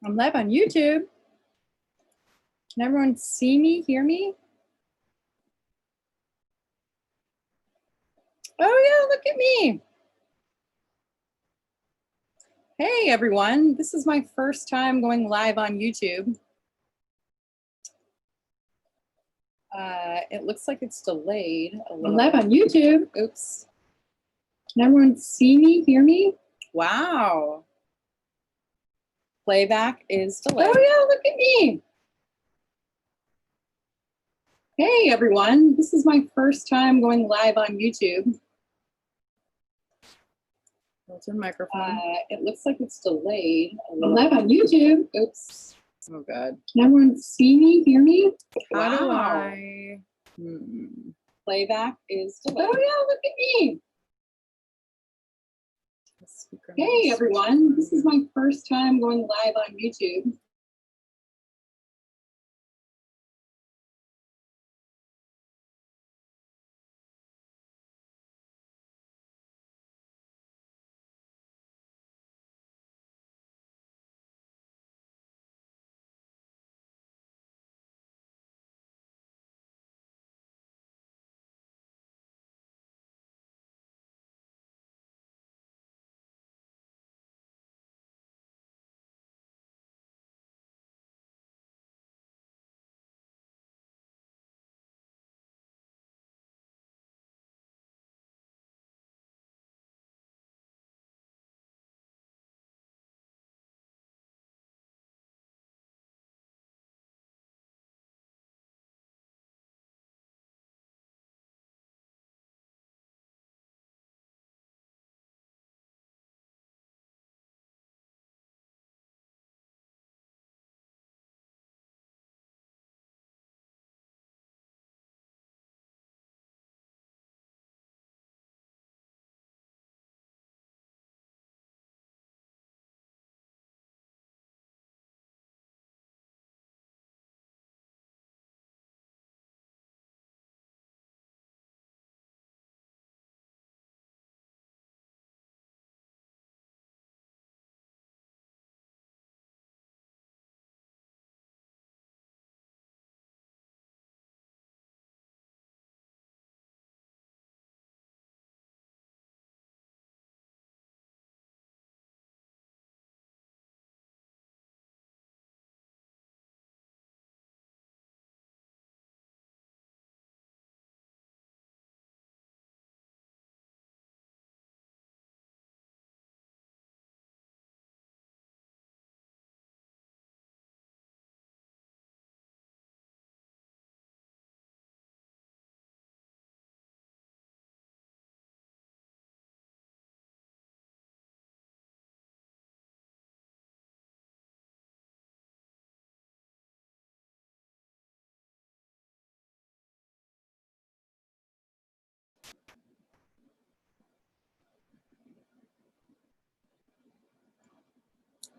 I'm live on YouTube. Can everyone see me, hear me? Oh yeah, look at me. Hey everyone, this is my first time going live on YouTube. It looks like it's delayed a little. I'm live on YouTube. Oops. Can everyone see me, hear me? Wow. Playback is delayed. Oh yeah, look at me. Hey everyone, this is my first time going live on YouTube. Filter microphone. It looks like it's delayed a little. I'm live on YouTube. Oops. Oh God. Can everyone see me, hear me? How do I? Playback is delayed. Oh yeah, look at me. Hey everyone, this is my first time going live on YouTube.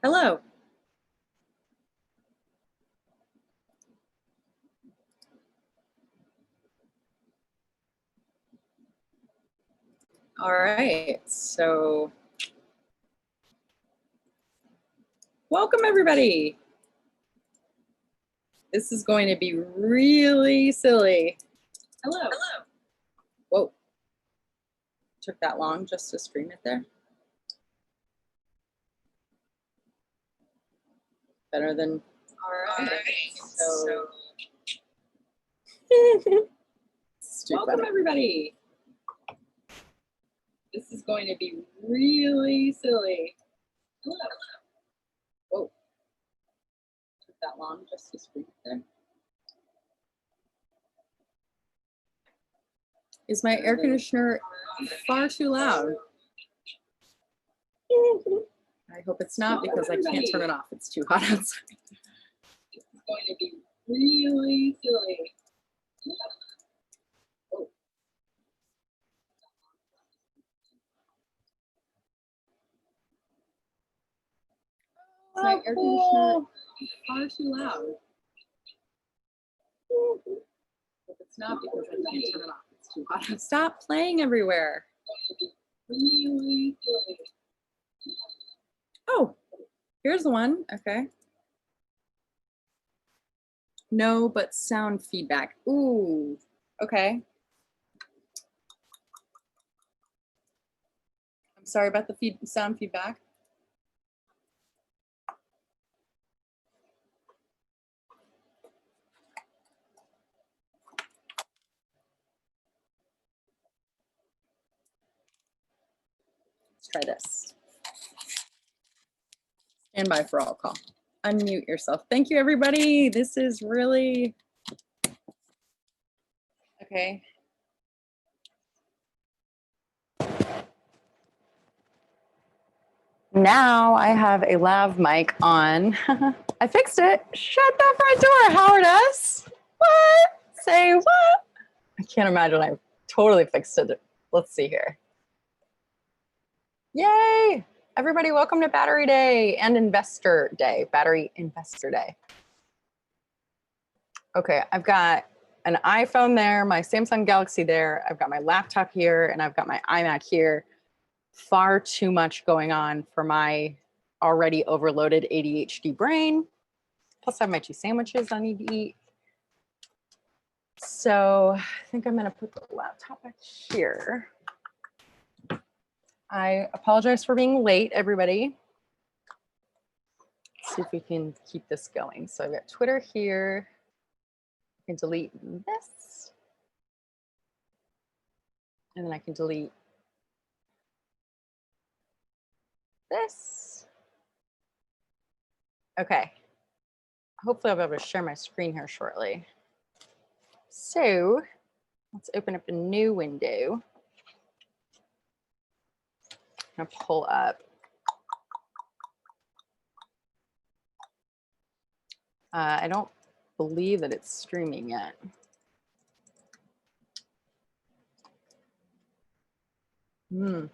Hello. All right, so welcome everybody. This is going to be really silly. Hello. Hello. Whoa. Took that long just to stream it there. Better than, all right. So. Welcome everybody. This is going to be really silly. Hello. Whoa. Took that long just to stream it there. Is my air conditioner far too loud? I hope it's not because I can't turn it off. It's too hot outside. This is going to be really silly. Oh. Is my air conditioner far too loud? If it's not because I can't turn it off. It's too hot. Stop playing everywhere. Really silly. Oh, here's the one. Okay. No, but sound feedback. Ooh, okay. I'm sorry about the sound feedback. Let's try this. Stand by for all call. Unmute yourself. Thank you, everybody. This is really okay. Now I have a lav mic on. I fixed it. Shut the front door, Howard S. What? Say what? I can't imagine I totally fixed it. Let's see here. Yay! Everybody, welcome to Battery Day and Investor Day. Battery Investor Day. Okay, I've got an iPhone there, my Samsung Galaxy there, I've got my laptop here, and I've got my iMac here. Far too much going on for my already overloaded ADHD brain. Plus I have my 2 sandwiches I need to eat. So I think I'm gonna put the laptop back here. I apologize for being late, everybody. Let's see if we can keep this going. So I've got Twitter here. I can delete this. And then I can delete this. Okay. Hopefully I'll be able to share my screen here shortly. So let's open up a new window. I'm gonna pull up. I don't believe that it's streaming yet. You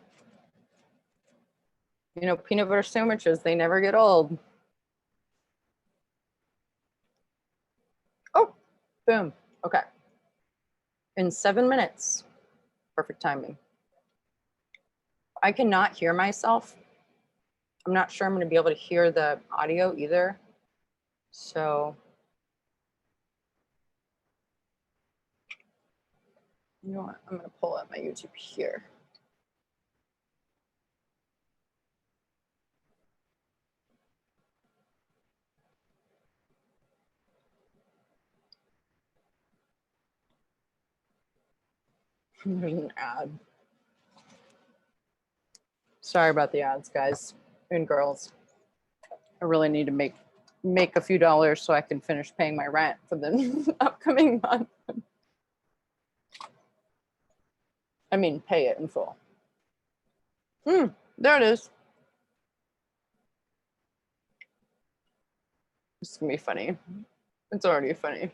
know, peanut butter sandwiches, they never get old. Oh, boom. Okay. In 7 minutes. Perfect timing. I cannot hear myself. I'm not sure I'm going to be able to hear the audio either. So, you know what? I'm going to pull up my YouTube here. There's an ad. Sorry about the ads, guys and girls. I really need to make a few dollars so I can finish paying my rent for the upcoming month. I mean, pay it in full. There it is. This is gonna be funny. It's already funny.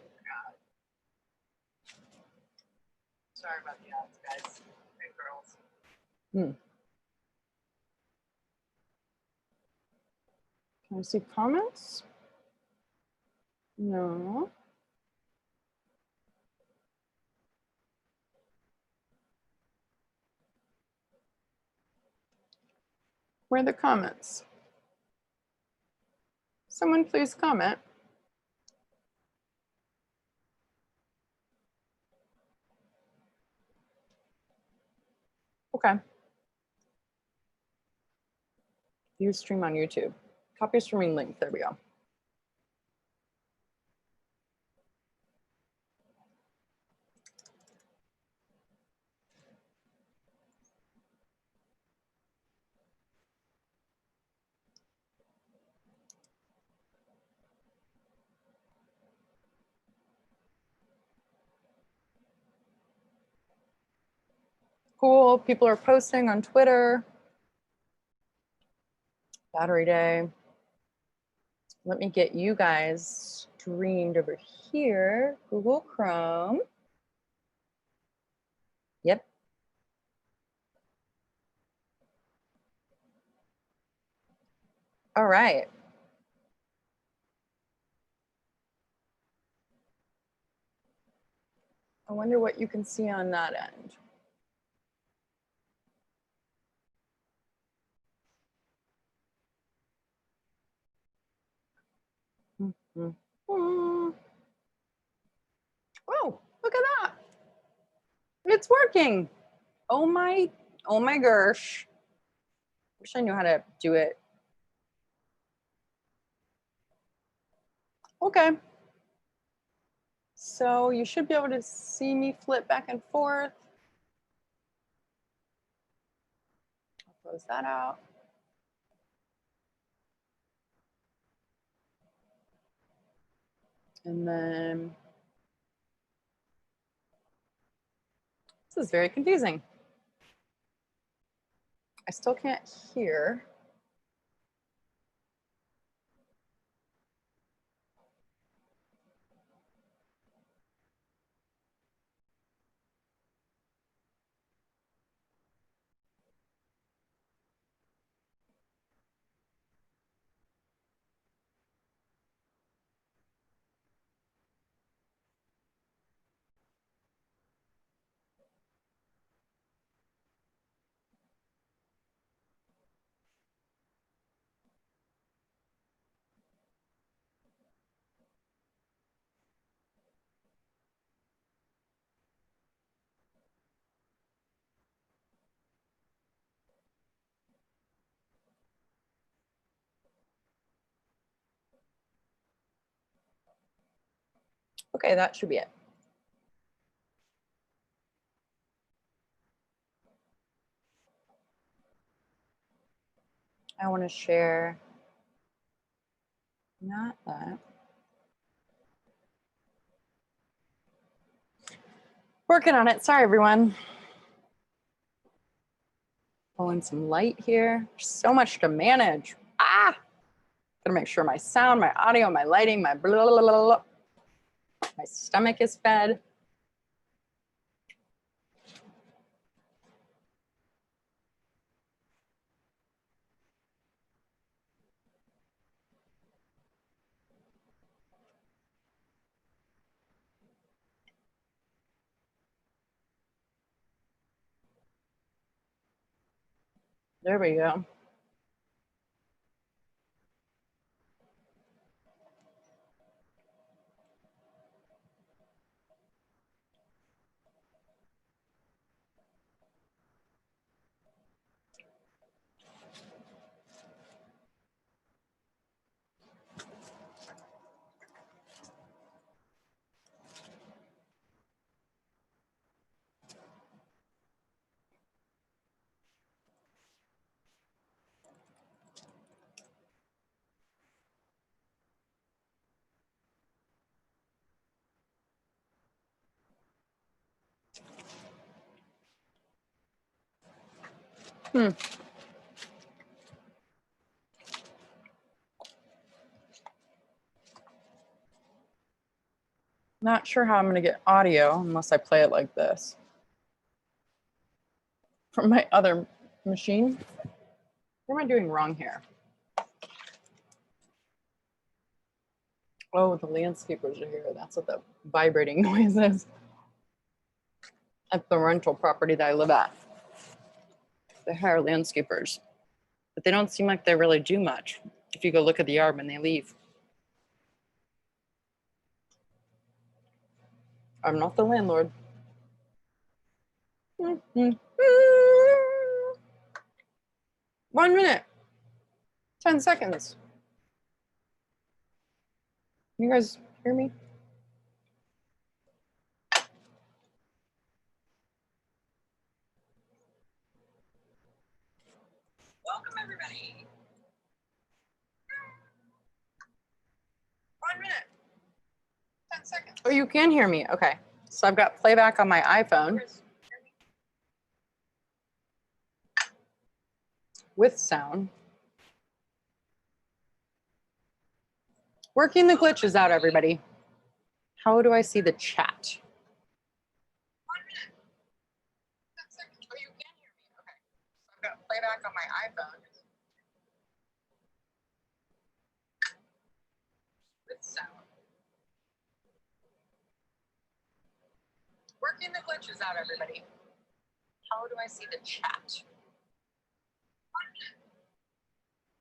Sorry about the ads, guys and girls. Can I see comments? No. Where are the comments? Someone please comment. Okay. View stream on YouTube. Copy streaming link. There we go. Cool. People are posting on Twitter. Battery Day. Let me get you guys streamed over here. Google Chrome. Yep. All right. I wonder what you can see on that end. it's working. Oh my Kirsh. Wish I knew how to do it. Okay. So you should be able to see me flip back and forth. I'll close that out. And then this is very confusing. I still can't hear. Okay, that should be it. I want to share, not that. Working on it. Sorry, everyone. Pulling some light here. There's so much to manage. Ah! Gotta make sure my sound, my audio, my lighting, my blah, blah, blah, blah. My stomach is fed. There we go. Not sure how I'm going to get audio unless I play it like this. From my other machine. What am I doing wrong here? Oh, the landscapers are here. That's what the vibrating noise is. At the rental property that I live at. They hire landscapers, but they don't seem like they really do much. If you go look at the yard when they leave. I'm not the landlord. 1 minute, 10 seconds. You guys hear me? Welcome, everybody. 1 minute, 10 seconds. Oh, you can hear me. Okay. So I've got playback on my iPhone with sound. Working the glitches out, everybody. How do I see the chat? 1 minute, 10 seconds. Oh, you can hear me. Okay. So I've got playback on my iPhone with sound. Working the glitches out, everybody. How do I see the chat? 1 minute.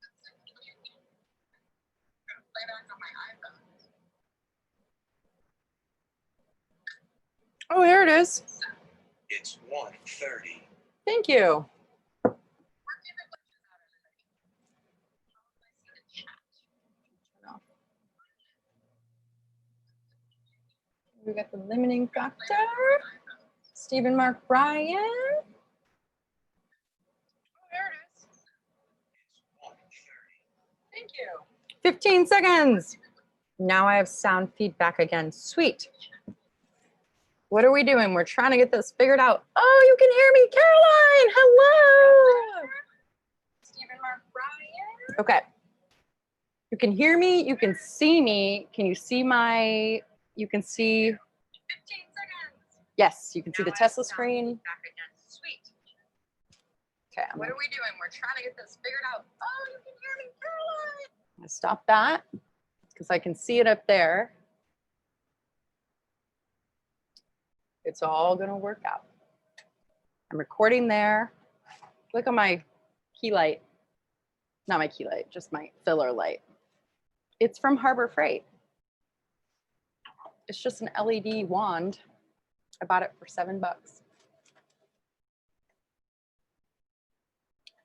10 seconds. Oh, you can hear me. Okay. Playback on my iPhone. Oh, here it is. It's 1:30. Thank you. We got the limiting factor. Stephen Mark Bryan. Oh, there it is. It's 1:30. Thank you. 15 seconds. Now I have sound feedback again. Sweet. What are we doing? We're trying to get this figured out. Oh, you can hear me, Caroline. Hello. Stephen Mark Bryan. Okay. You can hear me. You can see me. Can you see my, you can see, 15 seconds. yes, you can see Now the I have Tesla sound screen. feedback again. Sweet. Okay, I'm What gonna, are we doing? We're trying to get this figured out. Oh, you can hear me, Caroline. I'm gonna stop that because I can see it up there. It's all gonna work out. I'm recording there. Look at my key light. Not my key light, just my filler light. It's from Harbor Freight. It's just an LED wand. I bought it for $7.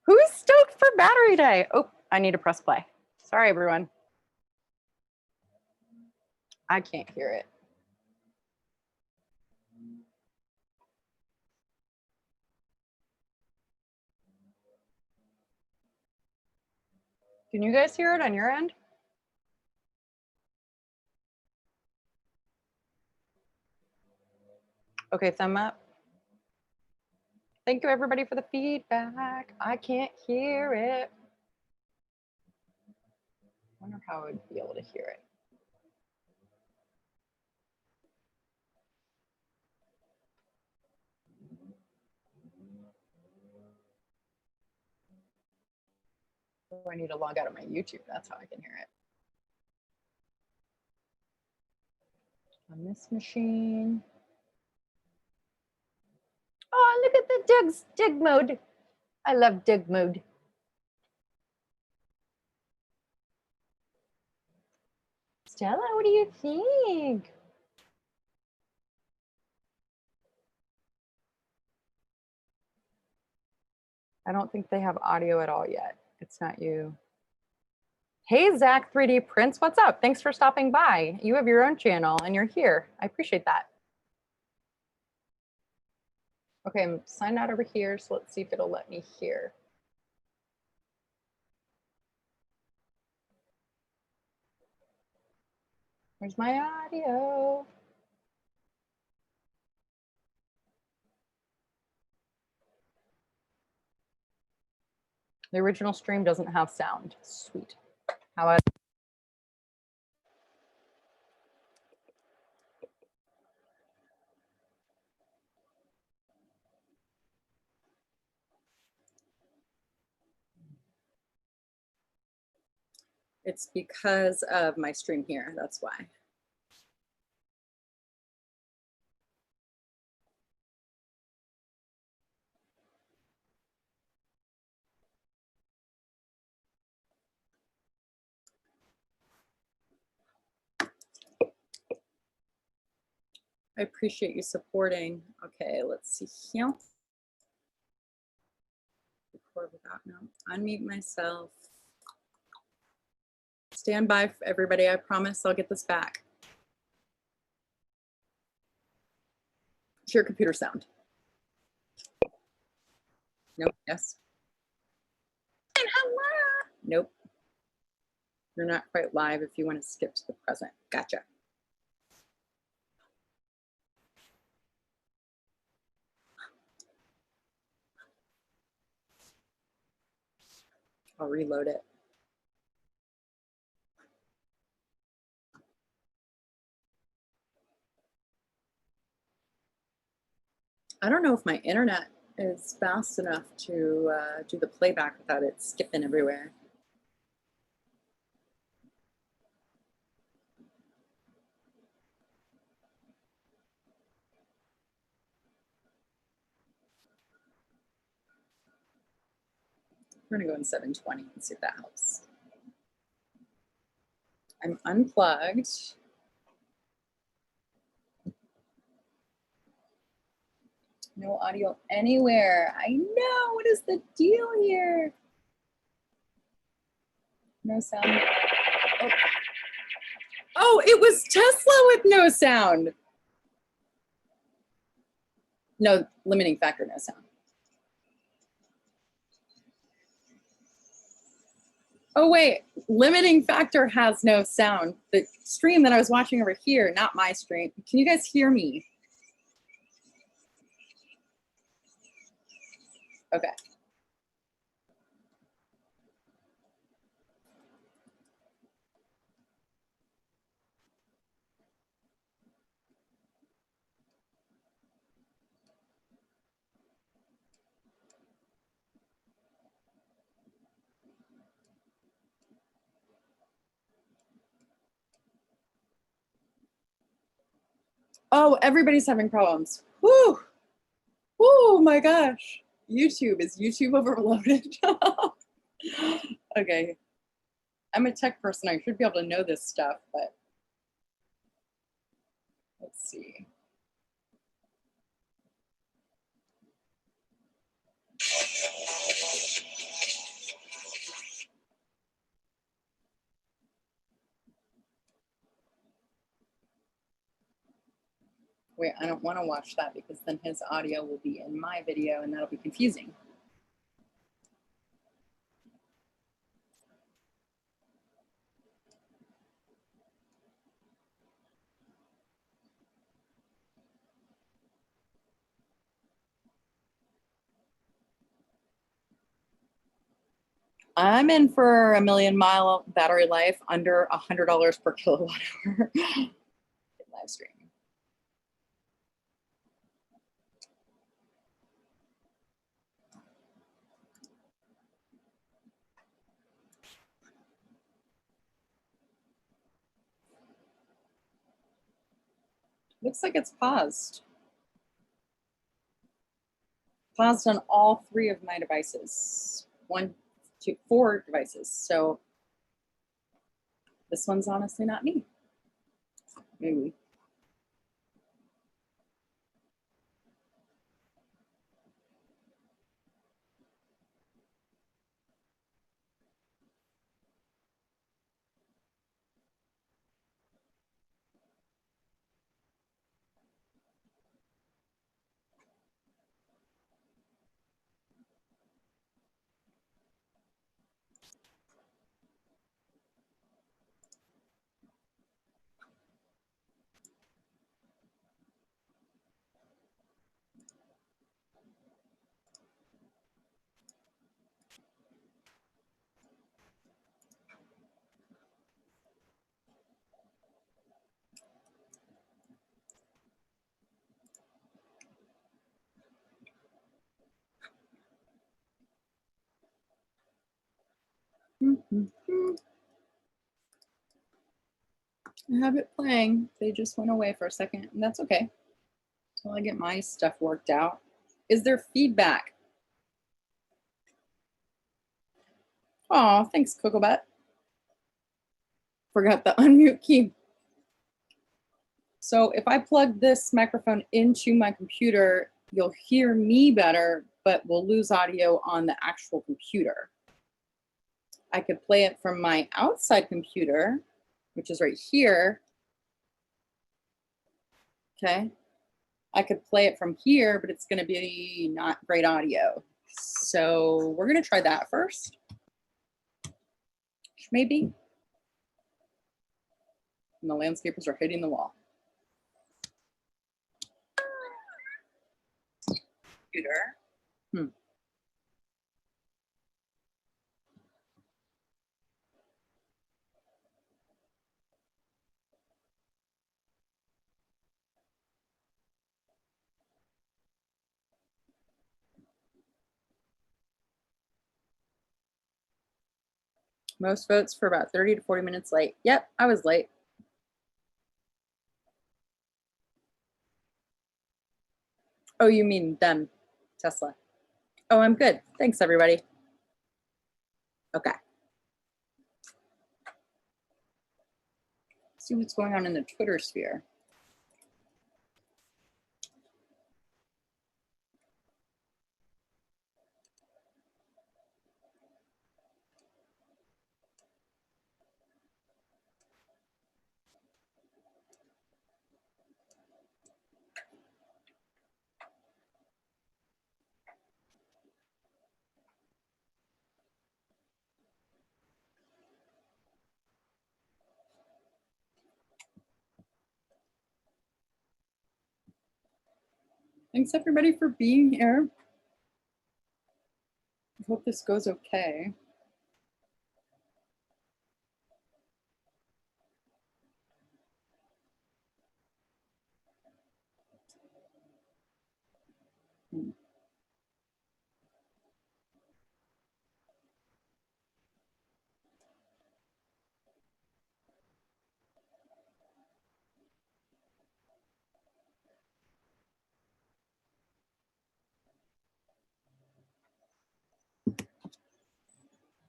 Who's stoked for battery day? Oh, I need to press play. Sorry, everyone. I can't hear it. Can you guys hear it on your end? Okay, thumb up. Thank you, everybody, for the feedback. I can't hear it. I wonder how I would be able to hear it. Oh, I need to log out of my YouTube. That's how I can hear it. On this machine. Oh, look at the dig mode. I love dig mode. Stella, what do you think? I don't think they have audio at all yet. It's not you. Hey, Zach 3D Prince, what's up? Thanks for stopping by. You have your own channel and you're here. I appreciate that. Okay, I'm signed out over here, so let's see if it'll let me hear. Where's my audio? The original stream doesn't have sound. Sweet. How about It's because of my stream here. That's why. I appreciate you supporting. Okay, let's see here. Record without, no, unmute myself. Stand by, everybody. I promise I'll get this back. Share computer sound. Nope. Yes. And hello. Nope. You're not quite live if you want to skip to the present. Gotcha. I'll reload it. I don't know if my internet is fast enough to do the playback without it skipping everywhere. We're gonna go in 720 and see if that helps. I'm unplugged. No audio anywhere. I know. What is the deal here? No sound. Oh, oh, it was Tesla with no sound. No limiting factor, no sound. Oh, wait. Limiting factor has no sound. The stream that I was watching over here, not my stream. Can you guys hear me? Okay. Oh, everybody's having problems. Whoo! Oh my gosh. YouTube, is YouTube overloaded? Okay. I'm a tech person. I should be able to know this stuff, but let's see. Wait, I don't want to watch that because then his audio will be in my video and that'll be confusing. I'm in for a 1,000,000-mile battery life under $100 per kilowatt hour live stream. Looks like it's paused. Paused on all 3 of my devices. 1, 2, 4 devices. So this one's honestly not me. Maybe. I have it playing. They just went away for a second, and that's okay. Until I get my stuff worked out. Is there feedback? Oh, thanks, Cocobet. Forgot the unmute key. So if I plug this microphone into my computer, you'll hear me better, but we'll lose audio on the actual computer. I could play it from my outside computer, which is right here. Okay. I could play it from here, but it's going to be not great audio. So we're going to try that first. Maybe. And the landscapers are hitting the wall. Computer. Most votes for about 30 to 40 minutes late. Yep, I was late. Oh, you mean them, Tesla. Oh, I'm good. Thanks, everybody. Okay. See what's going on in the Twitter sphere. Thanks everybody for being here. I hope this goes okay.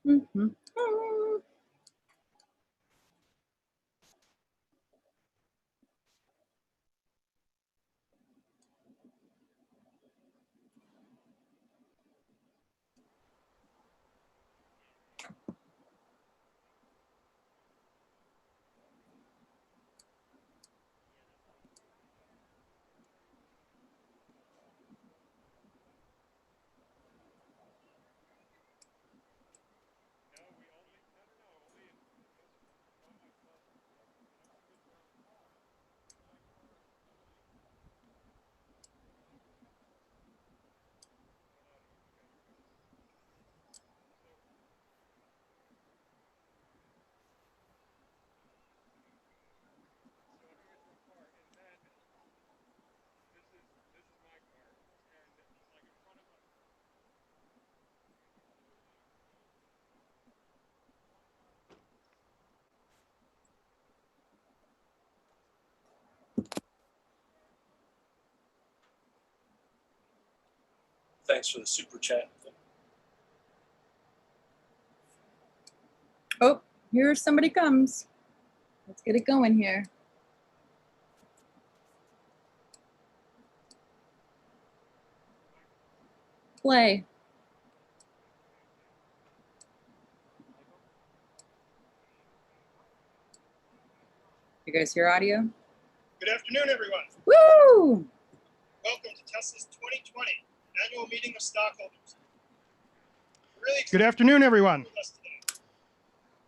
Mm-hmm. Thanks for the super chat. Oh, here somebody comes. Let's get it going here. Play. You guys hear audio? Good afternoon, everyone. Woo! Welcome to Tesla's 2020 annual meeting of stockholders. We're really Good afternoon, everyone. with us today.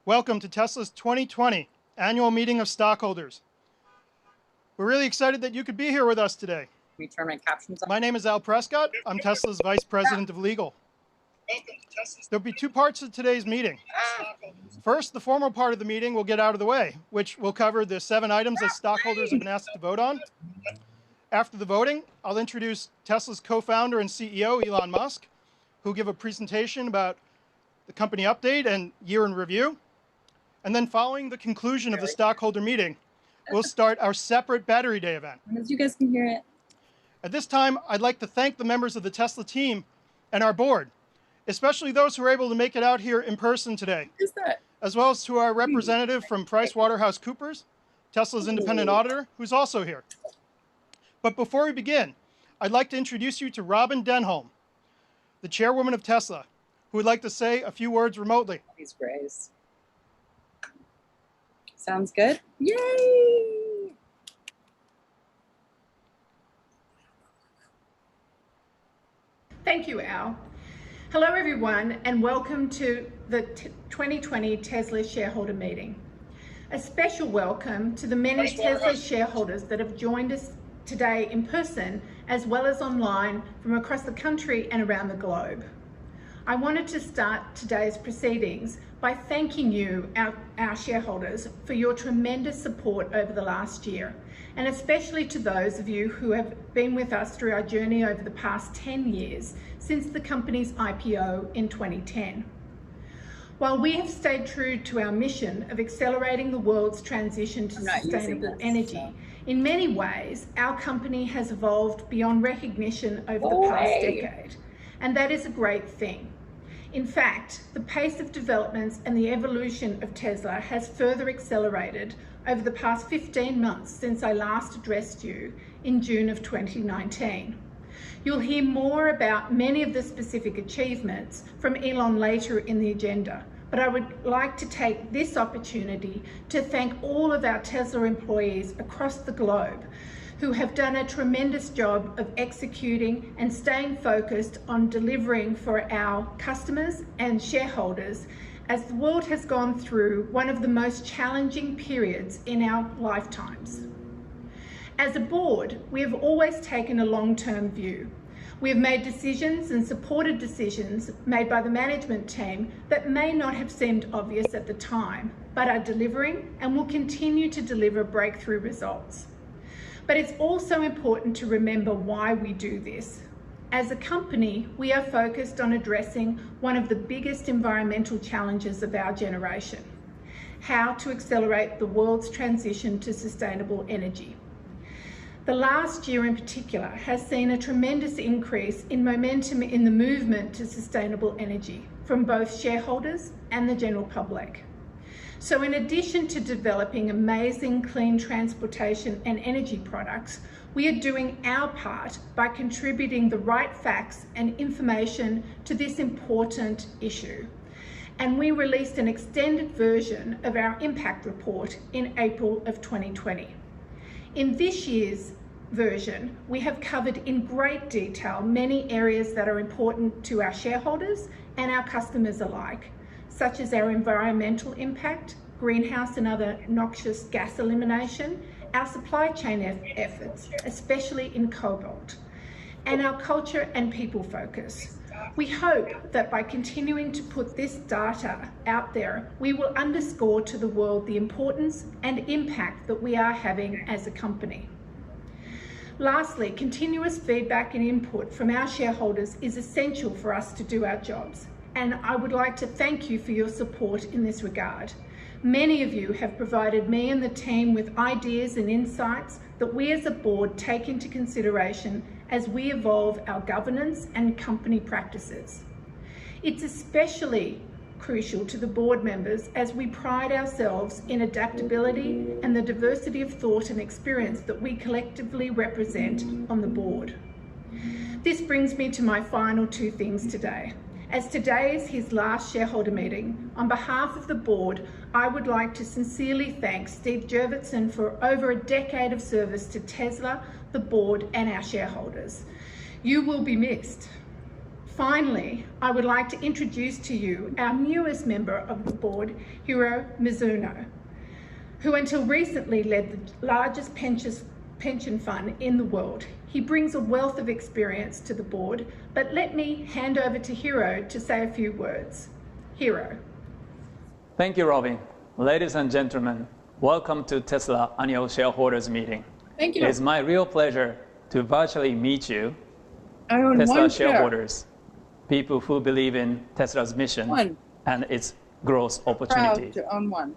Welcome to Tesla's 2020 annual meeting of stockholders. We're really excited that you could be here with us today. Let me turn my captions on. My name is Al Prescott. I'm Tesla's Vice President of Legal. Welcome to Tesla's There'll be two parts of today's meeting. stockholders. First, the formal part of the meeting will get out of the way, which will cover the 7 items that stockholders have been asked to vote on. After the voting, I'll introduce Tesla's co-founder and CEO, Elon Musk, who'll give a presentation about the company update and year in review. And then following the conclusion of the stockholder meeting, we'll start our separate Battery Day event. As you guys can hear it. At this time, I'd like to thank the members of the Tesla team and our board, especially those who were able to make it out here in person today, What is that? as well as to our representative from PricewaterhouseCoopers, Tesla's independent auditor, who's also here. But before we begin, I'd like to introduce you to Robin Denholm, the chairwoman of Tesla, who would like to say a few words remotely. These grays. Sounds good? Yay! Thank you, Al. Hello, everyone, and welcome to the 2020 Tesla shareholder meeting. A special welcome to the many Tesla shareholders that have joined us today in person, as well as online from across the country and around the globe. I wanted to start today's proceedings by thanking you, our shareholders, for your tremendous support over the last year, and especially to those of you who have been with us through our journey over the past 10 years since the company's IPO in 2010. While we have stayed true to our mission of accelerating the world's transition to sustainable energy, in many ways, our company has evolved beyond recognition over the past decade, and that is a great thing. In fact, the pace of developments and the evolution of Tesla has further accelerated over the past 15 months since I last addressed you in June of 2019. You'll hear more about many of the specific achievements from Elon later in the agenda, but I would like to take this opportunity to thank all of our Tesla employees across the globe who have done a tremendous job of executing and staying focused on delivering for our customers and shareholders as the world has gone through one of the most challenging periods in our lifetimes. As a board, we have always taken a long-term view. We have made decisions and supported decisions made by the management team that may not have seemed obvious at the time, but are delivering and will continue to deliver breakthrough results. But it's also important to remember why we do this. As a company, we are focused on addressing one of the biggest environmental challenges of our generation: how to accelerate the world's transition to sustainable energy. The last year in particular has seen a tremendous increase in momentum in the movement to sustainable energy from both shareholders and the general public. So in addition to developing amazing clean transportation and energy products, we are doing our part by contributing the right facts and information to this important issue. And we released an extended version of our impact report in April of 2020. In this year's version, we have covered in great detail many areas that are important to our shareholders and our customers alike, such as our environmental impact, greenhouse and other noxious gas elimination, our supply chain efforts, especially in cobalt, and our culture and people focus. We hope that by continuing to put this data out there, we will underscore to the world the importance and impact that we are having as a company. Lastly, continuous feedback and input from our shareholders is essential for us to do our jobs, and I would like to thank you for your support in this regard. Many of you have provided me and the team with ideas and insights that we as a board take into consideration as we evolve our governance and company practices. It's especially crucial to the board members as we pride ourselves in adaptability and the diversity of thought and experience that we collectively represent on the board. This brings me to my final two things today. As today is his last shareholder meeting, on behalf of the board, I would like to sincerely thank Steve Jurvetson for over a decade of service to Tesla, the board, and our shareholders. You will be missed. Finally, I would like to introduce to you our newest member of the board, Hiro Mizuno, who until recently led the largest pension fund in the world. He brings a wealth of experience to the board, but let me hand over to Hiro to say a few words. Hiro. Thank you, Robin. Ladies and gentlemen, welcome to Tesla Annual Shareholders Meeting. Thank you. It is my real pleasure to virtually meet you, I own Tesla one shareholders, people who believe in Tesla's mission and its growth opportunity. Proud to own one.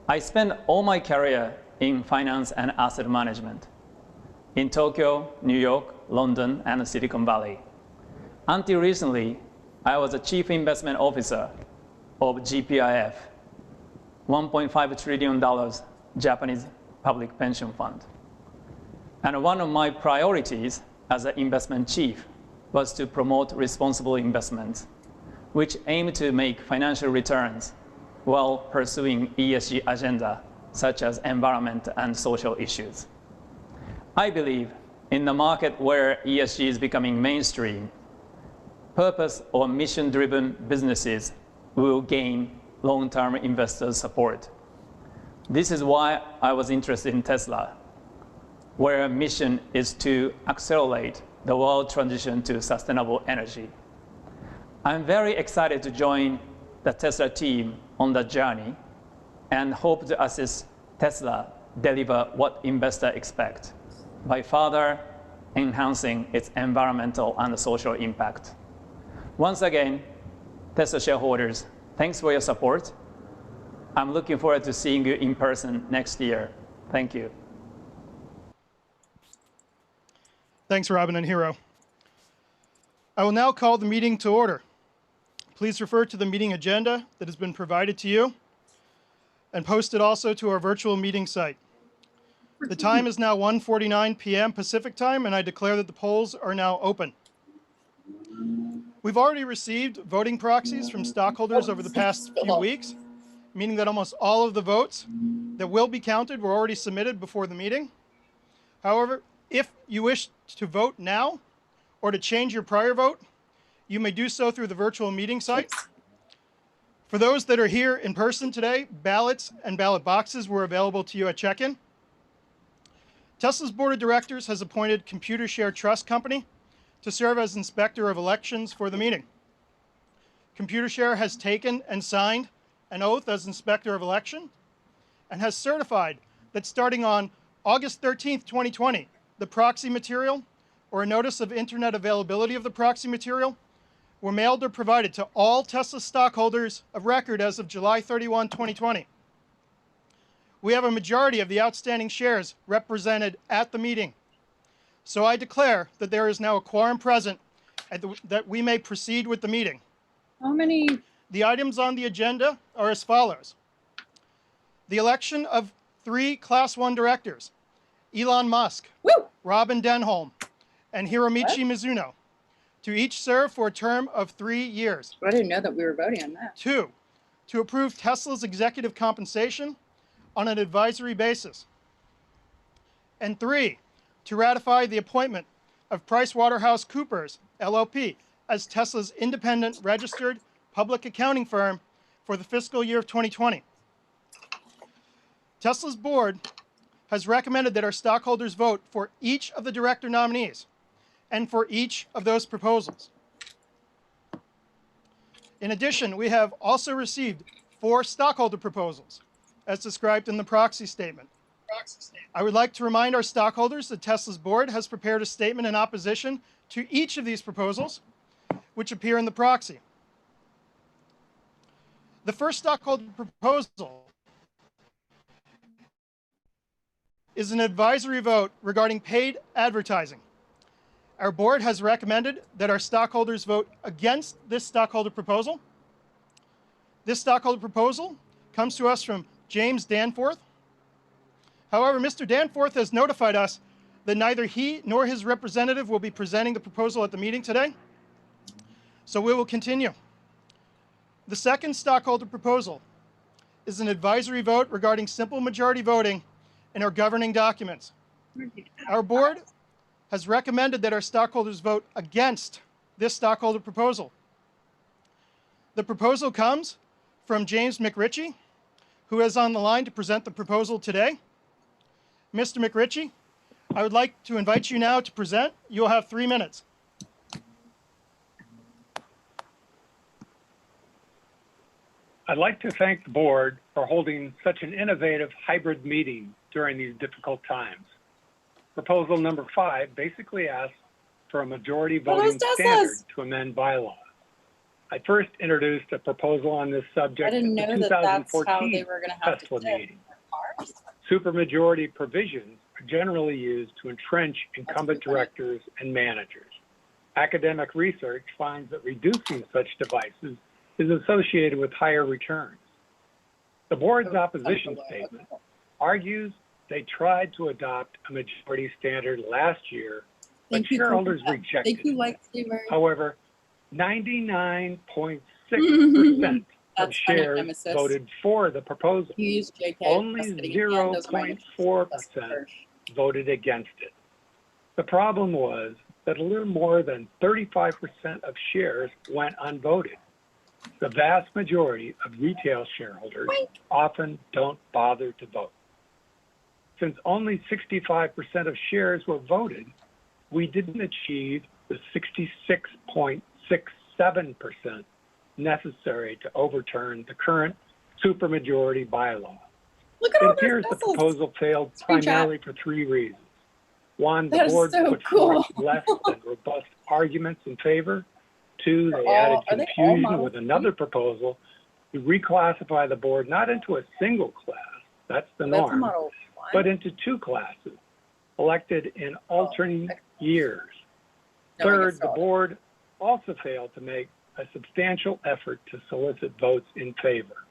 I spent all my career in finance and asset management in Tokyo, New York, London, and Silicon Valley. Until recently, I was a chief investment officer of GPIF, $1.5 trillion Japanese public pension fund. And one of my priorities as an investment chief was to promote responsible investments, which aim to make financial returns while pursuing ESG agenda, such as environment and social issues. I believe in the market where ESG is becoming mainstream, purpose or mission-driven businesses will gain long-term investors' support. This is why I was interested in Tesla, where mission is to accelerate the world transition to sustainable energy. I'm very excited to join the Tesla team on that journey and hope to assist Tesla deliver what investors expect by further enhancing its environmental and social impact. Once again, Tesla shareholders, thanks for your support. I'm looking forward to seeing you in person next year. Thank you. Thanks, Robin and Hiro. I will now call the meeting to order. Please refer to the meeting agenda that has been provided to you and posted also to our virtual meeting site. The time is now 1:49 p.m. Pacific time, and I declare that the polls are now open. We've already received voting proxies from stockholders over the past few weeks, meaning that almost all of the votes that will be counted were already submitted before the meeting. However, if you wish to vote now or to change your prior vote, you may do so through the virtual meeting site. For those that are here in person today, ballots and ballot boxes were available to you at check-in. Tesla's board of directors has appointed Computershare Trust Company to serve as inspector of elections for the meeting. Computershare has taken and signed an oath as inspector of election and has certified that starting on August 13th, 2020, the proxy material or a notice of internet availability of the proxy material were mailed or provided to all Tesla stockholders of record as of July 31, 2020. We have a majority of the outstanding shares represented at the meeting. So I declare that there is now a quorum present and that we may proceed with the meeting. How many? The items on the agenda are as follows. The election of 3 Class 1 directors, Elon Musk, Woo! Robin Denholm, and Hiromichi Mizuno, to each serve for a term of 3 years. I didn't know that we were voting on that. 2, to approve Tesla's executive compensation on an advisory basis. And 3, to ratify the appointment of PricewaterhouseCoopers, LLP, as Tesla's independent registered public accounting firm for the fiscal year of 2020. Tesla's board has recommended that our stockholders vote for each of the director nominees and for each of those proposals. In addition, we have also received 4 stockholder proposals, as described in the proxy statement. I would like to remind our stockholders that Tesla's board has prepared a statement in opposition to each of these proposals, which appear in the proxy. The first stockholder proposal is an advisory vote regarding paid advertising. Our board has recommended that our stockholders vote against this stockholder proposal. This stockholder proposal comes to us from James Danforth. However, Mr. Danforth has notified us that neither he nor his representative will be presenting the proposal at the meeting today. So we will continue. The second stockholder proposal is an advisory vote regarding simple majority voting in our governing documents. Our board has recommended that our stockholders vote against this stockholder proposal. The proposal comes from James McRitchie, who is on the line to present the proposal today. Mr. McRitchie, I would like to invite you now to present. You'll have 3 minutes. I'd like to thank the board for holding such an innovative hybrid meeting during these difficult times. Proposal number 5 basically asks for a majority voting standard to amend bylaws. I first introduced a proposal on this subject I didn't know at the that that's how they 2014 were going to have to Tesla do it. meeting. Supermajority provisions are generally used to entrench incumbent directors and managers. Academic research finds that reducing such devices is associated with higher returns. The board's opposition statement argues they tried to adopt a majority standard last year, but shareholders rejected it. However, 99.6% of shares voted for the proposal. Only 0.4% voted against it. The problem was that a little more than 35% of shares went unvoted. The vast majority of retail shareholders often don't bother to vote. Since only 65% of shares were voted, we didn't achieve the 66.67% necessary to overturn the current supermajority bylaw. Look at It all appears the proposal failed primarily for 3 reasons. One, the board put forth less than robust arguments in favor. 2, they added confusion with another proposal to reclassify the board not into a single class, that's the norm, but into 2 classes, elected in alternating years. Third, the board also failed to make a substantial effort to solicit votes in favor.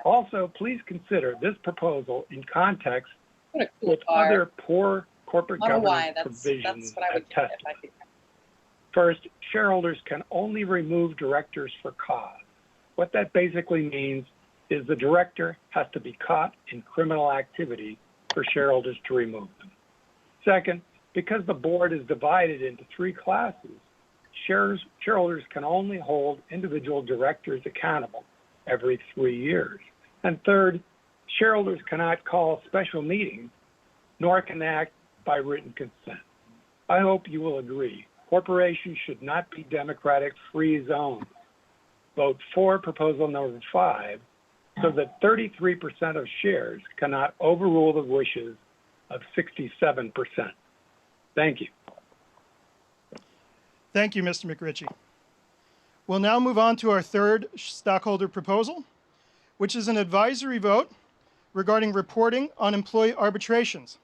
Also, please consider this proposal in context with other poor corporate governance provisions at Tesla. First, shareholders can only remove directors for cause. What that basically means is the director has to be caught in criminal activity for shareholders to remove them. Second, because the board is divided into 3 classes, shareholders can only hold individual directors accountable every 3 years. And third, shareholders cannot call special meetings, nor can act by written consent. I hope you will agree. Corporations should not be democratic free zones. Vote for proposal number 5 so that 33% of shares cannot overrule the wishes of 67%. Thank you. Thank you, Mr. McRitchie. We'll now move on to our third stockholder proposal, which is an advisory vote regarding reporting on employee arbitrations.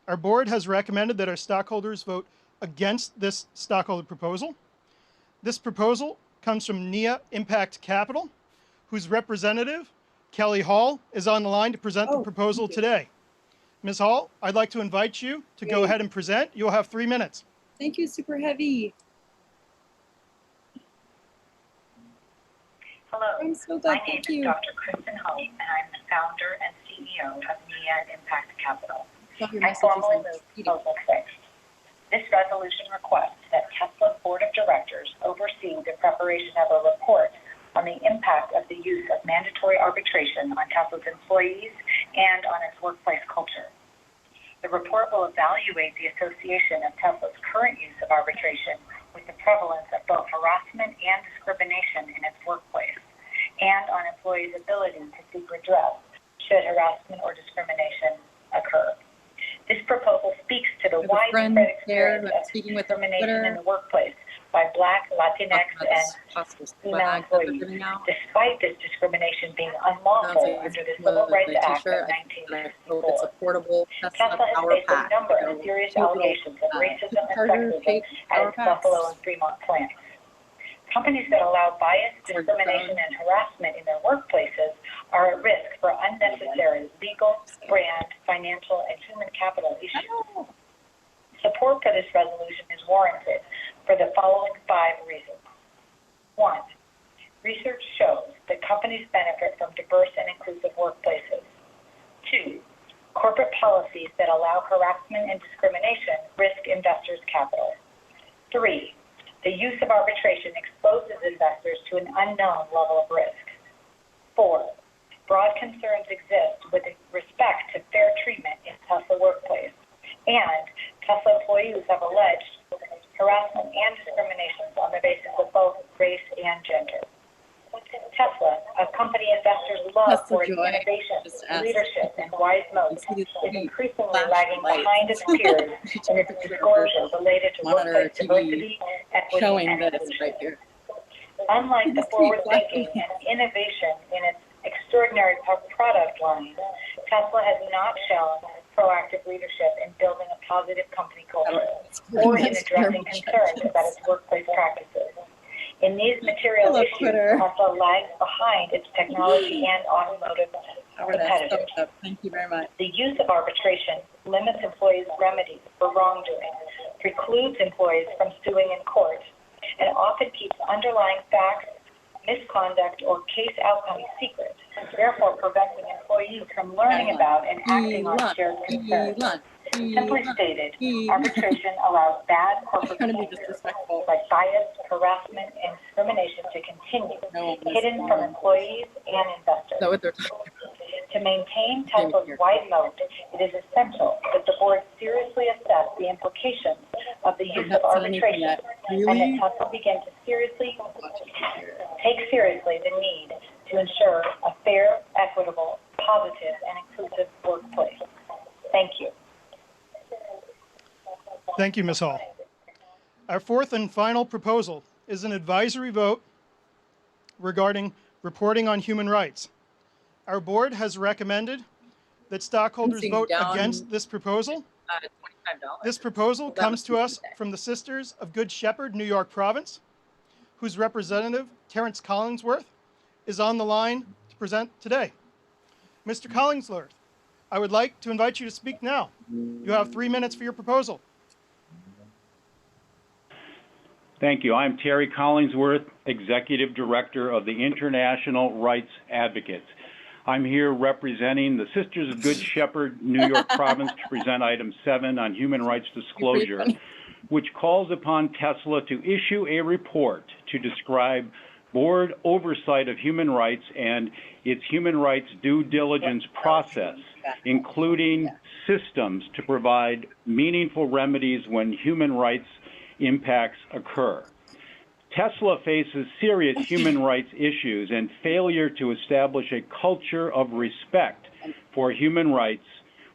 Our board has recommended that our stockholders vote against this stockholder proposal. This proposal comes from NIA Impact Capital, whose representative, Kelly Hall, is on the line to present the proposal today. Ms. Hall, I'd like to invite you to go ahead and present. You'll have 3 minutes. Thank you, Super Heavy. Hello, I'm so my glad. name Thank is you. Dr. Kristen Hope, and I'm the founder and CEO of NIA Impact Capital. Love your I messages formally and move eating. Proposal 6. This resolution requests that Tesla's Board of Directors oversee the preparation of a report on the impact of the use of mandatory arbitration on Tesla's employees and on its workplace culture. The report will evaluate the association of Tesla's current use of arbitration with the prevalence of both harassment and discrimination in its workplace, and on employees' ability to seek redress should harassment or discrimination occur. This proposal speaks to the widespread experience of discrimination in the workplace by Black, Latinx, and female employees, despite this discrimination being unlawful under the Civil Rights Act of 1964. Tesla has faced a number of serious allegations of racism and sexism at its Buffalo and Fremont plants. Companies that allow bias, discrimination, and harassment in their workplaces are at risk for unnecessary legal, brand, financial, and human capital issues. Support for this resolution is warranted for the following 5 reasons. 1. Research shows that companies benefit from diverse and inclusive workplaces. 2. Corporate policies that allow harassment and discrimination risk investors' capital. 3. The use of arbitration exposes investors to an unknown level of risk. 4. Broad concerns exist with respect to fair treatment in Tesla workplace, and Tesla employees have alleged harassment and discrimination on the basis of both race and gender. Tesla, a company investors love for its innovation, leadership, and wise modes, is increasingly lagging behind its peers in its disclosure related to workplace diversity, equity, and inclusion. Unlike the forward-thinking and innovation in its extraordinary product line, Tesla has not shown proactive leadership in building a positive company culture or in addressing concerns about its workplace practices. In these material issues, Tesla lags behind its technology and automotive competitors. Thank you very much. The use of arbitration limits employees' remedies for wrongdoing, precludes employees from suing in court, and often keeps underlying facts, misconduct, or case outcomes secret, therefore preventing employees from learning about and acting on shared concerns. Simply stated, arbitration allows bad corporate behavior like bias, harassment, and discrimination to continue, hidden from employees and investors. To maintain Tesla's wide moat, it is essential that the board seriously assess the implications of the use of arbitration and that Tesla begin to take seriously the need to ensure a fair, equitable, positive, and inclusive workplace. Thank you. Thank you, Ms. Hall. Our fourth and final proposal is an advisory vote regarding reporting on human rights. Our board has recommended that stockholders vote against this proposal. This proposal comes to us from the Sisters of Good Shepherd, New York Province, whose representative, Terrence Collingsworth, is on the line to present today. Mr. Collingsworth, I would like to invite you to speak now. You have 3 minutes for your proposal. Thank you. I'm Terry Collingsworth, Executive Director of the International Rights Advocates. I'm here representing the Sisters of Good Shepherd, New York Province, to present item 7 on human rights disclosure, which calls upon Tesla to issue a report to describe board oversight of human rights and its human rights due diligence process including systems to provide meaningful remedies when human rights impacts occur. Tesla faces serious human rights issues, and failure to establish a culture of respect for human rights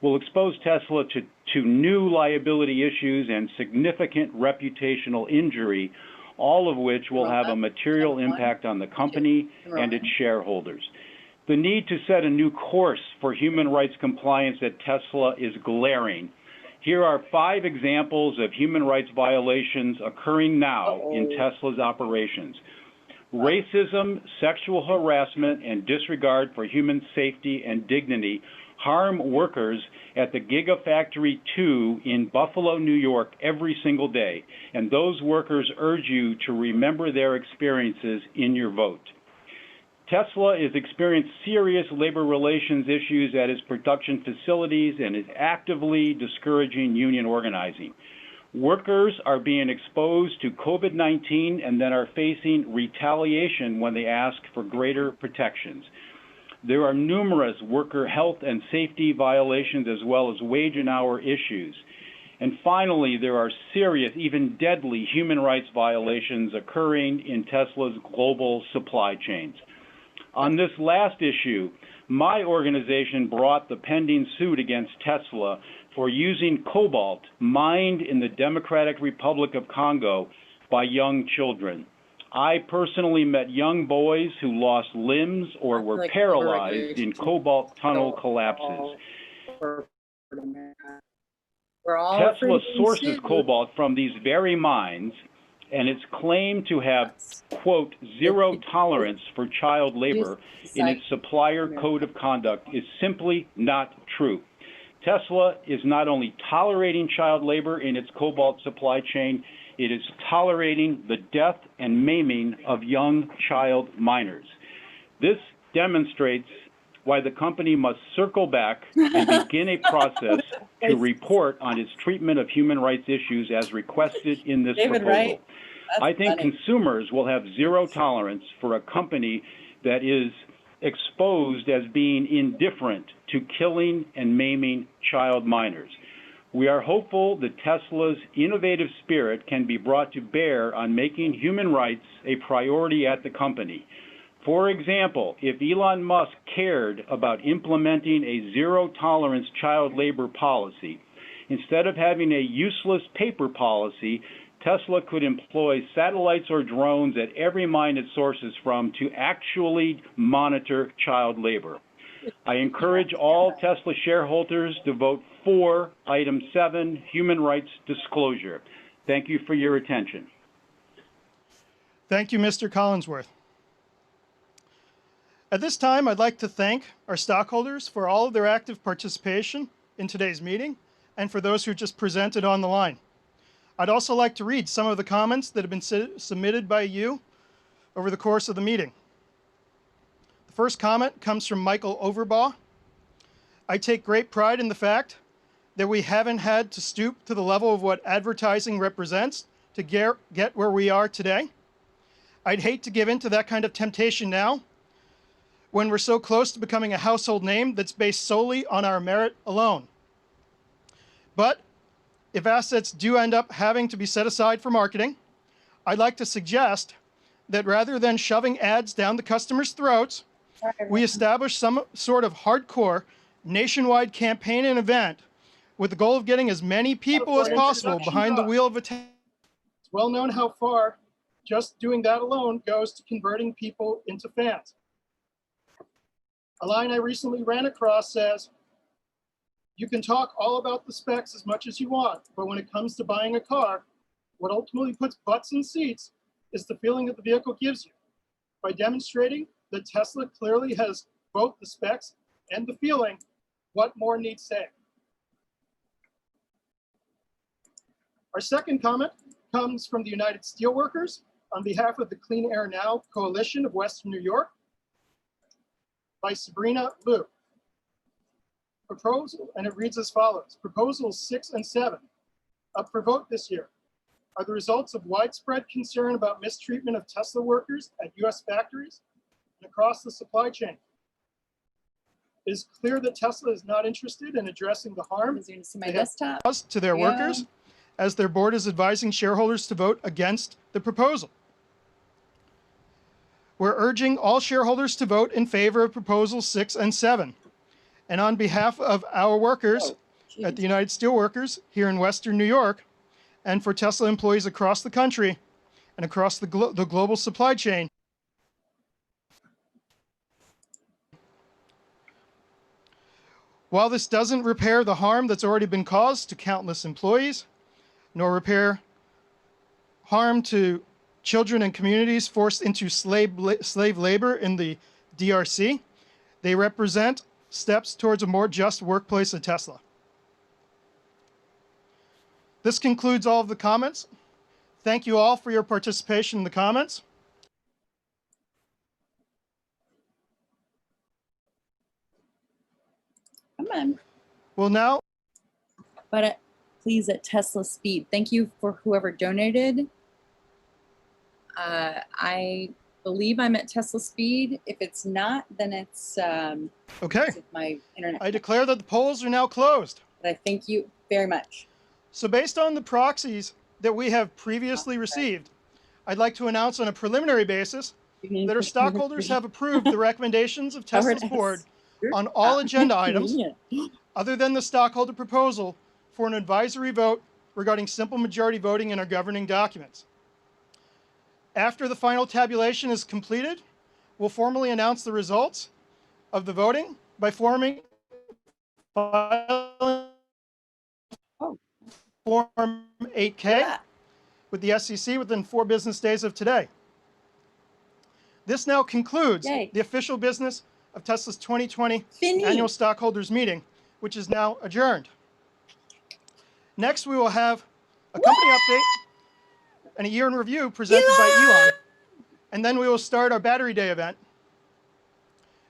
will expose Tesla to new liability issues and significant reputational injury, all of which will have a material impact on the company and its shareholders. The need to set a new course for human rights compliance at Tesla is glaring. Here are 5 examples of human rights violations occurring now in Tesla's operations. Racism, sexual harassment, and disregard for human safety and dignity harm workers at the Gigafactory 2 in Buffalo, New York every single day, and those workers urge you to remember their experiences in your vote. Tesla is experiencing serious labor relations issues at its production facilities and is actively discouraging union organizing. Workers are being exposed to COVID-19 and then are facing retaliation when they ask for greater protections. There are numerous worker health and safety violations as well as wage and hour issues. And finally, there are serious, even deadly human rights violations occurring in Tesla's global supply chains. On this last issue, my organization brought the pending suit against Tesla for using cobalt mined in the Democratic Republic of Congo by young children. I personally met young boys who lost limbs or were paralyzed in cobalt tunnel collapses. Tesla sources cobalt from these very mines, and its claim to have, quote, zero tolerance for child labor in its supplier code of conduct is simply not true. Tesla is not only tolerating child labor in its cobalt supply chain, it is tolerating the death and maiming of young child miners. This demonstrates why the company must circle back and begin a process to report on its treatment of human rights issues as requested in this proposal. I think consumers will have zero tolerance for a company that is exposed as being indifferent to killing and maiming child miners. We are hopeful that Tesla's innovative spirit can be brought to bear on making human rights a priority at the company. For example, if Elon Musk cared about implementing a zero-tolerance child labor policy, instead of having a useless paper policy, Tesla could employ satellites or drones at every mine it sources from to actually monitor child labor. I encourage all Tesla shareholders to vote for Item 7, Human Rights Disclosure. Thank you for your attention. Thank you, Mr. Collinsworth. At this time, I'd like to thank our stockholders for all of their active participation in today's meeting and for those who just presented on the line. I'd also like to read some of the comments that have been submitted by you over the course of the meeting. The first comment comes from Michael Overbaugh. I take great pride in the fact that we haven't had to stoop to the level of what advertising represents to get where we are today. I'd hate to give in to that kind of temptation now, when we're so close to becoming a household name that's based solely on our merit alone. But if assets do end up having to be set aside for marketing, I'd like to suggest that rather than shoving ads down the customers' throats, we establish some sort of hardcore nationwide campaign and event with the goal of getting as many people as possible behind the wheel of a tank. It's well known how far just doing that alone goes to converting people into fans. A line I recently ran across says, you can talk all about the specs as much as you want, but when it comes to buying a car, what ultimately puts butts in seats is the feeling that the vehicle gives you. By demonstrating that Tesla clearly has both the specs and the feeling, what more needs saying? Our second comment comes from the United Steelworkers on behalf of the Clean Air Now Coalition of Western New York by Sabrina Liu. Proposal, and it reads as follows. Proposals 6 and 7, up for vote this year, are the results of widespread concern about mistreatment of Tesla workers at US factories and across the supply chain. is clear that Tesla is not interested in addressing the harm Is you see my desktop? to their workers, as their board is advising shareholders to vote against the proposal. We're urging all shareholders to vote in favor of proposals 6 and 7. And on behalf of our workers at the United Steelworkers here in Western New York, and for Tesla employees across the country and across the global supply chain, while this doesn't repair the harm that's already been caused to countless employees, nor repair harm to children and communities forced into slave labor in the DRC, they represent steps towards a more just workplace at Tesla. This concludes all of the comments. Thank you all for your participation in the comments. Come on. Well, now. But please, at Tesla speed. Thank you for whoever donated. I believe I'm at Tesla speed. If it's not, then it's okay. My internet. I declare that the polls are now closed. But I thank you very much. So based on the proxies that we have previously received, I'd like to announce on a preliminary basis that our stockholders have approved the recommendations of Tesla's board on all agenda items, other than the stockholder proposal for an advisory vote regarding simple majority voting in our governing documents. After the final tabulation is completed, we'll formally announce the results of the voting by filing Form 8K with the SEC within 4 business days of today. This now concludes the official business of Tesla's 2020 annual stockholders meeting, which is now adjourned. Next, we will have a company update and a year in review presented by Elon. And then we will start our Battery Day event.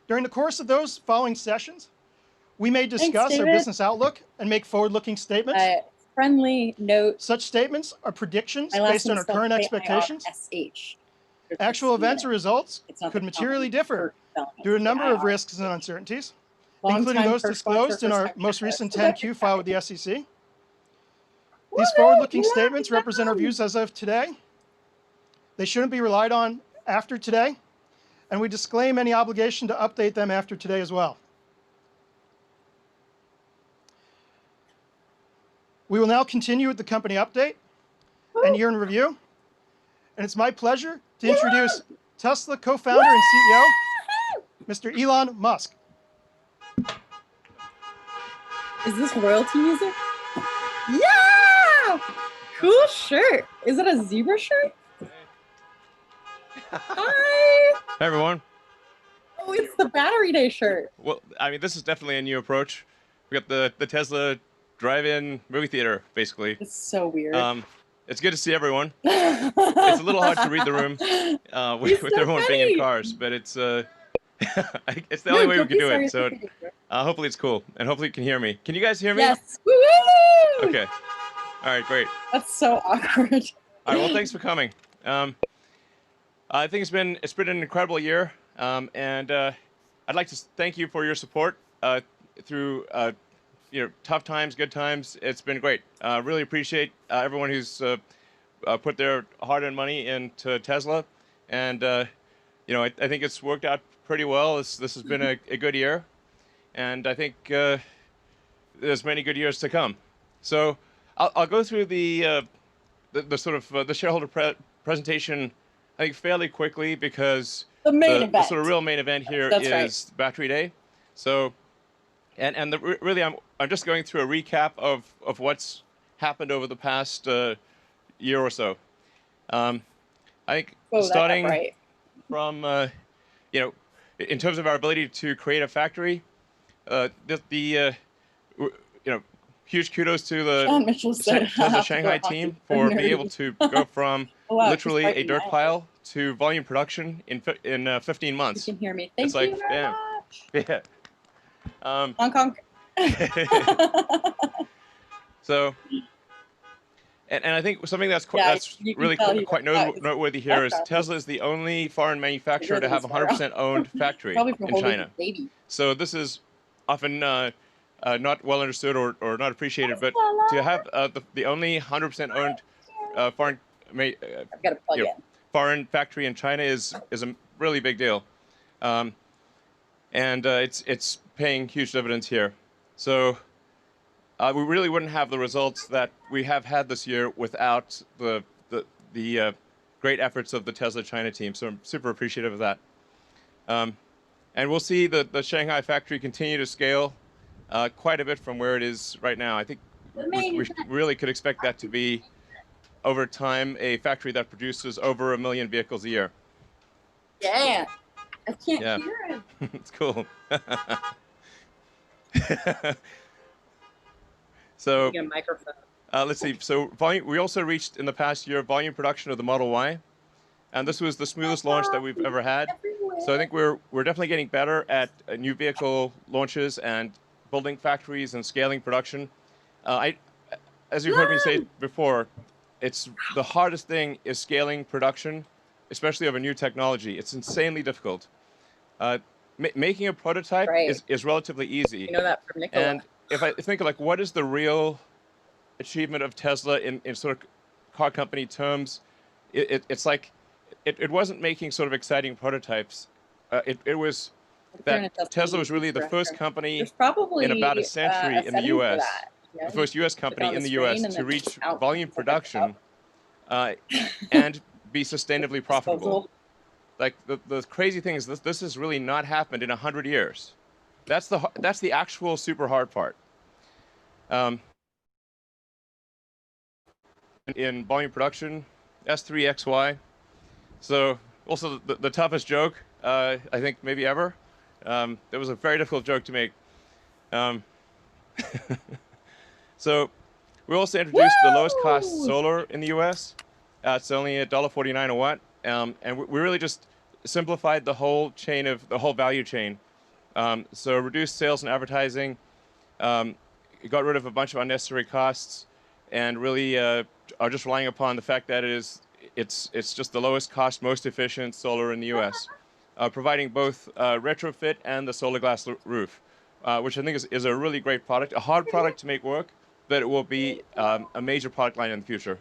During the course of those following sessions, we may discuss our business outlook and make forward-looking statements. Friendly note. Such statements are predictions based on our current expectations. Actual events or results could materially differ due to a number of risks and uncertainties, including those disclosed in our most recent 10-Q filed with the SEC. These forward-looking statements represent our views as of today. They shouldn't be relied on after today, and we disclaim any obligation to update them after today as well. We will now continue with the company update and year in review. And it's my pleasure to introduce Tesla co-founder and CEO, Mr. Elon Musk. Is this royalty music? Yeah! Cool shirt. Is it a zebra shirt? Hi! Hey, everyone. Oh, it's the Battery Day shirt. Well, I mean, this is definitely a new approach. We got the Tesla drive-in movie theater, basically. It's so weird. It's good to see everyone. It's a little hard to read the room with everyone being in cars, but it's the only way we can do it. So hopefully it's cool, and hopefully you can hear me. Can you guys hear me? Yes. Woo-hoo! Okay. All right, great. That's so awkward. All right, well, thanks for coming. I think it's been an incredible year, and I'd like to thank you for your support through tough times, good times. It's been great. Really appreciate everyone who's put their hard-earned money into Tesla, and I think it's worked out pretty well. This has been a good year, and I think there's many good years to come. So I'll go through the sort of the shareholder presentation, I think, fairly quickly, because the sort of real main event here is Battery Day. So. And really, I'm just going through a recap of what's happened over the past year or so. I think starting from in terms of our ability to create a factory, huge kudos to the Tesla Shanghai team for being able to go from literally a dirt pile to volume production in 15 months. You can hear me. Thank you very much. Yeah. Hong Kong. So, and I think something that's really quite noteworthy here is Tesla is the only foreign manufacturer to have a 100% owned factory in China. So this is often not well understood or not appreciated, but to have the only 100% owned foreign foreign factory in China is a really big deal, and it's paying huge dividends here. So we really wouldn't have the results that we have had this year without the great efforts of the Tesla China team. So I'm super appreciative of that. And we'll see the Shanghai factory continue to scale quite a bit from where it is right now. I think we really could expect that to be, over time, a factory that produces over 1 million vehicles a year. Yeah, I can't hear him. It's cool. So Get a microphone. let's see. So volume, we also reached in the past year volume production of the Model Y, and this was the smoothest launch that we've ever had. So I think we're definitely getting better at new vehicle launches and building factories and scaling production. As you've heard me say before, it's the hardest thing is scaling production, especially of a new technology. It's insanely difficult. Making a prototype is relatively easy. You know that from Nicola. And if I think like what is the real achievement of Tesla in sort of car company terms, it's like it wasn't making sort of exciting prototypes. It was that Tesla was really the first company in about a century in the U.S. The first U.S. company in the U.S. to reach volume production and be sustainably profitable. Like the crazy thing is this has really not happened in 100 years. That's the actual super hard part. In volume production, S3XY. So also the toughest joke I think maybe ever. It was a very difficult joke to make. So we also introduced the lowest cost solar in the U.S. It's only $1.49 a watt, and we really just simplified the whole chain of the whole value chain. So reduced sales and advertising, got rid of a bunch of unnecessary costs, and really are just relying upon the fact that it's just the lowest cost, most efficient solar in the U.S. Providing both retrofit and the solar glass roof, which I think is a really great product, a hard product to make work, but it will be a major product line in the future.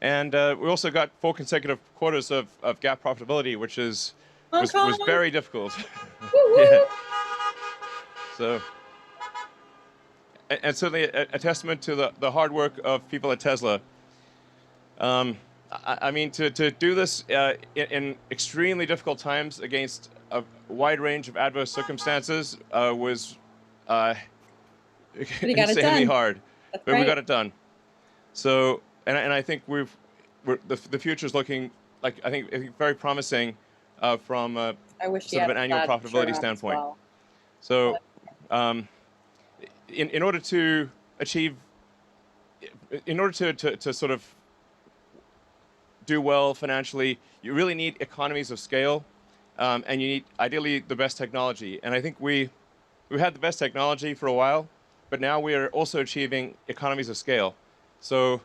And we also got 4 consecutive quarters of GAAP profitability, which was very difficult. Yeah. So, and certainly a testament to the hard work of people at Tesla. I mean, to do this in extremely difficult times against a wide range of adverse circumstances was insanely hard. But we got it done. So, and I think the future is looking like I think very promising from sort of an annual profitability standpoint. Well. So, in order to achieve, in order to sort of do well financially, you really need economies of scale, and you need ideally the best technology. And I think we've had the best technology for a while, but now we are also achieving economies of scale. So,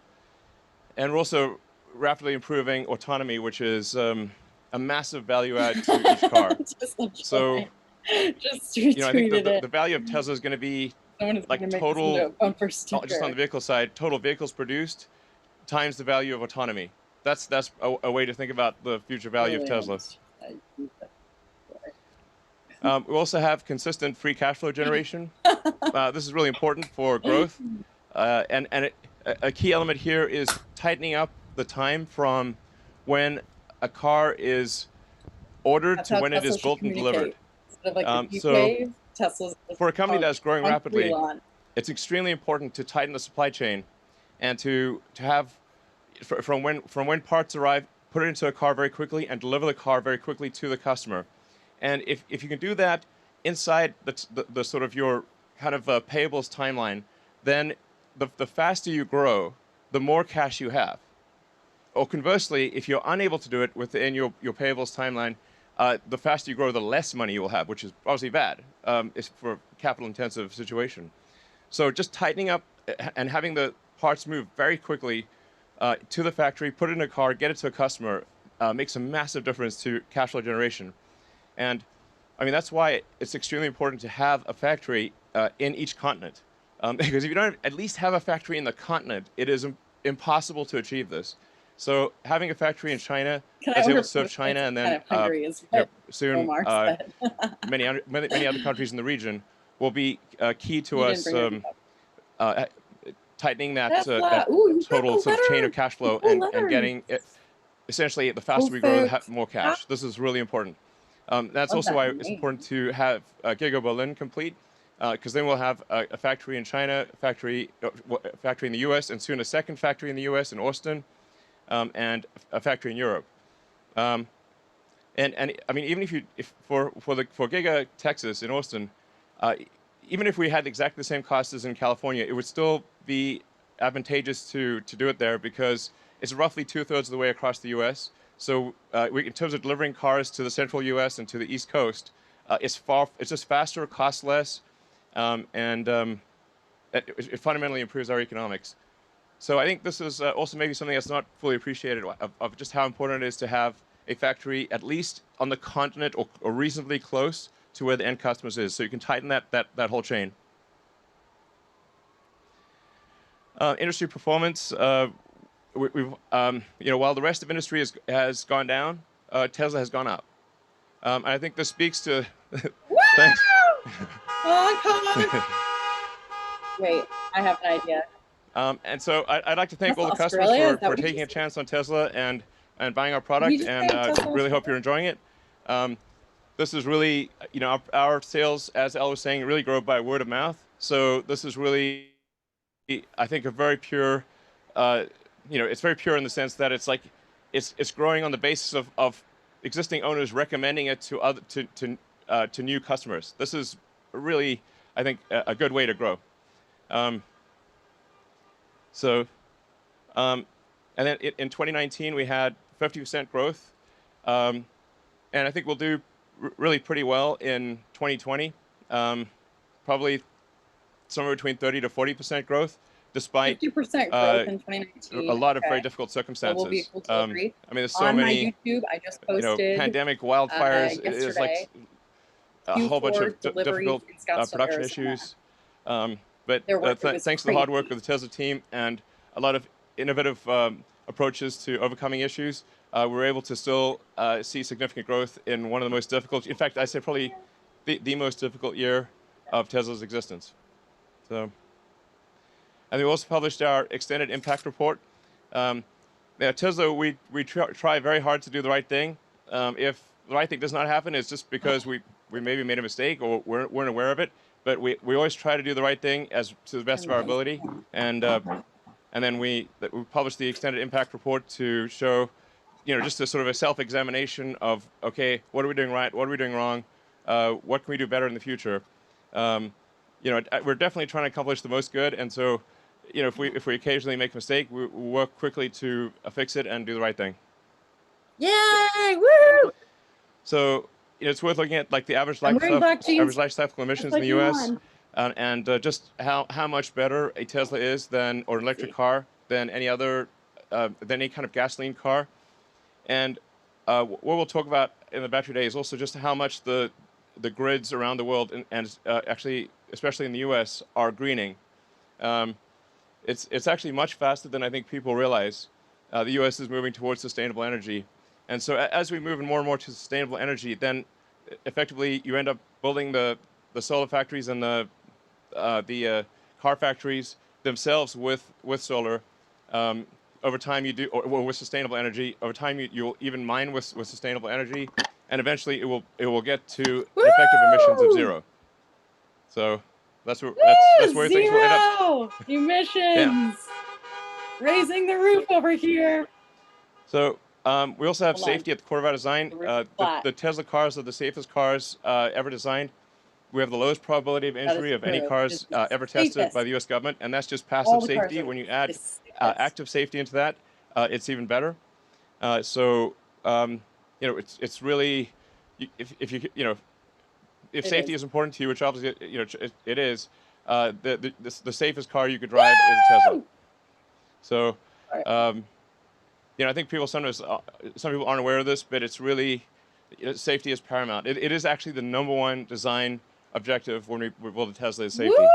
and we're also rapidly improving autonomy, which is a massive value add to each car. So, you know, I think the value of Tesla is going to be like total, just on the vehicle side, total vehicles produced times the value of autonomy. That's a way to think about the future value of Tesla. We also have consistent free cash flow generation. This is really important for growth. And a key element here is tightening up the time from when a car is ordered to when it is built and delivered. So for a company that's growing rapidly, it's extremely important to tighten the supply chain and to have from when parts arrive, put it into a car very quickly and deliver the car very quickly to the customer. And if you can do that inside the sort of your kind of payables timeline, then the faster you grow, the more cash you have. Or conversely, if you're unable to do it within your payables timeline, the faster you grow, the less money you will have, which is obviously bad. It's for a capital-intensive situation. So just tightening up and having the parts move very quickly to the factory, put it in a car, get it to a customer, makes a massive difference to cash flow generation. And I mean, that's why it's extremely important to have a factory in each continent. Because if you don't at least have a factory in the continent, it is impossible to achieve this. So having a factory in China that's able to serve China, and then soon many other countries in the region will be key to us tightening that total sort of chain of cash flow and getting it, essentially the faster we grow, the more cash. This is really important. That's also why it's important to have Giga Berlin complete, because then we'll have a factory in China, factory in the U.S., and soon a second factory in the U.S. in Austin, and a factory in Europe. And I mean, even for Giga Texas in Austin, even if we had exactly the same costs as in California, it would still be advantageous to do it there because it's roughly 2/3 of the way across the U.S. So in terms of delivering cars to the central U.S. and to the East Coast, it's just faster, costs less, and it fundamentally improves our economics. So I think this is also maybe something that's not fully appreciated of just how important it is to have a factory at least on the continent or reasonably close to where the end customers is, so you can tighten that whole chain. Industry performance. We've while the rest of industry has gone down, Tesla has gone up. And I think this speaks to. Thanks. Wait, I have an idea. And so I'd like to thank all the customers for taking a chance on Tesla and buying our product, and really hope you're enjoying it. This is really, our sales, as Elle was saying, really grow by word of mouth. So this is really, I think, a very pure, it's very pure in the sense that it's like, it's growing on the basis of existing owners recommending it to new customers. This is really, I think, a good way to grow. And then in 2019, we had 50% growth. And I think we'll do really pretty well in 2020. Probably somewhere between 30 to 40% growth, despite 50% growth in 2019. A lot of very difficult circumstances. So we'll be able to agree. I mean, there's so on many, my YouTube, I just posted, pandemic, wildfires, there's like a whole bunch of difficult production issues. But thanks to the hard work of the Tesla team and a lot of innovative approaches to overcoming issues, we're able to still see significant growth in one of the most difficult, in fact, I say probably the most difficult year of Tesla's existence. So, and we also published our extended impact report. At Tesla, we try very hard to do the right thing. If the right thing does not happen, it's just because we maybe made a mistake or weren't aware of it. But we always try to do the right thing to the best of our ability. And then we published the extended impact report to show, just a sort of a self-examination of, okay, what are we doing right? What are we doing wrong? What can we do better in the future? We're definitely trying to accomplish the most good. And so, if we occasionally make a mistake, we work quickly to fix it and do the right thing. Yay! Woo! So, it's worth looking at like the average life cycle emissions in the U.S. And just how much better a Tesla is or an electric car than any other than any kind of gasoline car. And what we'll talk about in the battery day is also just how much the grids around the world and actually, especially in the U.S., are greening. It's actually much faster than I think people realize. The U.S. is moving towards sustainable energy. And so as we move more and more to sustainable energy, then effectively you end up building the solar factories and the car factories themselves with solar. Over time you do, or with sustainable energy. Over time you'll even mine with sustainable energy, and eventually it will get to effective emissions of zero. So that's where things will end up. Emissions. Yeah. Raising the roof over here. So we also have safety at the core of our design. The Tesla cars are the safest cars ever designed. We have the lowest probability of injury of any cars ever tested by the U.S. government, and that's just passive safety. When you add active safety into that, it's even better. So it's really, if safety is important to you, which obviously it is, the safest car you could drive is a Tesla. So. I think some people aren't aware of this, but it's really safety is paramount. It is actually the #1 design objective when we build a Tesla is safety.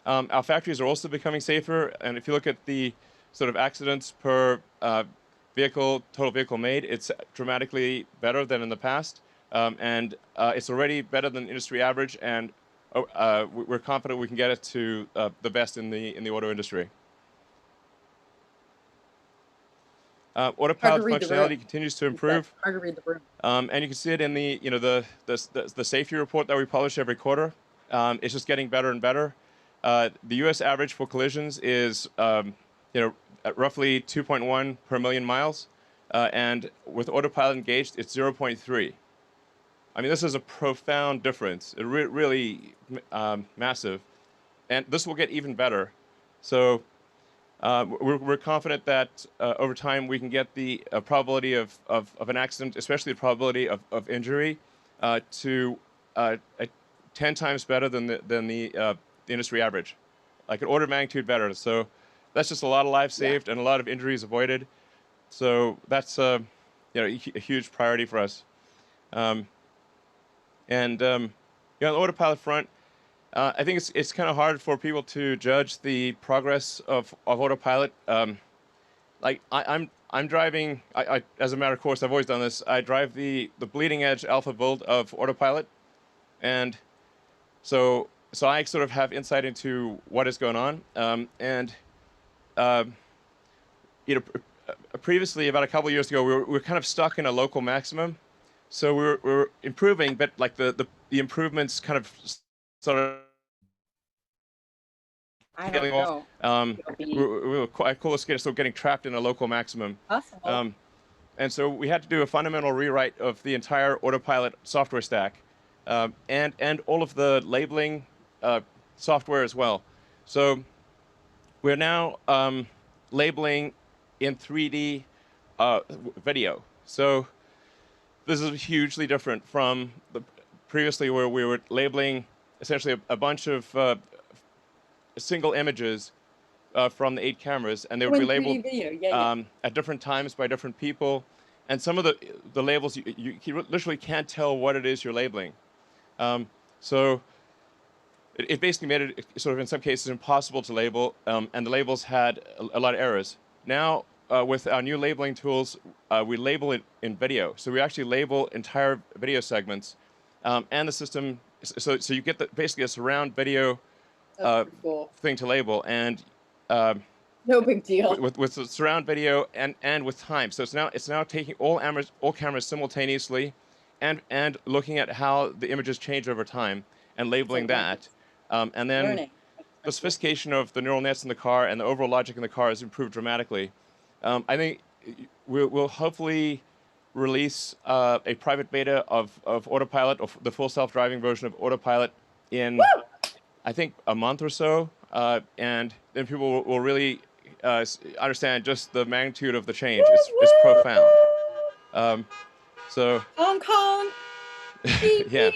Our factories are also becoming safer, and if you look at the sort of accidents per total vehicle made, it's dramatically better than in the past, and it's already better than industry average, and we're confident we can get it to the best in the auto industry. Autopilot functionality continues to improve. Hard to read the room. And you can see it in the safety report that we publish every quarter. It's just getting better and better. The U.S. average for collisions is at roughly 2.1 per million miles, and with autopilot engaged, it's 0.3. I mean, this is a profound difference. It really massive, and this will get even better. So we're confident that over time we can get the probability of an accident, especially the probability of injury, to 10 times better than the industry average, like an order of magnitude better. So that's just a lot of lives saved and a lot of injuries avoided. So that's a huge priority for us. On the autopilot front, I think it's kind of hard for people to judge the progress of autopilot. Like I'm driving. I as a matter of course, I've always done this. I drive the bleeding edge alpha build of autopilot, and so I sort of have insight into what is going on. Previously, about a couple of years ago, we were kind of stuck in a local maximum. So we're improving, but like the improvements kind of sort of. I don't know. We were quite cool still getting trapped in a local maximum. Possible. And so we had to do a fundamental rewrite of the entire autopilot software stack, and all of the labeling software as well. So we're now labeling in 3D video. So this is hugely different from previously where we were labeling essentially a bunch of single images from the 8 cameras, and they would be labeled at different times by different people. And some of the labels, you literally can't tell what it is you're labeling. So it basically made it sort of in some cases impossible to label, and the labels had a lot of errors. Now, with our new labeling tools, we label it in video. So we actually label entire video segments, and the system, so you get basically a surround video thing to label, and no big deal with the surround video and with time. So it's now taking all cameras simultaneously, and looking at how the images change over time and labeling that, and then the sophistication of the neural nets in the car and the overall logic in the car has improved dramatically. I think we'll hopefully release a private beta of autopilot, or the full self-driving version of autopilot in I think a month or so, and then people will really understand just the magnitude of the change. It's profound. So Hong Kong. yeah.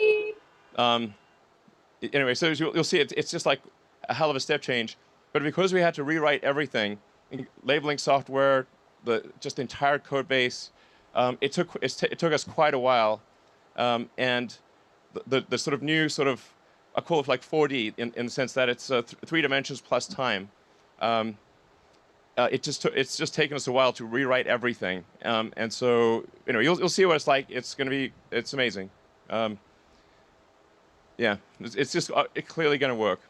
Anyway, so you'll see it's just like a hell of a step change. But because we had to rewrite everything, labeling software, just the entire code base, it took us quite a while, and the sort of new sort of, I call it like 4D in the sense that it's 3 dimensions plus time. It's just taken us a while to rewrite everything, and so you'll see what it's like. It's amazing. Yeah, it's just clearly going to work.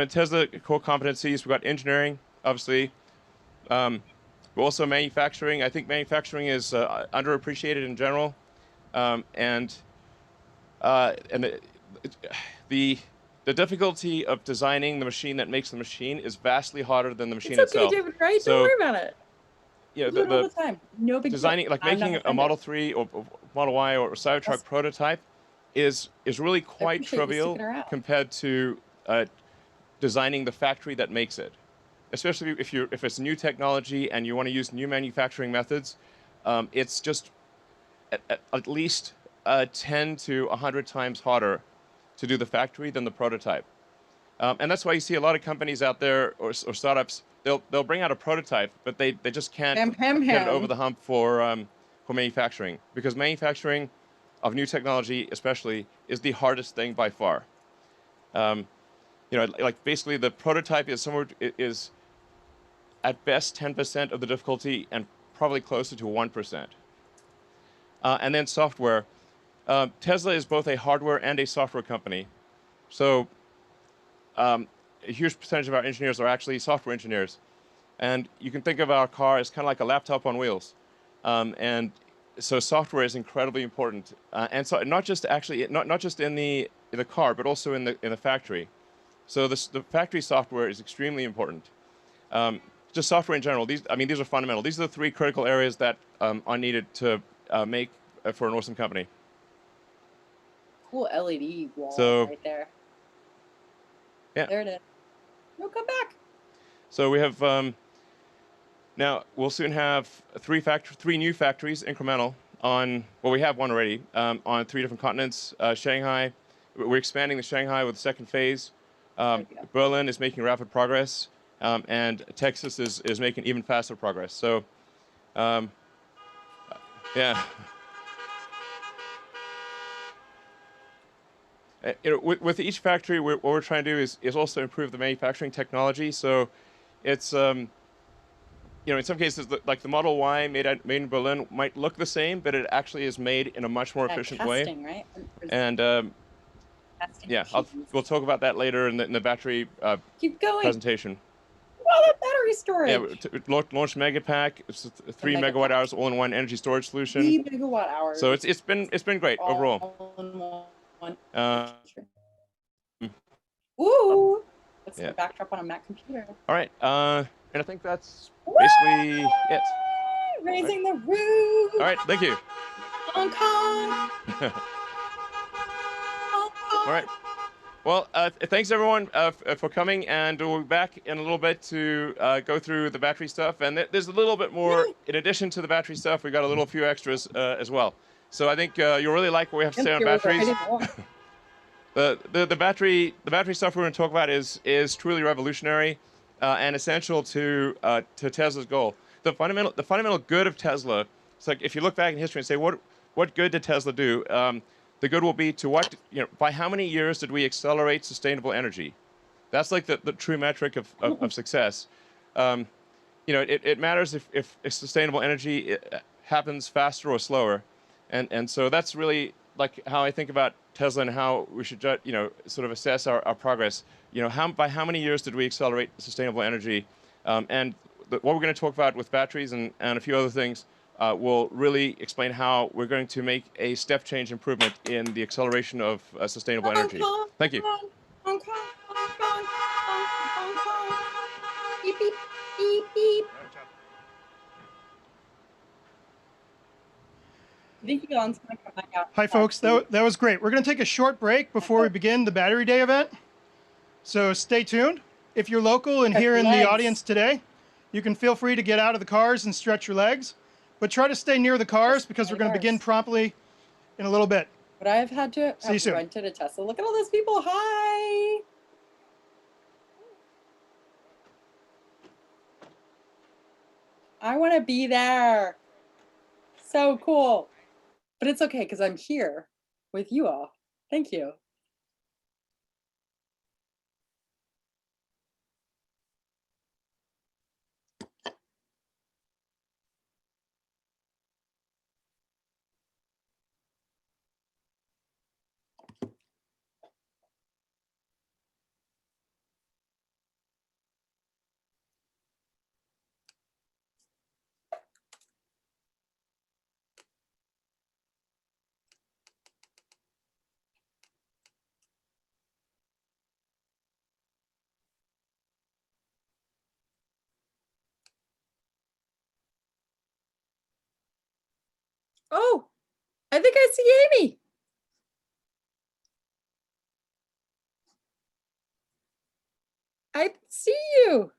Tesla core competencies, we've got engineering, obviously. But also manufacturing. I think manufacturing is underappreciated in general, and the difficulty of designing the machine that makes the machine is vastly harder than the machine itself. David, right? So, don't worry about it. Yeah, do it all the time. No big designing, deal. like making a Model 3 or Model Y or a Cybertruck prototype is really quite trivial compared to designing the factory that makes it. Especially if it's new technology and you want to use new manufacturing methods, it's just at least 10 to 100 times harder to do the factory than the prototype. And that's why you see a lot of companies out there or startups, they'll bring out a prototype, but they just can't get it over the hump for manufacturing, because manufacturing of new technology especially is the hardest thing by far. You know, like basically the prototype is at best 10% of the difficulty and probably closer to 1%. And then software. Tesla is both a hardware and a software company. So a huge percentage of our engineers are actually software engineers. And you can think of our car as kind of like a laptop on wheels. And so software is incredibly important. And so not just in the car, but also in the factory. So the factory software is extremely important. Just software in general. These are fundamental. These are the 3 critical areas that are needed to make for an awesome company. Cool LED wall right there. Yeah. There it is. No, come back. So we have now we'll soon have 3 new factories incremental on. Well, we have one already on 3 different continents. Shanghai. We're expanding the Shanghai with the second phase. Berlin is making rapid progress, and Texas is making even faster progress. So, yeah. You know, with each factory, what we're trying to do is also improve the manufacturing technology. So, it's you know, in some cases, like the Model Y made in Berlin might look the same, but it actually is made in a much more efficient casting, way. Right? And yeah, we'll talk about that later in the battery Keep going. presentation. Wow, that battery storage. Yeah, launched Megapack. It's 3 megawatt hours all-in-one energy storage solution. 3 megawatt hours. So it's been great overall. Ooh. That's Yeah. the backdrop on a Mac computer. All right, and I think that's basically it. Raising the roof. All right, thank you. Hong Kong. All right. Well, thanks everyone for coming, and we'll be back in a little bit to go through the battery stuff. And there's a little bit more in addition to the battery stuff. We got a few extras as well. So I think you'll really like what we have to say on batteries. The battery stuff we're going to talk about is truly revolutionary and essential to Tesla's goal. The fundamental good of Tesla. It's like if you look back in history and say what good did Tesla do? The good will be to by how many years did we accelerate sustainable energy? That's like the true metric of success. You know, it matters if sustainable energy happens faster or slower, and so that's really like how I think about Tesla and how we should sort of assess our progress. You know, by how many years did we accelerate sustainable energy? And what we're going to talk about with batteries and a few other things will really explain how we're going to make a step change improvement in the acceleration of sustainable energy. Thank you. Hong Kong, Hong Kong, Hong Kong. Beep, beep, beep, beep. I think Elon's going to come back out. Hi, folks. That was great. We're going to take a short break before we begin the Battery Day event. So stay tuned. If you're local and here in the audience today, you can feel free to get out of the cars and stretch your legs. But try to stay near the cars because we're going to begin promptly in a little bit. But I've had to have rented a Tesla. Look at all those people. Hi. I want to be there. So cool. But it's okay because I'm here with you all. Thank you. Oh, I think I see Amy. I see you.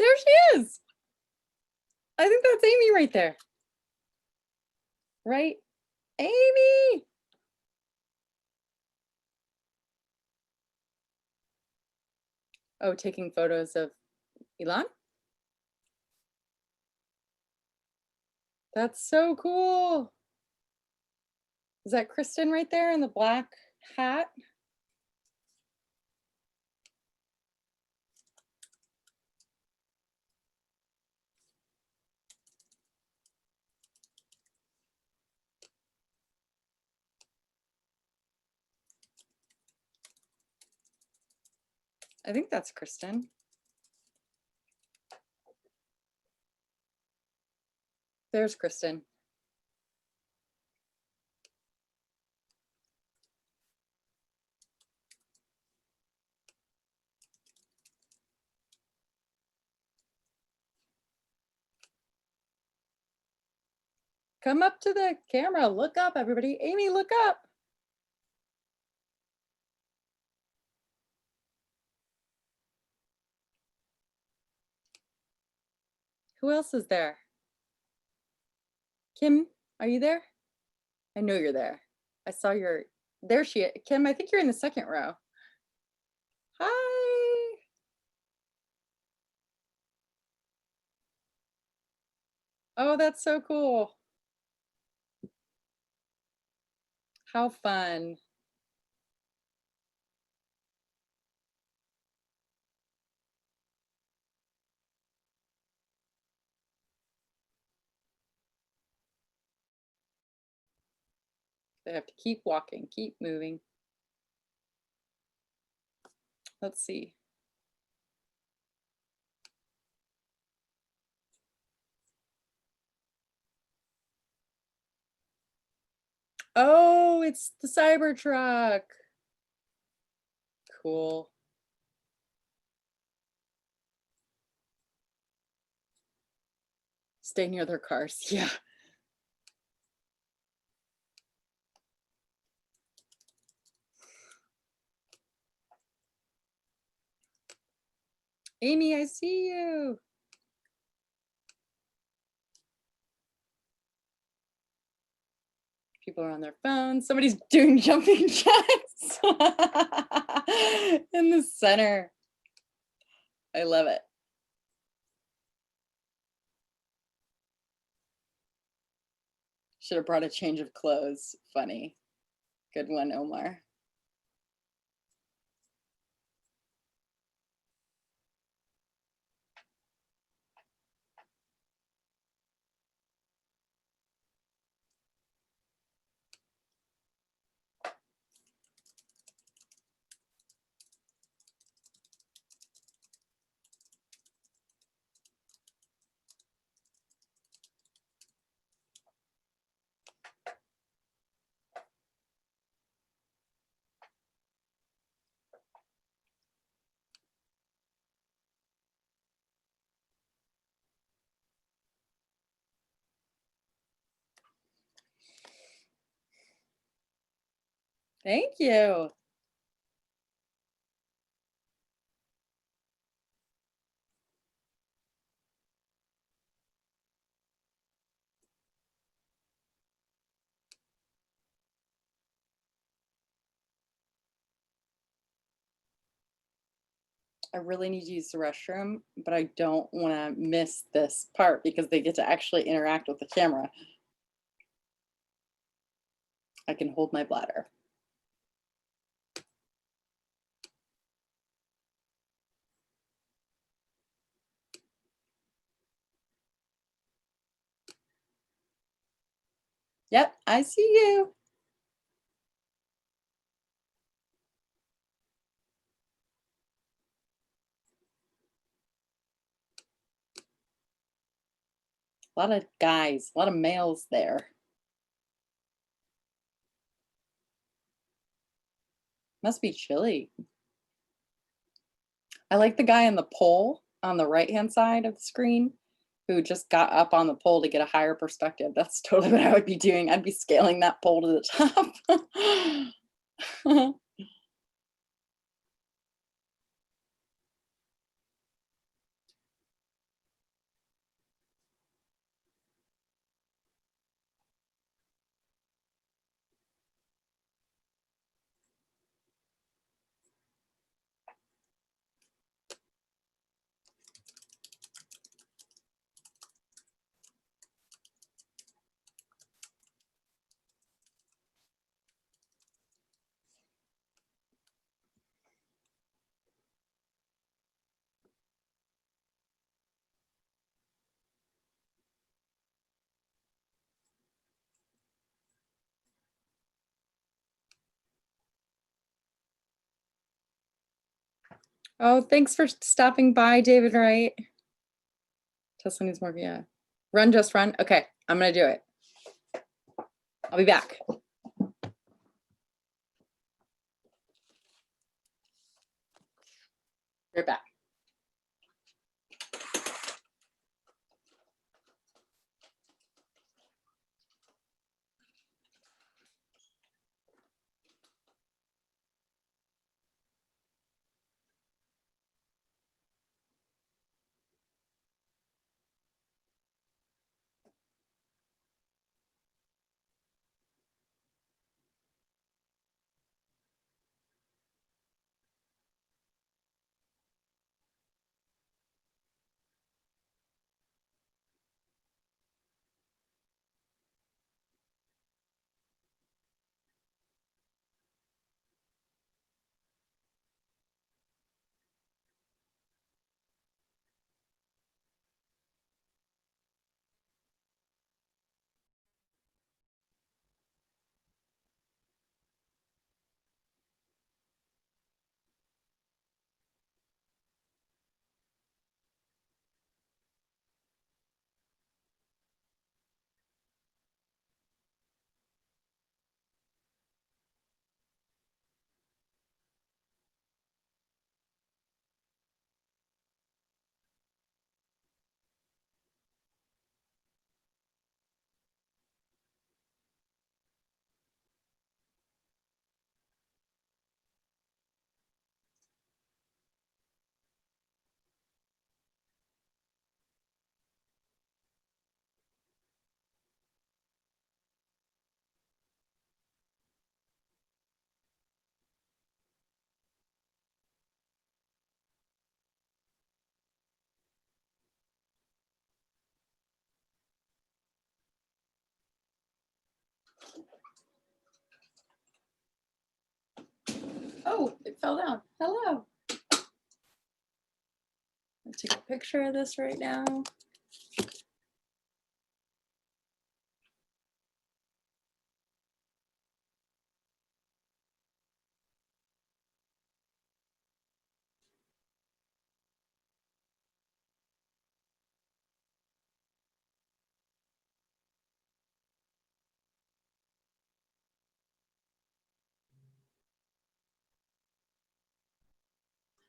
There she is. I think that's Amy right there. Right? Amy. Oh, taking photos of Elon? That's so cool. Is that Kristen right there in the black hat? I think that's Kristen. There's Kristen. Come up to the camera. Look up, everybody. Amy, look up. Who else is there? Kim, are you there? I know you're there. I saw your, there she is. Kim, I think you're in the second row. Hi. Oh, that's so cool. How fun. They have to keep walking, keep moving. Let's see. Oh, it's the Cybertruck. Cool. Stay near their cars. Yeah. Amy, I see you. People are on their phones. Somebody's doing jumping jacks in the center. I love it. Should have brought a change of clothes. Funny. Good one, Omar. Thank you. I really need to use the restroom, but I don't want to miss this part because they get to actually interact with the camera. I can hold my bladder. Yep, I see you. A lot of guys, a lot of males there. Must be chilly. I like the guy on the pole on the right-hand side of the screen who just got up on the pole to get a higher perspective. That's totally what I would be doing. I'd be scaling that pole to the top. Oh, thanks for stopping by, David Wright. Tesla needs more, yeah. Run, just run. Okay, I'm gonna do it. I'll be back. Right back. Oh, it fell down. Hello. I'll take a picture of this right now.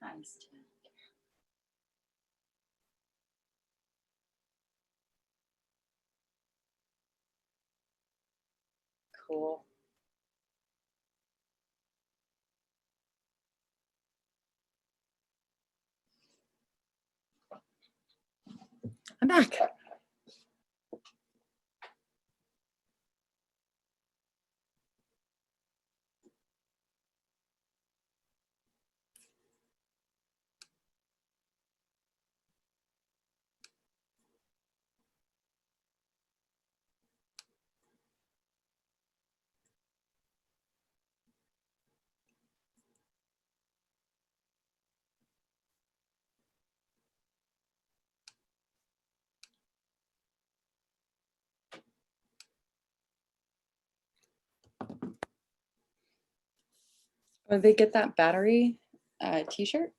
Nice. Cool. I'm back. Did they get that battery t-shirt?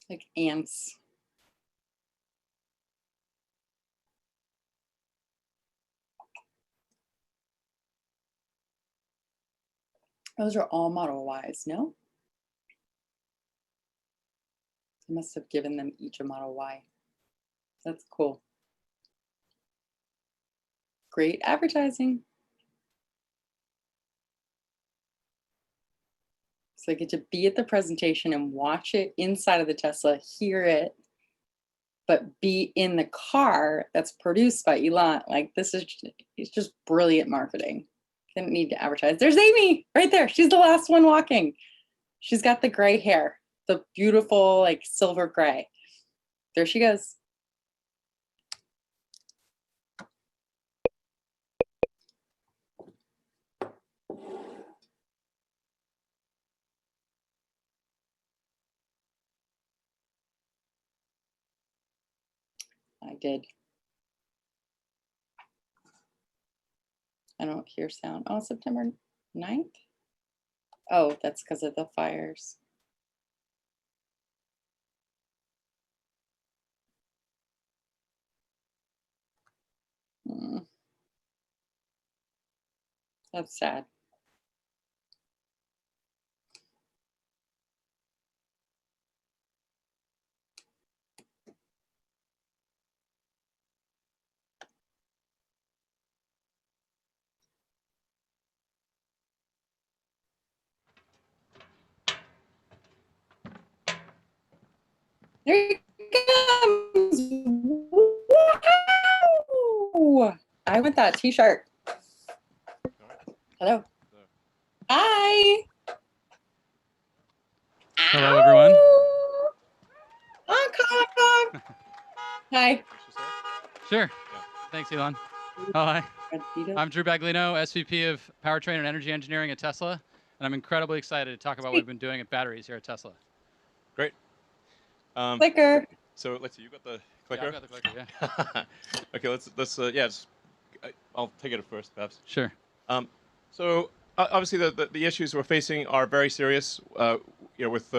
Like ants. Those are all Model Ys, no? I must have given them each a Model Y. That's cool. Great advertising. So I get to be at the presentation and watch it inside of the Tesla, hear it, but be in the car that's produced by Elon. Like this is, it's just brilliant marketing. Didn't need to advertise. There's Amy right there. She's the last one walking. She's got the gray hair, the beautiful like silver gray. There she goes. I did. I don't hear sound. Oh, September 9th? Oh, that's because of the fires. That's sad. There he comes. Wow. I want that t-shirt. Hello. Hi. Hello, everyone. Honk, honk, honk. Hi. Sure. Thanks, Elon. Oh, hi. I'm Drew Baglino, SVP of Powertrain and Energy Engineering at Tesla, and I'm incredibly excited to talk about what we've been doing at batteries here at Tesla. Great. Clicker. So let's see, you got the clicker? Yeah, I've got the clicker, yeah. Okay, I'll take it at first, perhaps. Sure. So obviously the issues we're facing are very serious, with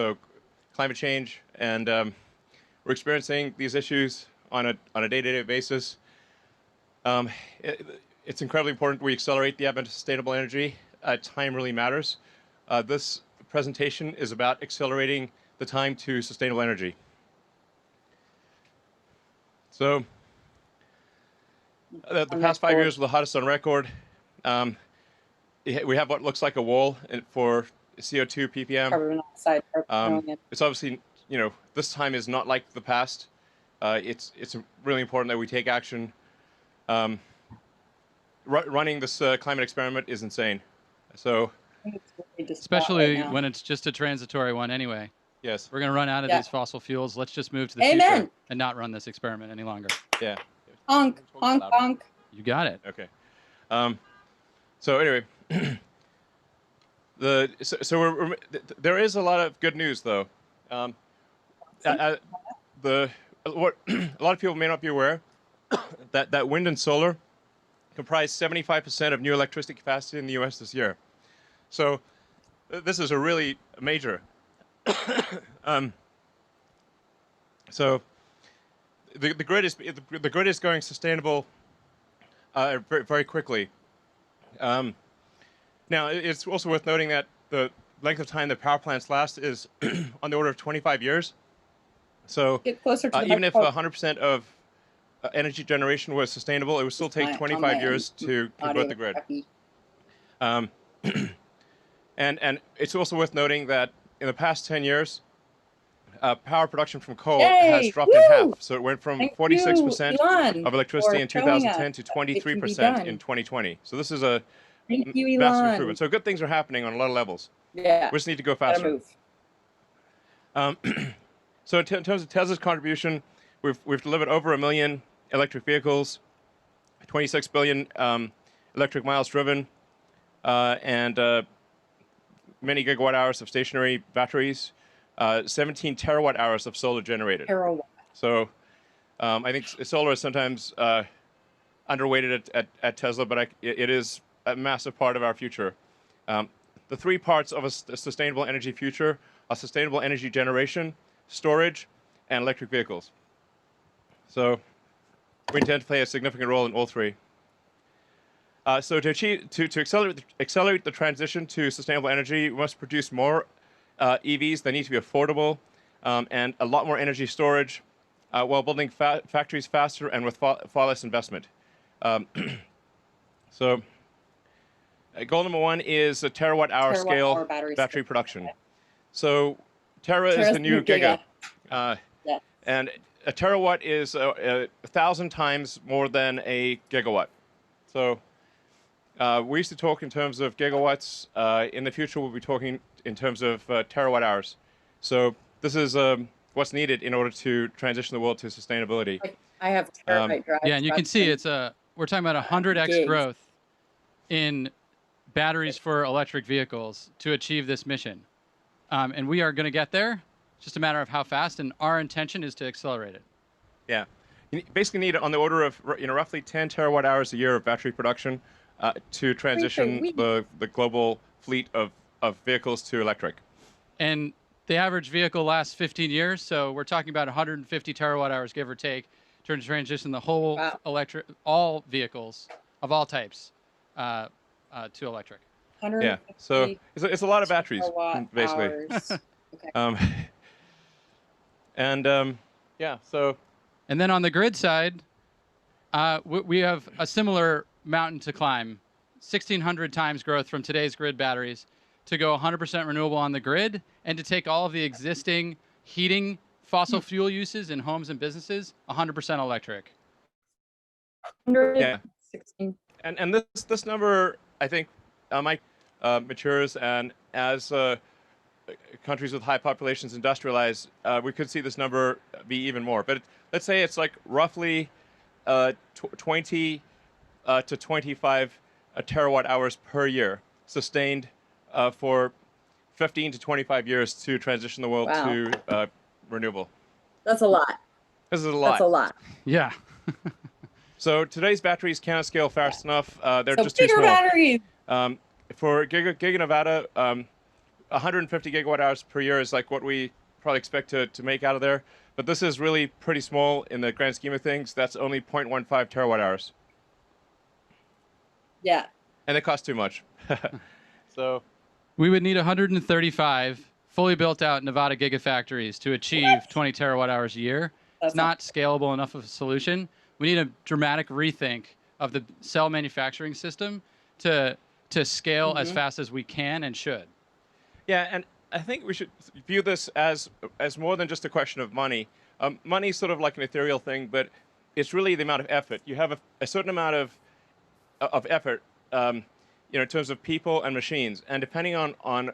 climate change, and we're experiencing these issues on a day-to-day basis. It's incredibly important we accelerate the advent of sustainable energy. Time really matters. This presentation is about accelerating the time to sustainable energy. So the past 5 years were the hottest on record. We have what looks like a wall for CO2 ppm. Carbon monoxide. It's obviously, this time is not like the past. It's really important that we take action. Running this climate experiment is insane. So, especially when it's just a transitory one anyway. Yes. We're going to run out of these fossil fuels. Let's just move to the future and not run this experiment any longer. Yeah. Honk, honk, honk. You got it. Okay. So anyway, there is a lot of good news though. A lot of people may not be aware that wind and solar comprise 75% of new electricity capacity in the U.S. this year. So this is a really major. So the grid is going sustainable very, very quickly. Now it's also worth noting that the length of time that power plants last is on the order of 25 years. So get closer to even if 100% of energy generation was sustainable, it would still take 25 years to convert the grid. And it's also worth noting that in the past 10 years, power production from coal has dropped in half. So it went from 46% of electricity in 2010 to 23% in 2020. So this is a massive improvement. So good things are happening on a lot of levels. Yeah. We just need to go faster. So in terms of Tesla's contribution, we've delivered over 1 million electric vehicles, 26 billion electric miles driven, and many gigawatt hours of stationary batteries, 17 terawatt hours of solar generated. So I think solar is sometimes underweighted at Tesla, but it is a massive part of our future. The three parts of a sustainable energy future are sustainable energy generation, storage, and electric vehicles. So we intend to play a significant role in all three. So to accelerate the transition to sustainable energy, we must produce more EVs that need to be affordable and a lot more energy storage while building factories faster and with far less investment. So goal number one is a terawatt-hour scale battery production. So Tera is the new giga. And a terawatt is 1,000 times more than a gigawatt. So we used to talk in terms of gigawatts. In the future, we'll be talking in terms of terawatt hours. So this is what's needed in order to transition the world to sustainability. I have terabyte drives. Yeah, and you can see we're talking about 100x growth in batteries for electric vehicles to achieve this mission. And we are going to get there. It's just a matter of how fast, and our intention is to accelerate it. Yeah. You basically need on the order of roughly 10 terawatt hours a year of battery production to transition the global fleet of vehicles to electric. And the average vehicle lasts 15 years, so we're talking about 150 terawatt hours, give or take, to transition the whole all vehicles of all types to electric. Yeah, so it's a lot of batteries, basically. Okay. Yeah, so. And then on the grid side, we have a similar mountain to climb, 1,600 times growth from today's grid batteries to go 100% renewable on the grid, and to take all of the existing heating fossil fuel uses in homes and businesses 100% electric. Yeah. And this number, I think, matures, and as countries with high populations industrialize, we could see this number be even more. But let's say it's like roughly 20 to 25 terawatt hours per year, sustained for 15 to 25 years to transition the world to renewable. That's a lot. This is a lot. That's a lot. Yeah. So today's batteries can't scale fast enough. They're so just too small. Batteries. For Giga Nevada, 150 gigawatt hours per year is like what we probably expect to make out of there. But this is really pretty small in the grand scheme of things. That's only 0.15 terawatt hours. Yeah. And it costs too much. So we would need 135 fully built out Nevada gigafactories to achieve 20 terawatt hours a year. It's not scalable enough of a solution. We need a dramatic rethink of the cell manufacturing system to scale as fast as we can and should. Yeah, and I think we should view this as more than just a question of money. Money is sort of like an ethereal thing, but it's really the amount of effort. You have a certain amount of effort, in terms of people and machines, and depending on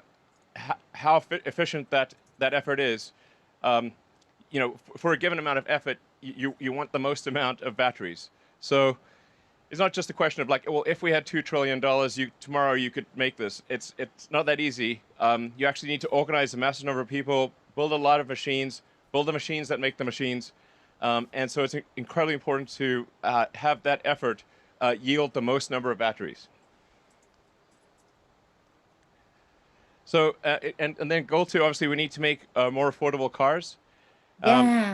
how efficient that effort is, for a given amount of effort, you want the most amount of batteries. So it's not just a question of like, well, if we had $2 trillion, tomorrow you could make this. It's not that easy. You actually need to organize a massive number of people, build a lot of machines, build the machines that make the machines. And so it's incredibly important to have that effort yield the most number of batteries. So, and then goal two, obviously, we need to make more affordable cars. I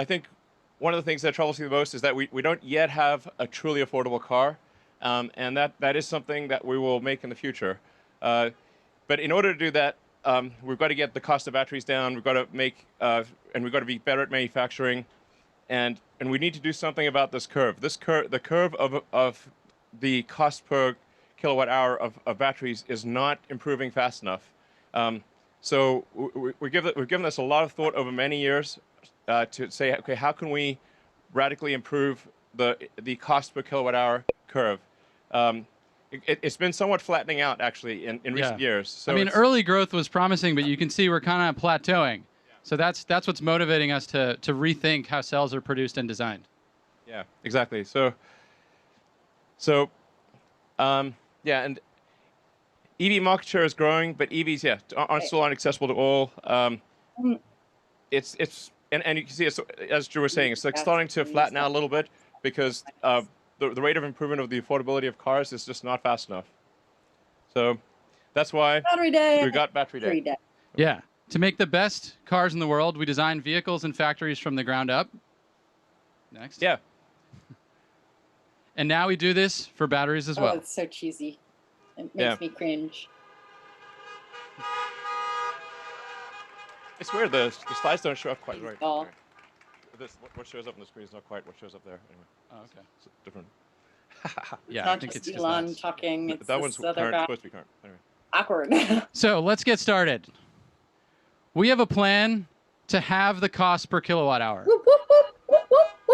think one of the things that troubles me the most is that we don't yet have a truly affordable car, and that is something that we will make in the future. But in order to do that, we've got to get the cost of batteries down. We've got to make, and we've got to be better at manufacturing, and we need to do something about this curve. The curve of the cost per kilowatt hour of batteries is not improving fast enough. So we've given this a lot of thought over many years to say, okay, how can we radically improve the cost per kilowatt hour curve? It's been somewhat flattening out, actually, in recent years. So early growth was promising, but you can see we're kind of plateauing. So that's what's motivating us to rethink how cells are produced and designed. Yeah, exactly. And EV market share is growing, but EVs, still aren't accessible to all. And you can see, as Drew was saying, it's like starting to flatten out a little bit because the rate of improvement of the affordability of cars is just not fast enough. So that's why we got Battery Day. Yeah. To make the best cars in the world, we design vehicles and factories from the ground up. Next. Yeah. And now we do this for batteries as well. Oh, it's so cheesy. It makes me cringe. It's weird, the slides don't show up quite right. Oh. What shows up on the screen is not quite what shows up there. Anyway. Oh, okay. It's different. It's not just Elon talking. It's that one's this other guy. supposed to be current. Anyway. Awkward. So let's get started. We have a plan to halve the cost per kilowatt hour.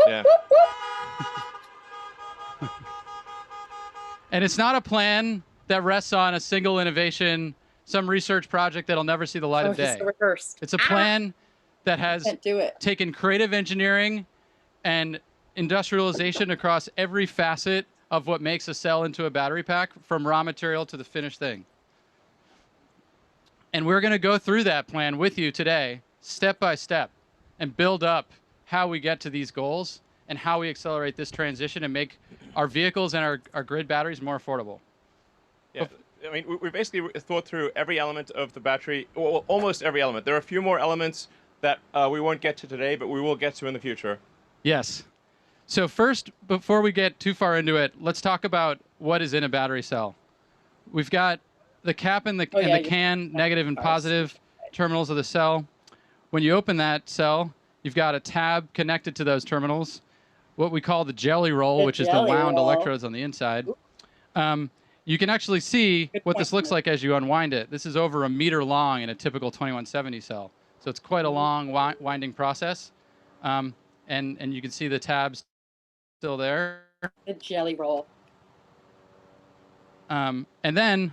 Yeah. And it's not a plan that rests on a single innovation some research project that'll never see the light of day. So rehearsed. It's a plan that has Can't do it. taken creative engineering and industrialization across every facet of what makes a cell into a battery pack, from raw material to the finished thing. And we're going to go through that plan with you today, step by step, and build up how we get to these goals and how we accelerate this transition and make our vehicles and our grid batteries more affordable. Yeah, I mean, we basically thought through every element of the battery, well, almost every element. There are a few more elements that we won't get to today, but we will get to in the future. Yes. So first, before we get too far into it, let's talk about what is in a battery cell. We've got the cap and the can, negative and positive terminals of the cell. When you open that cell, you've got a tab connected to those terminals, what we call the jelly roll, which is the wound electrodes on the inside. You can actually see what this looks like as you unwind it. This is over 1 meter long in a typical 2170 cell. So it's quite a long winding process. And you can see the tabs still there. The jelly roll. And then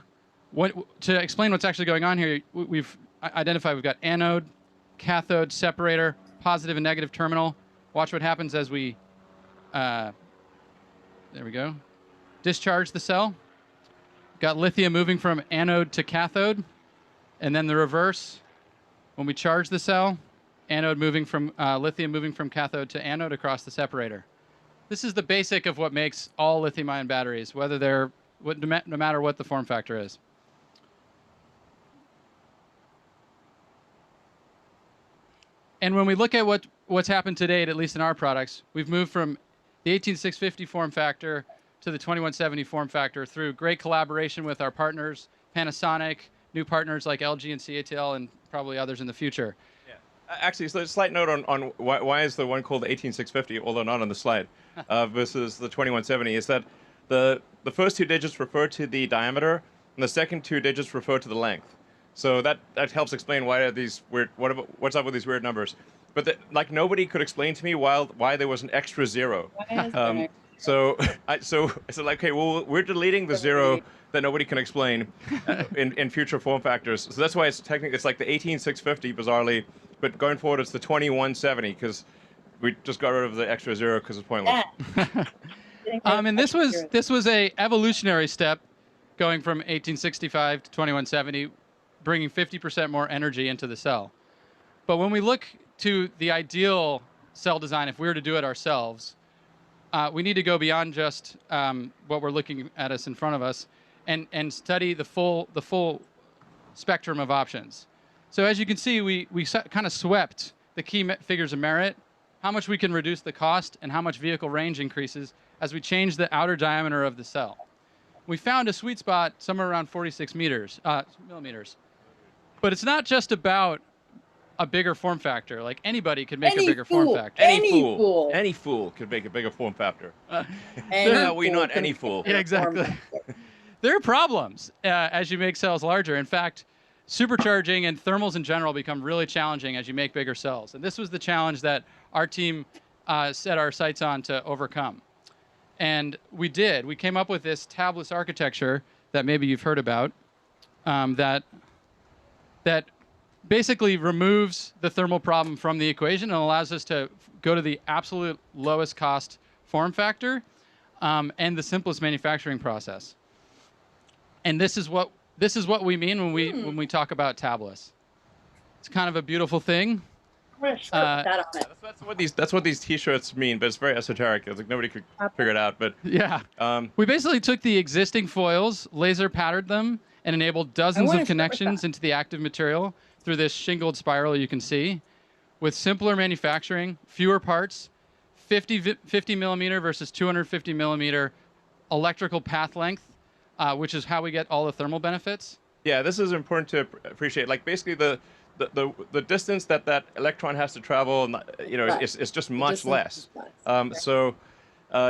to explain what's actually going on here, we've identified we've got anode, cathode, separator, positive and negative terminal. Watch what happens as we, there we go, discharge the cell. Got lithium moving from anode to cathode, and then the reverse. When we charge the cell, anode moving from lithium moving from cathode to anode across the separator. This is the basic of what makes all lithium-ion batteries, whether they're no matter what the form factor is. And when we look at what's happened to date, at least in our products, we've moved from the 18650 form factor to the 2170 form factor through great collaboration with our partners, Panasonic, new partners like LG and CATL, and probably others in the future. Yeah. Actually, so a slight note on why is the one called the 18650, although not on the slide, versus the 2170, is that the first 2 digits refer to the diameter, and the second 2 digits refer to the length. So that helps explain why are these weird. What's up with these weird numbers? But like nobody could explain to me why there was an extra 0. So like, okay, well, we're deleting the 0 that nobody can explain in future form factors. So that's why it's technically it's like the 18650 bizarrely, but going forward it's the 2170 because we just got rid of the extra 0 because it's pointless. And this was a evolutionary step, going from 1865 to 2170, bringing 50% more energy into the cell. But when we look to the ideal cell design, if we were to do it ourselves, we need to go beyond just what we're looking at us in front of us and study the full spectrum of options. So as you can see, we kind of swept the key figures of merit, how much we can reduce the cost and how much vehicle range increases as we change the outer diameter of the cell. We found a sweet spot somewhere around 46 millimeters. But it's not just about a bigger form factor. Like anybody could make a bigger form factor. Any fool could make a bigger form factor. Not any fool. Yeah, exactly. There are problems as you make cells larger. In fact, supercharging and thermals in general become really challenging as you make bigger cells. And this was the challenge that our team set our sights on to overcome. And we did. We came up with this tabless architecture that maybe you've heard about that basically removes the thermal problem from the equation and allows us to go to the absolute lowest cost form factor and the simplest manufacturing process. And this is what we mean when we talk about tabless. It's kind of a beautiful thing. That's what these T-shirts mean, but it's very esoteric. It's like nobody could figure it out. But yeah, we basically took the existing foils, laser patterned them, and enabled dozens of connections into the active material through this shingled spiral you can see, with simpler manufacturing, fewer parts, 50 millimeter versus 250 millimeter electrical path length, which is how we get all the thermal benefits. Yeah, this is important to appreciate. Like basically the distance that electron has to travel, is just much less. So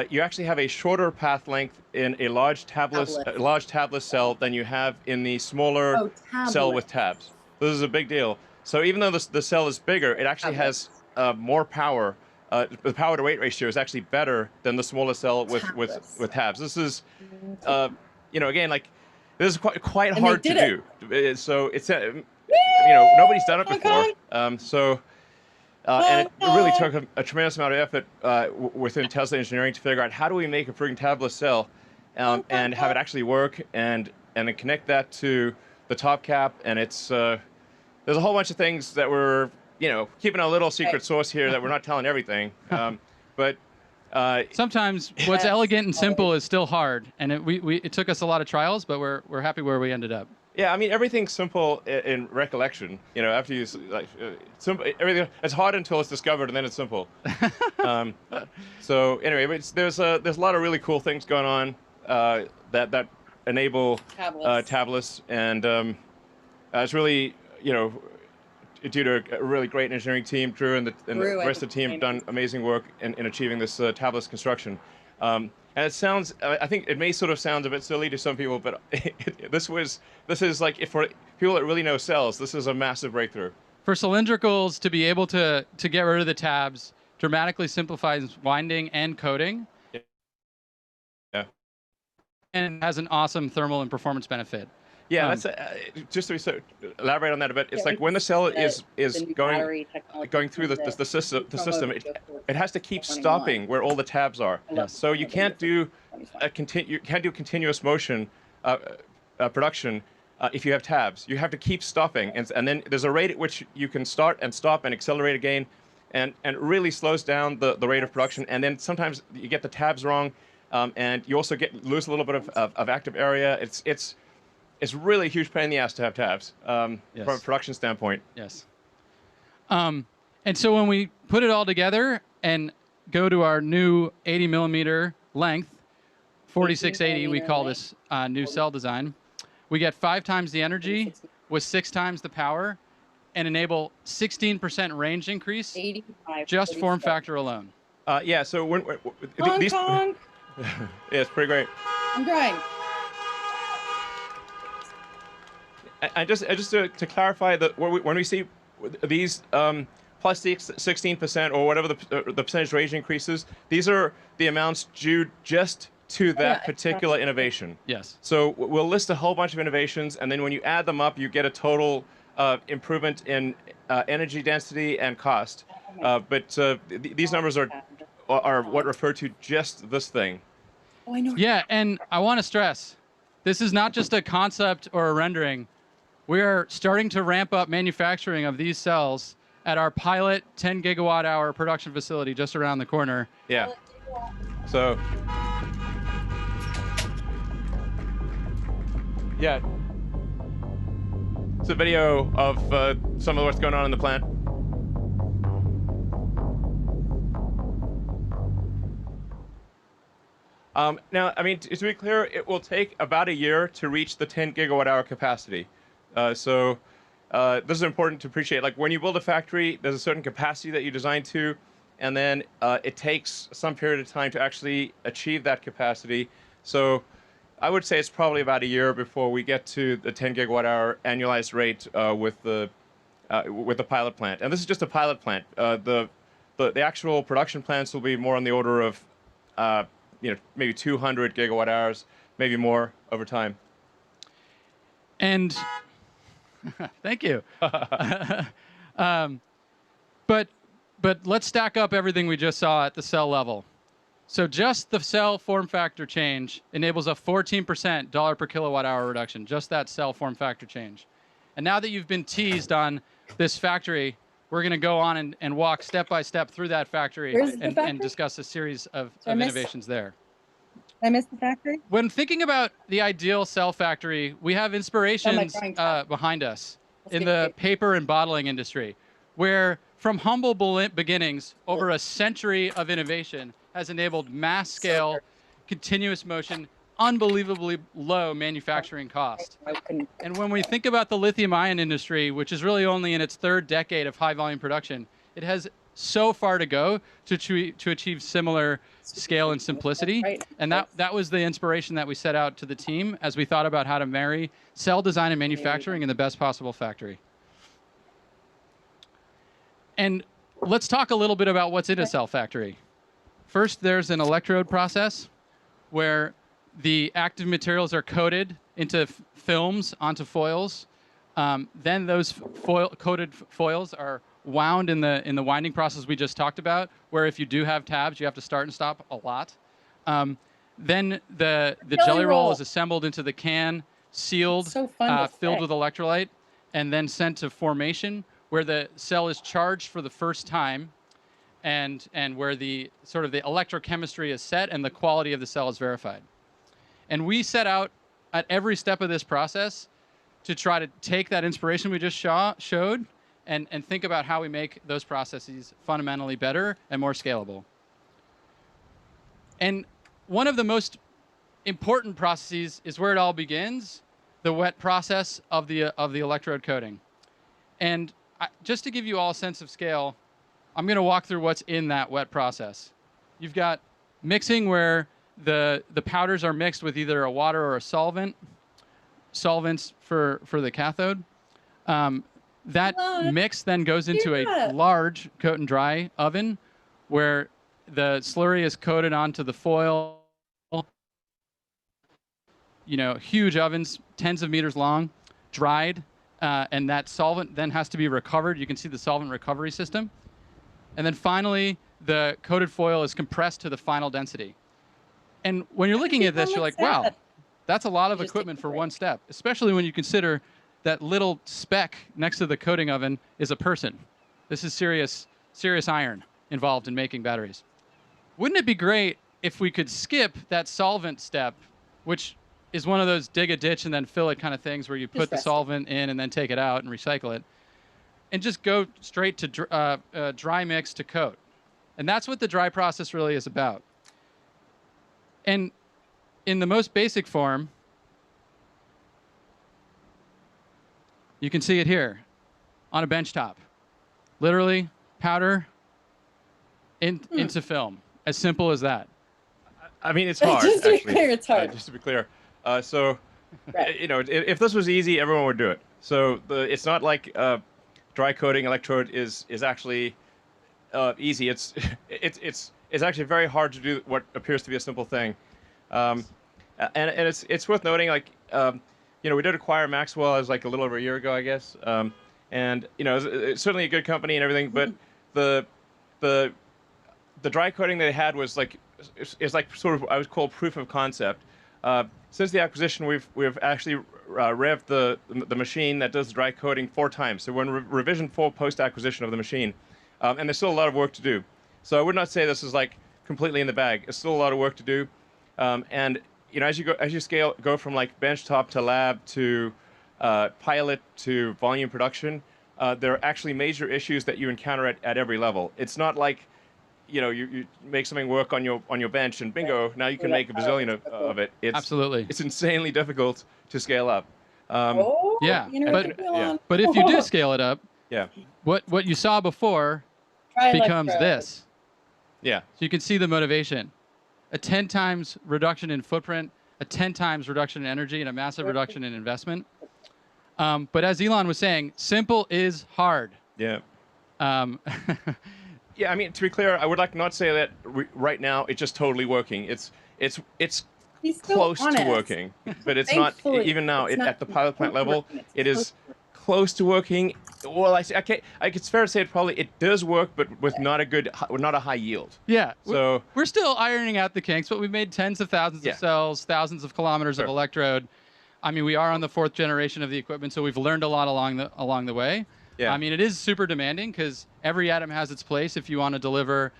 you actually have a shorter path length in a large tabless cell than you have in the smaller cell with tabs. This is a big deal. So even though the cell is bigger, it actually has more power. The power to weight ratio is actually better than the smaller cell with tabs. This is, again, like This is quite And hard they to did do. So it's nobody's done it before. And it really took a tremendous amount of effort within Tesla engineering to figure out how do we make a freaking tabless cell and have it actually work and then connect that to the top cap. And it's there's a whole bunch of things that we're keeping a little secret sauce here that we're not telling everything. But sometimes what's elegant and simple is still hard, and it took us a lot of trials, but we're happy where we ended up. Yeah, I mean everything's simple in recollection. After you simple, everything it's hard until it's discovered, and then it's simple. So anyway, but there's a lot of really cool things going on that enable tablets, and it's really due to a really great engineering team. Drew and the rest of the team have done amazing work in achieving this tabless construction. And it sounds, I think it may sort of sound a bit silly to some people, but this is like, for people that really know cells, this is a massive breakthrough. For cylindricals to be able to get rid of the tabs dramatically simplifies winding and coating. Yeah. And has an awesome thermal and performance benefit. Yeah, that's just to elaborate on that a bit. It's like when the cell is going through the system, it has to keep stopping where all the tabs are. Yes. So you can't do continuous motion production if you have tabs. You have to keep stopping, and then there's a rate at which you can start and stop and accelerate again, and it really slows down the rate of production. And then sometimes you get the tabs wrong, and you also lose a little bit of active area. It's really a huge pain in the ass to have tabs from a production standpoint. Yes. And so when we put it all together and go to our new 80 millimeter length, 4680, we call this new cell design, we get 5 times the energy with 6 times the power and enable 16% range increase just form factor alone. Yeah, so when these... Honk. Yeah, it's pretty great. I'm crying. And just to clarify that when we see these plus 16% or whatever the percentage range increases, these are the amounts due just to that particular innovation. Yes. So we'll list a whole bunch of innovations, and then when you add them up, you get a total improvement in energy density and cost. But these numbers are what refer to just this thing. Oh, I know. Yeah, and I want to stress, this is not just a concept or a rendering. We are starting to ramp up manufacturing of these cells at our pilot 10 gigawatt hour production facility just around the corner. Yeah. So, yeah. It's a video of some of what's going on in the plant. Now, I mean, to be clear, it will take about a year to reach the 10 gigawatt hour capacity. So this is important to appreciate. Like when you build a factory, there's a certain capacity that you design to, and then it takes some period of time to actually achieve that capacity. So I would say it's probably about a year before we get to the 10 gigawatt hour annualized rate with the pilot plant. And this is just a pilot plant. The actual production plants will be more on the order of maybe 200 gigawatt hours, maybe more over time. And thank you. But let's stack up everything we just saw at the cell level. So just the cell form factor change enables a 14% dollar per kilowatt hour reduction, just that cell form factor change. And now that you've been teased on this factory, we're going to go on and walk step by step through that factory and discuss a series of innovations there. I missed the factory? When thinking about the ideal cell factory, we have inspirations behind us in the paper and bottling industry, where from humble beginnings, over a century of innovation has enabled mass scale, continuous motion, unbelievably low manufacturing cost. And when we think about the lithium ion industry, which is really only in its 3rd decade of high volume production, it has so far to go to achieve similar scale and simplicity. And that was the inspiration that we set out to the team as we thought about how to marry cell design and manufacturing in the best possible factory. And let's talk a little bit about what's in a cell factory. First, there's an electrode process where the active materials are coated into films onto foils. Then those coated foils are wound in the winding process we just talked about, where if you do have tabs, you have to start and stop a lot. Then the jelly roll is assembled into the can, sealed, filled with electrolyte, and then sent to formation, where the cell is charged for the first time, and where the sort of the electrochemistry is set and the quality of the cell is verified. And we set out at every step of this process to try to take that inspiration we just showed and think about how we make those processes fundamentally better and more scalable. And one of the most important processes is where it all begins, the wet process of the electrode coating. And just to give you all a sense of scale, I'm going to walk through what's in that wet process. You've got mixing, where the powders are mixed with either a water or a solvent, solvents for the cathode. That mix then goes into a large coat and dry oven, where the slurry is coated onto the foil. You know, huge ovens, tens of meters long, dried, and that solvent then has to be recovered. You can see the solvent recovery system. And then finally, the coated foil is compressed to the final density. And when you're looking at this, you're like, wow, that's a lot of equipment for one step, especially when you consider that little speck next to the coating oven is a person. This is serious iron involved in making batteries. Wouldn't it be great if we could skip that solvent step, which is one of those dig a ditch and then fill it kind of things, where you put the solvent in and then take it out and recycle it, and just go straight to dry mix to coat. And that's what the dry process really is about. And in the most basic form, you can see it here on a bench top. Literally, powder into film. As simple as that. I mean, it's hard. Just to be actually. clear, it's hard. Just to be clear. You know, if this was easy, everyone would do it. So it's not like dry coating electrode is actually easy. It's actually very hard to do what appears to be a simple thing. And it's worth noting, like, you know, we did acquire Maxwell as like a little over a year ago, I guess. And you know, it's certainly a good company and everything, but the dry coating they had was like, is like sort of, I would call proof of concept. Since the acquisition, we've actually revved the machine that does the dry coating 4 times. So we're in revision 4 post-acquisition of the machine, and there's still a lot of work to do. So I would not say this is like completely in the bag. It's still a lot of work to do, and you know, as you go from like benchtop to lab to pilot to volume production, there are actually major issues that you encounter at every level. It's not like, you know, you make something work on your bench and bingo, now you can make a bazillion of it. Absolutely. It's insanely difficult to scale up. Yeah, but if you do scale it up, yeah, what you saw before becomes this. Yeah. So you can see the motivation. A 10 times reduction in footprint, a 10 times reduction in energy, and a massive reduction in investment. But as Elon was saying, simple is hard. Yeah. Yeah, I mean, to be clear, I would like to not say that right now it's just totally working. It's close to working, but it's not, even now at the pilot plant level, it is close to working. Well, it's fair to say it does work, but with not a high yield. Yeah. So we're still ironing out the kinks, but we've made tens of thousands of cells, thousands of kilometers of electrode. I mean, we are on the 4th generation of the equipment, so we've learned a lot along the way. Yeah. I mean, it is super demanding because every atom has its place if you want to deliver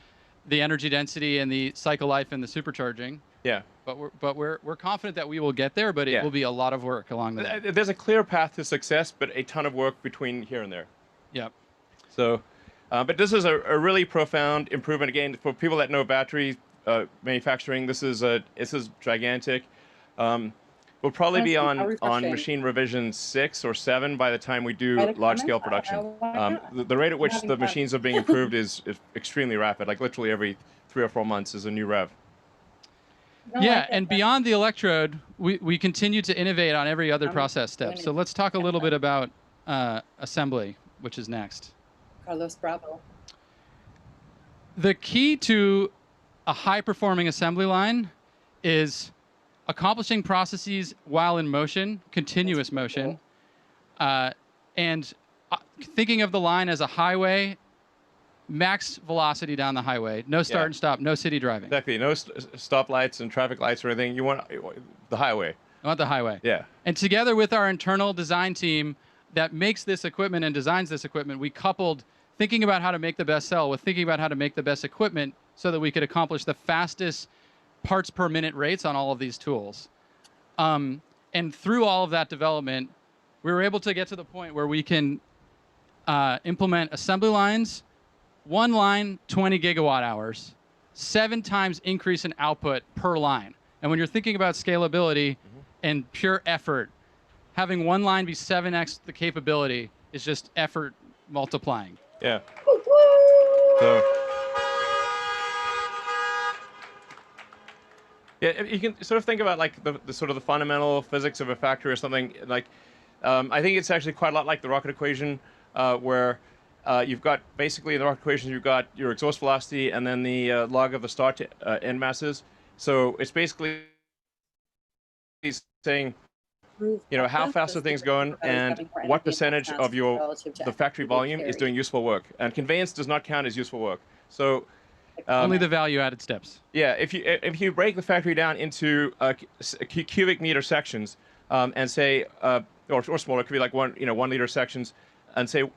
the energy density and the cycle life and the supercharging. Yeah. But we're confident that we will get there, but it will be a lot of work along the way. There's a clear path to success, but a ton of work between here and there. Yep. So, but this is a really profound improvement. Again, for people that know battery manufacturing, this is gigantic. We'll probably be on machine revision 6 or 7 by the time we do large-scale production. The rate at which the machines are being improved is extremely rapid. Like literally every 3 or 4 months is a new rev. Yeah, and beyond the electrode, we continue to innovate on every other process step. So let's talk a little bit about assembly, which is next. Carlos Bravo. The key to a high-performing assembly line is accomplishing processes while in motion, continuous motion, and thinking of the line as a highway, max velocity down the highway, no start and stop, no city driving. Exactly. No stoplights and traffic lights or anything. You want the highway. I want the highway. Yeah. And together with our internal design team that makes this equipment and designs this equipment, we coupled thinking about how to make the best cell with thinking about how to make the best equipment so that we could accomplish the fastest parts per minute rates on all of these tools. And through all of that development, we were able to get to the point where we can implement assembly lines, one line, 20 gigawatt hours, 7 times increase in output per line. And when you're thinking about scalability and pure effort, having one line be 7x the capability is just effort multiplying. Yeah. So, yeah, you can sort of think about like the sort of the fundamental physics of a factory or something. Like, I think it's actually quite a lot like the rocket equation, where you've got basically in the rocket equation you've got your exhaust velocity and then the log of the start to end masses. So it's basically saying, how fast are things going and what percentage of the factory volume is doing useful work. And conveyance does not count as useful work. So only the value-added steps. Yeah, if you break the factory down into cubic meter sections and say, or smaller, it could be like 1 liter sections, and say,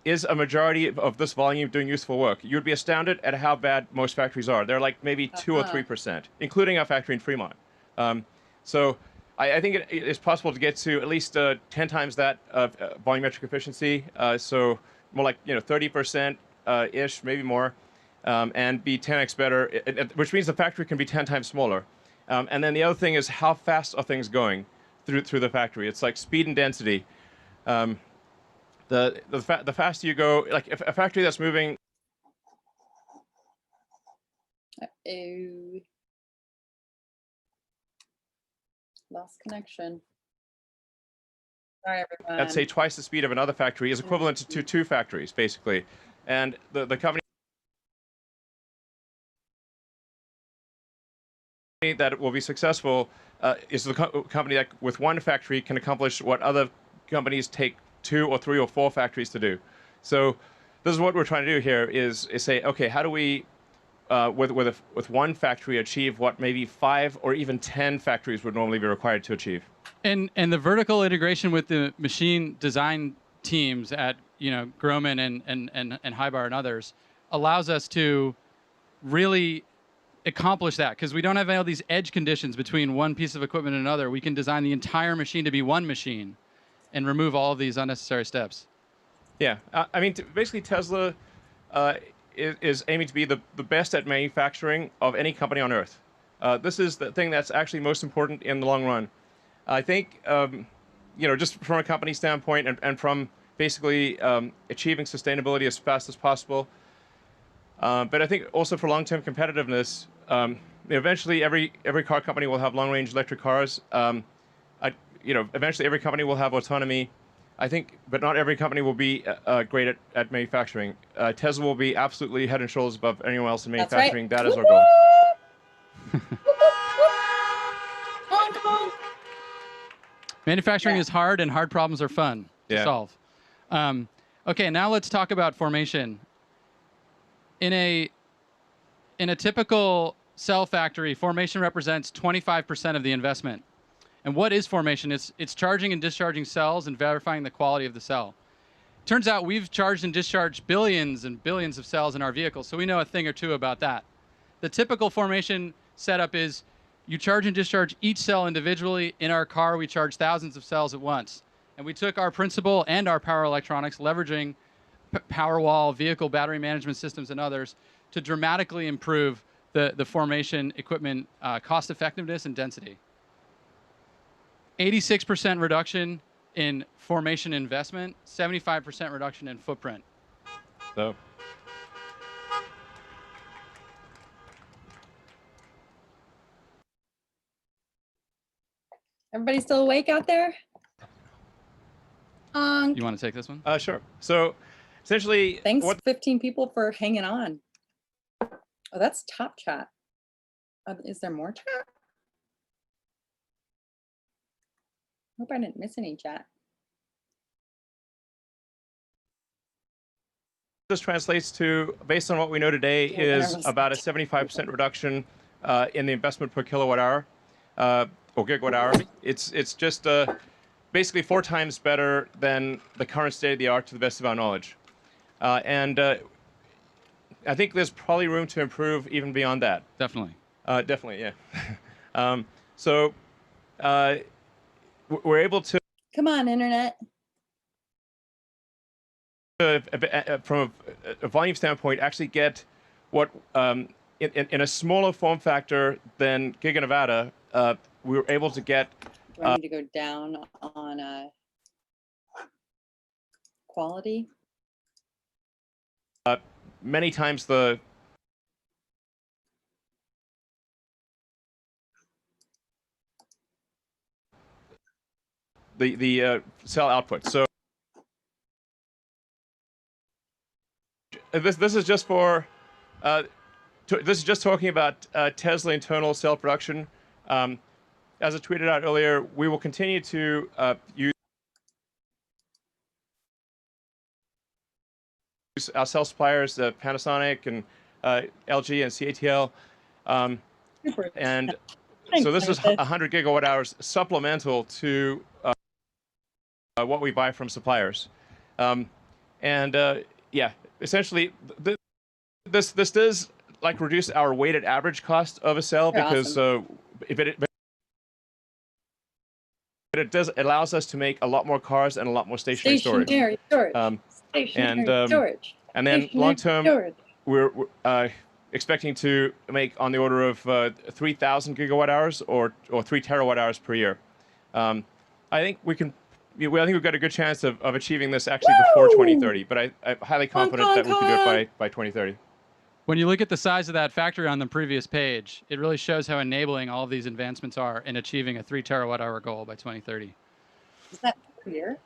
is a majority of this volume doing useful work? You'd be astounded at how bad most factories are. They're like maybe 2 or 3%, including our factory in Fremont. So I think it is possible to get to at least 10 times that volumetric efficiency. So more like 30% ish, maybe more, and be 10x better, which means the factory can be 10 times smaller. And then the other thing is how fast are things going through the factory? It's like speed and density. The faster you go, like if a factory that's moving. Lost connection. Sorry, everyone. I'd say twice the speed of another factory is equivalent to 2 factories, basically. And the company that will be successful is the company that with 1 factory can accomplish what other companies take 2 or 3 or 4 factories to do. So this is what we're trying to do here is say, okay, how do we with 1 factory achieve what maybe 5 or even 10 factories would normally be required to achieve? And the vertical integration with the machine design teams at Groman and Hybar and others allows us to really accomplish that, because we don't have all these edge conditions between one piece of equipment and another. We can design the entire machine to be one machine and remove all of these unnecessary steps. Yeah, I mean, basically Tesla is aiming to be the best at manufacturing of any company on Earth. This is the thing that's actually most important in the long run. I think, just from a company standpoint and from basically achieving sustainability as fast as possible, but I think also for long-term competitiveness, eventually every car company will have long-range electric cars. Eventually every company will have autonomy. I think, but not every company will be great at manufacturing. Tesla will be absolutely head and shoulders above anyone else in manufacturing. That is our goal. Manufacturing is hard, and hard problems are fun to solve. Okay, now let's talk about formation. In a typical cell factory, formation represents 25% of the investment. And what is formation? It's charging and discharging cells and verifying the quality of the cell. Turns out we've charged and discharged billions and billions of cells in our vehicles, so we know a thing or two about that. The typical formation setup is you charge and discharge each cell individually. In our car, we charge thousands of cells at once. And we took our principle and our power electronics, leveraging Powerwall, vehicle battery management systems, and others, to dramatically improve the formation equipment cost effectiveness and density. 86% reduction in formation investment, 75% reduction in footprint. So. Everybody still awake out there? You want to take this one? Sure. So essentially, thanks 15 people for hanging on. Oh, that's top chat. Is there more chat? Hope I didn't miss any chat. This translates to, based on what we know today, is about a 75% reduction in the investment per kilowatt hour or gigawatt hour. It's just basically 4 times better than the current state of the art to the best of our knowledge. And I think there's probably room to improve even beyond that. Definitely. Definitely, yeah. So we're able to, Come on, internet. from a volume standpoint, actually get what in a smaller form factor than Giga Nevada, we were able to get. Do I need to go down on quality? Many times the cell output. So this is just for this is just talking about Tesla internal cell production. As I tweeted out earlier, we will continue to use our cell suppliers, Panasonic and LG and CATL. And so this is 100 gigawatt hours supplemental to what we buy from suppliers. Yeah, essentially, this does like reduce our weighted average cost of a cell because it allows us to make a lot more cars and a lot more stationary storage. And then long term, we're expecting to make on the order of 3,000 gigawatt hours or 3 terawatt hours per year. I think we can. I think we've got a good chance of achieving this actually before 2030. But I'm highly confident that we can do it by 2030. When you look at the size of that factory on the previous page, it really shows how enabling all of these advancements are in achieving a 3 terawatt hour goal by 2030. Is that clear?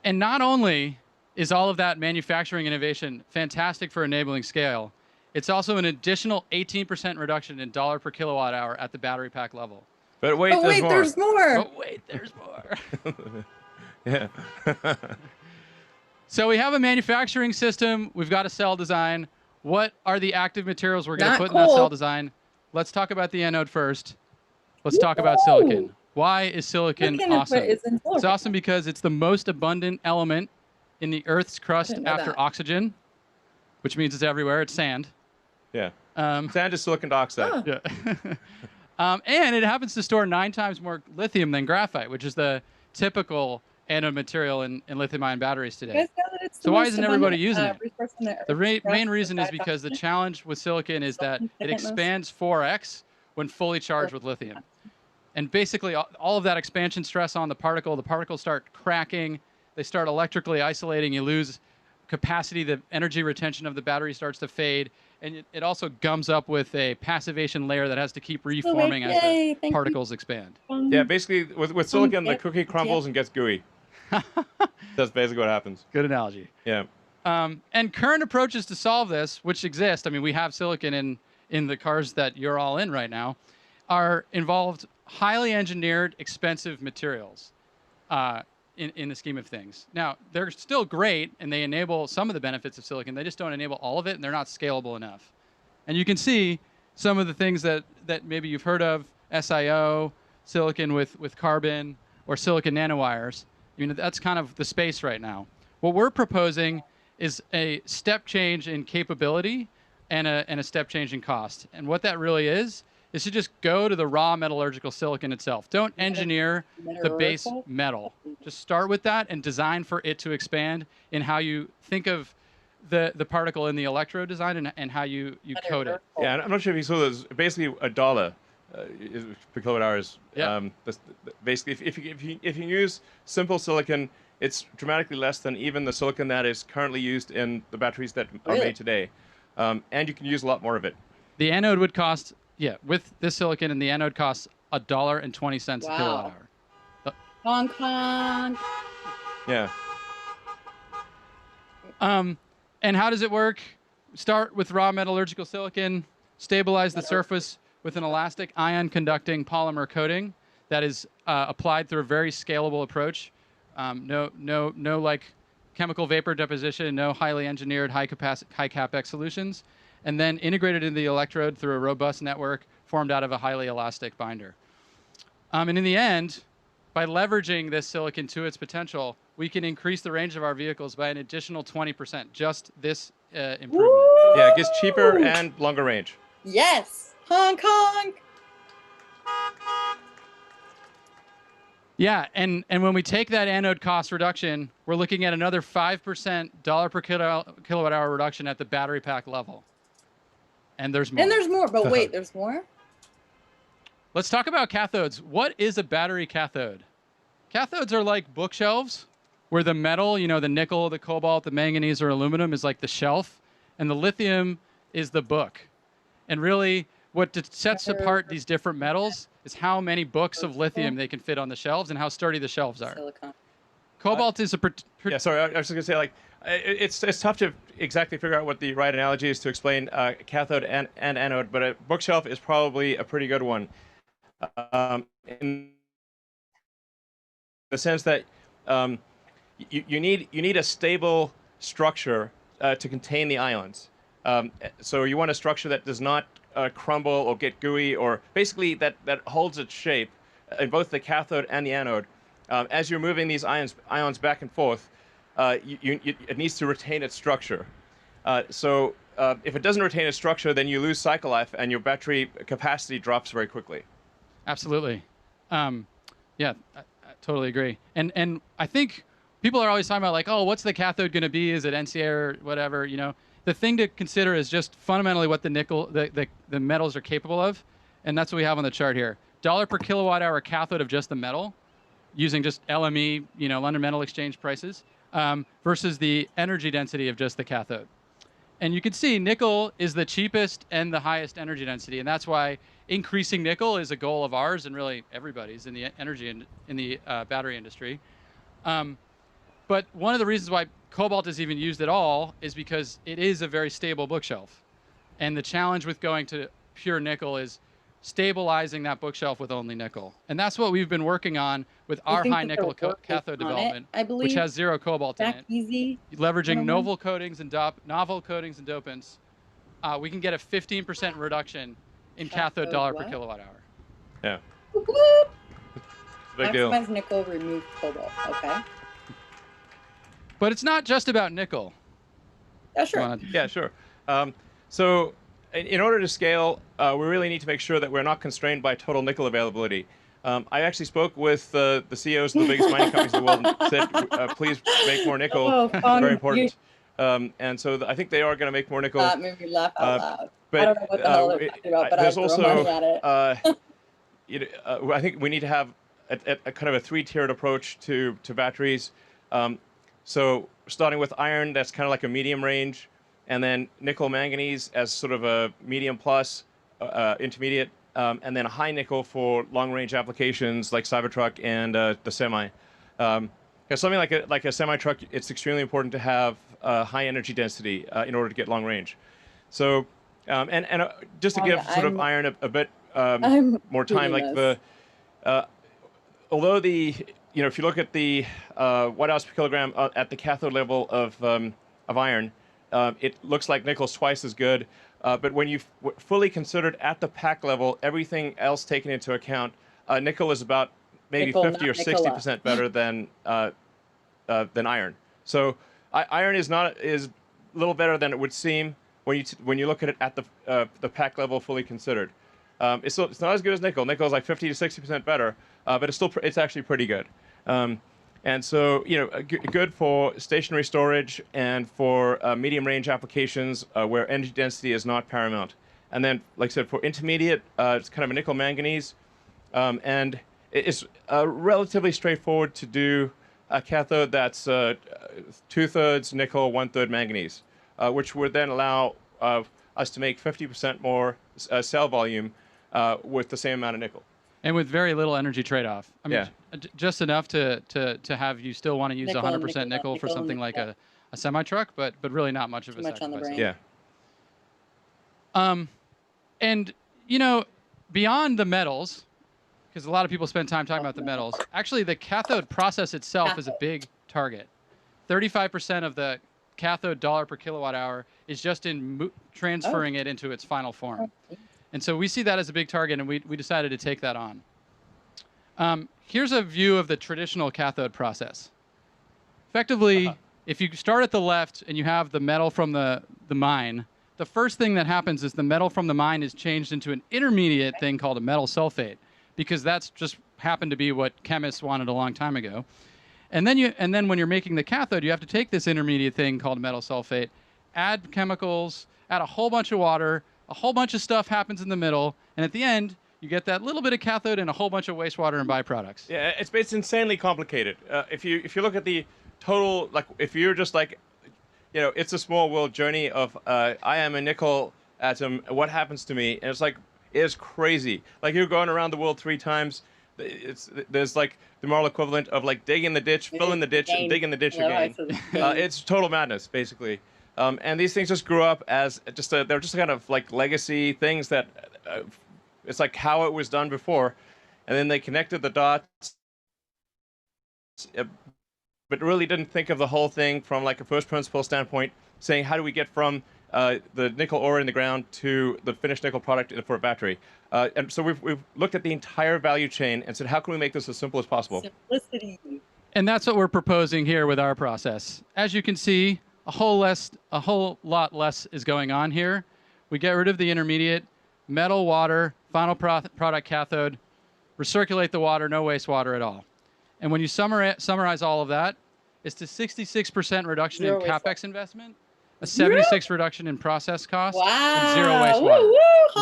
And not only is all of that manufacturing innovation fantastic for enabling scale, it's also an additional 18% reduction in dollar per kilowatt hour at the battery pack level. But wait, there's more. But wait, there's more. Yeah. So we have a manufacturing system. We've got a cell design. What are the active materials we're going to put in that cell design? Let's talk about the anode first. Let's talk about silicon. Why is silicon awesome? It's awesome because it's the most abundant element in the Earth's crust after oxygen, which means it's everywhere. It's sand. Yeah. Sand is silicon dioxide. Yeah. And it happens to store 9 times more lithium than graphite, which is the typical anode material in lithium-ion batteries today. So why isn't everybody using it? The main reason is because the challenge with silicon is that it expands 4x when fully charged with lithium. And basically, all of that expansion stress on the particles start cracking. They start electrically isolating. You lose capacity. The energy retention of the battery starts to fade. And it also gums up with a passivation layer that has to keep reforming as the particles expand. Yeah, basically, with silicon, the cookie crumbles and gets gooey. That's basically what happens. Good analogy. Yeah. And current approaches to solve this, which exist, I mean, we have silicon in the cars that you're all in right now, are involved highly engineered, expensive materials in the scheme of things. Now, they're still great, and they enable some of the benefits of silicon. They just don't enable all of it, and they're not scalable enough. And you can see some of the things that maybe you've heard of, SiO, silicon with carbon, or silicon nanowires. I mean, that's kind of the space right now. What we're proposing is a step change in capability and a step change in cost. And what that really is to just go to the raw metallurgical silicon itself. Don't engineer the base metal. Just start with that and design for it to expand in how you think of the particle in the electrode design and how you code it. Yeah, I'm not sure if you saw this. Basically, $1 per kilowatt hours. Yeah. Basically, if you use simple silicon, it's dramatically less than even the silicon that is currently used in the batteries that are made today. And you can use a lot more of it. The anode would cost, with this silicon, and the anode costs $1.20 a kilowatt hour. Hong Kong. Yeah. And how does it work? Start with raw metallurgical silicon, stabilize the surface with an elastic ion conducting polymer coating. that is applied through a very scalable approach. No like chemical vapor deposition, no highly engineered high capex solutions, and then integrated into the electrode through a robust network formed out of a highly elastic binder. And in the end, by leveraging this silicon to its potential, we can increase the range of our vehicles by an additional 20%. Just this improvement. Woo! Yeah, it gets cheaper and longer range. Yes, honk honk. Yeah, and when we take that anode cost reduction, we're looking at another 5% dollar per kilowatt hour reduction at the battery pack level. And there's more. And there's more, but wait, there's more? Let's talk about cathodes. What is a battery cathode? Cathodes are like bookshelves where the metal, you know, the nickel, the cobalt, the manganese, or aluminum is like the shelf, and the lithium is the book. And really, what sets apart these different metals is how many books of lithium they can fit on the shelves and how sturdy the shelves are. Silicon. Cobalt is a... Yeah, sorry, I was just going to say, like, it's tough to exactly figure out what the right analogy is to explain cathode and anode, but a bookshelf is probably a pretty good one. In the sense that you need a stable structure to contain the ions. So you want a structure that does not crumble or get gooey, or basically that holds its shape in both the cathode and the anode. As you're moving these ions back and forth, it needs to retain its structure. So if it doesn't retain its structure, then you lose cycle life and your battery capacity drops very quickly. Absolutely. Yeah, I totally agree. And I think people are always talking about like, oh, what's the cathode going to be? Is it NCA or whatever? You know, the thing to consider is just fundamentally what the nickel, the metals are capable of, and that's what we have on the chart here. Dollar per kilowatt hour cathode of just the metal, using just LME, you know, London Metal Exchange prices, versus the energy density of just the cathode. And you can see nickel is the cheapest and the highest energy density, and that's why increasing nickel is a goal of ours and really everybody's in the battery industry. But one of the reasons why cobalt is even used at all is because it is a very stable bookshelf. And the challenge with going to pure nickel is stabilizing that bookshelf with only nickel. And that's what we've been working on with our high nickel cathode development, which has zero cobalt in it. Easy. Leveraging novel coatings and dopants, we can get a 15% reduction in cathode dollar per kilowatt hour. Yeah. Big deal. Maximize nickel, remove cobalt. Okay. But it's not just about nickel. Yeah, sure. Yeah, sure. So in order to scale, we really need to make sure that we're not constrained by total nickel availability. I actually spoke with the CEOs of the biggest mining companies in the world and said, please make more nickel. Oh, very important. And so I think they are going to make more nickel. That made me laugh out loud. But I don't know what the hell they're talking about, but I throw money at it. I think we need to have a kind of a three-tiered approach to batteries. So starting with iron, that's kind of like a medium range, and then nickel manganese as sort of a medium plus, intermediate, and then a high nickel for long-range applications like Cybertruck and the semi. Because something like a semi-truck, it's extremely important to have high energy density in order to get long range. So, just to give sort of iron a bit more time, like although if you look at the watt-hours per kilogram at the cathode level of iron, it looks like nickel's twice as good. But when you fully considered at the pack level, everything else taken into account, nickel is about maybe 50 or 60% better than iron. So iron is a little better than it would seem when you look at it at the pack level fully considered. It's not as good as nickel. Nickel is like 50 to 60% better, but it's actually pretty good. And so, good for stationary storage and for medium range applications where energy density is not paramount. And then, like I said, for intermediate, it's kind of a nickel manganese. And it's relatively straightforward to do a cathode that's 2/3 nickel, 1/3 manganese, which would then allow us to make 50% more cell volume with the same amount of nickel. And with very little energy trade-off. I mean, just enough to have you still want to use 100% nickel for something like a semi-truck, but really not much of a sacrifice. On the brain. Yeah. And beyond the metals, because a lot of people spend time talking about the metals. Actually, the cathode process itself is a big target. 35% of the cathode dollar per kilowatt hour is just in transferring it into its final form. And so we see that as a big target, and we decided to take that on. Here's a view of the traditional cathode process. Effectively, if you start at the left and you have the metal from the mine, the first thing that happens is the metal from the mine is changed into an intermediate thing called a metal sulfate, because that's just happened to be what chemists wanted a long time ago. And then when you're making the cathode, you have to take this intermediate thing called metal sulfate, add chemicals, add a whole bunch of water, a whole bunch of stuff happens in the middle, and at the end, you get that little bit of cathode and a whole bunch of wastewater and byproducts. Yeah, it's insanely complicated. If you look at the total, like if you're just like, it's a small world journey of I am a nickel atom. What happens to me? And it's crazy. Like you're going around the world 3 times. There's like the moral equivalent of like digging the ditch, filling the ditch, and digging the ditch again. It's total madness, basically. And these things just grew up as they're just kind of like legacy things that it's like how it was done before, and then they connected the dots, but really didn't think of the whole thing from like a first principle standpoint, saying how do we get from the nickel ore in the ground to the finished nickel product for a battery. And so we've looked at the entire value chain and said, how can we make this as simple as possible? Simplicity. And that's what we're proposing here with our process. As you can see, a whole lot less is going on here. We get rid of the intermediate, metal, water, final product cathode, recirculate the water, no wastewater at all. And when you summarize all of that, it's to 66% reduction in CapEx investment, a 76% reduction in process cost, and 0 wastewater.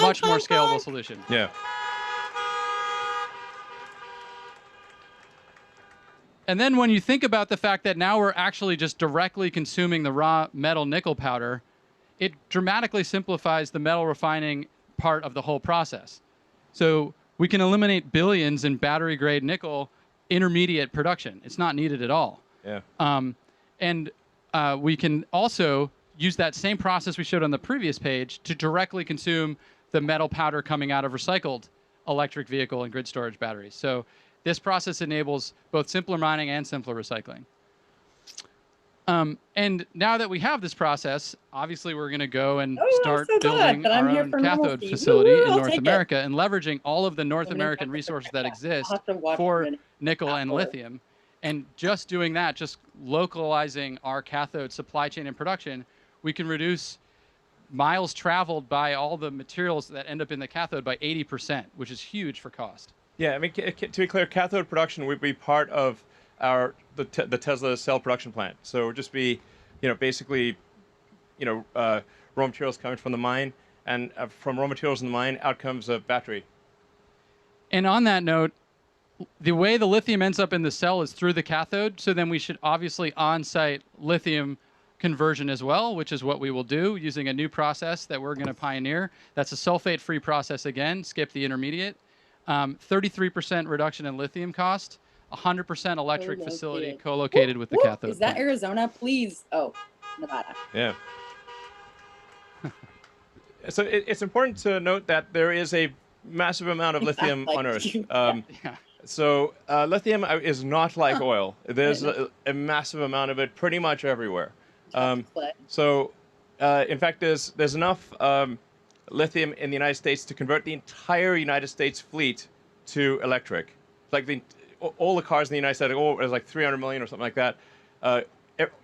Much more scalable solution. Yeah. And then when you think about the fact that now we're actually just directly consuming the raw metal nickel powder, it dramatically simplifies the metal refining part of the whole process. So we can eliminate billions in battery-grade nickel intermediate production. It's not needed at all. Yeah. And we can also use that same process we showed on the previous page to directly consume the metal powder coming out of recycled electric vehicle and grid storage batteries. So this process enables both simpler mining and simpler recycling. And now that we have this process, obviously we're going to go and start building our own cathode facility in North America and leveraging all of the North American resources that exist for nickel and lithium. And just doing that, just localizing our cathode supply chain and production, we can reduce miles traveled by all the materials that end up in the cathode by 80%, which is huge for cost. Yeah, I mean, to be clear, cathode production would be part of the Tesla cell production plant. So it would just be, basically, raw materials coming from the mine, and from raw materials in the mine, out comes a battery. And on that note, the way the lithium ends up in the cell is through the cathode. So then we should obviously on-site lithium conversion as well, which is what we will do using a new process that we're going to pioneer. That's a sulfate-free process again, skip the intermediate. 33% reduction in lithium cost, 100% electric facility co-located with the cathode. Is that Arizona? Please. Oh, Nevada. Yeah. So it's important to note that there is a massive amount of lithium on Earth. So lithium is not like oil. There's a massive amount of it pretty much everywhere. So in fact, there's enough lithium in the United States to convert the entire United States fleet to electric. Like all the cars in the United States, there's like 300 million or something like that.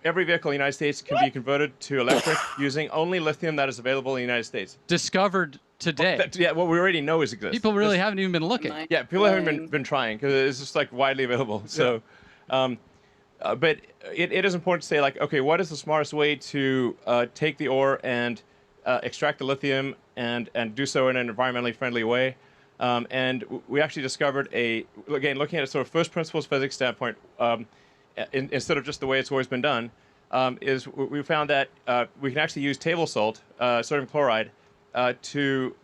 Every vehicle in the United States can be converted to electric using only lithium that is available in the United States. Discovered today. What we already know exists. People really haven't even been looking. Yeah, people haven't been trying because it's just like widely available. So, but it is important to say, like, okay, what is the smartest way to take the ore and extract the lithium and do so in an environmentally friendly way? And we actually discovered again, looking at a sort of first principles physics standpoint, instead of just the way it's always been done, is we found that we can actually use table salt, sodium chloride, to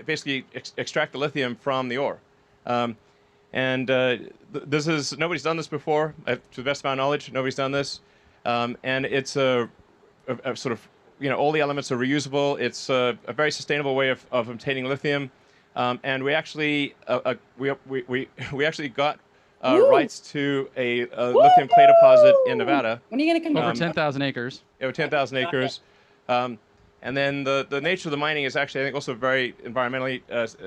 basically extract the lithium from the ore. Nobody's done this before, to the best of my knowledge. Nobody's done this, and it's a sort of, all the elements are reusable. It's a very sustainable way of obtaining lithium. And we actually we actually got rights to a lithium clay deposit in Nevada. When are you going to convert? Over 10,000 acres. Over 10,000 acres. And then the nature of the mining is actually, I think, also very environmentally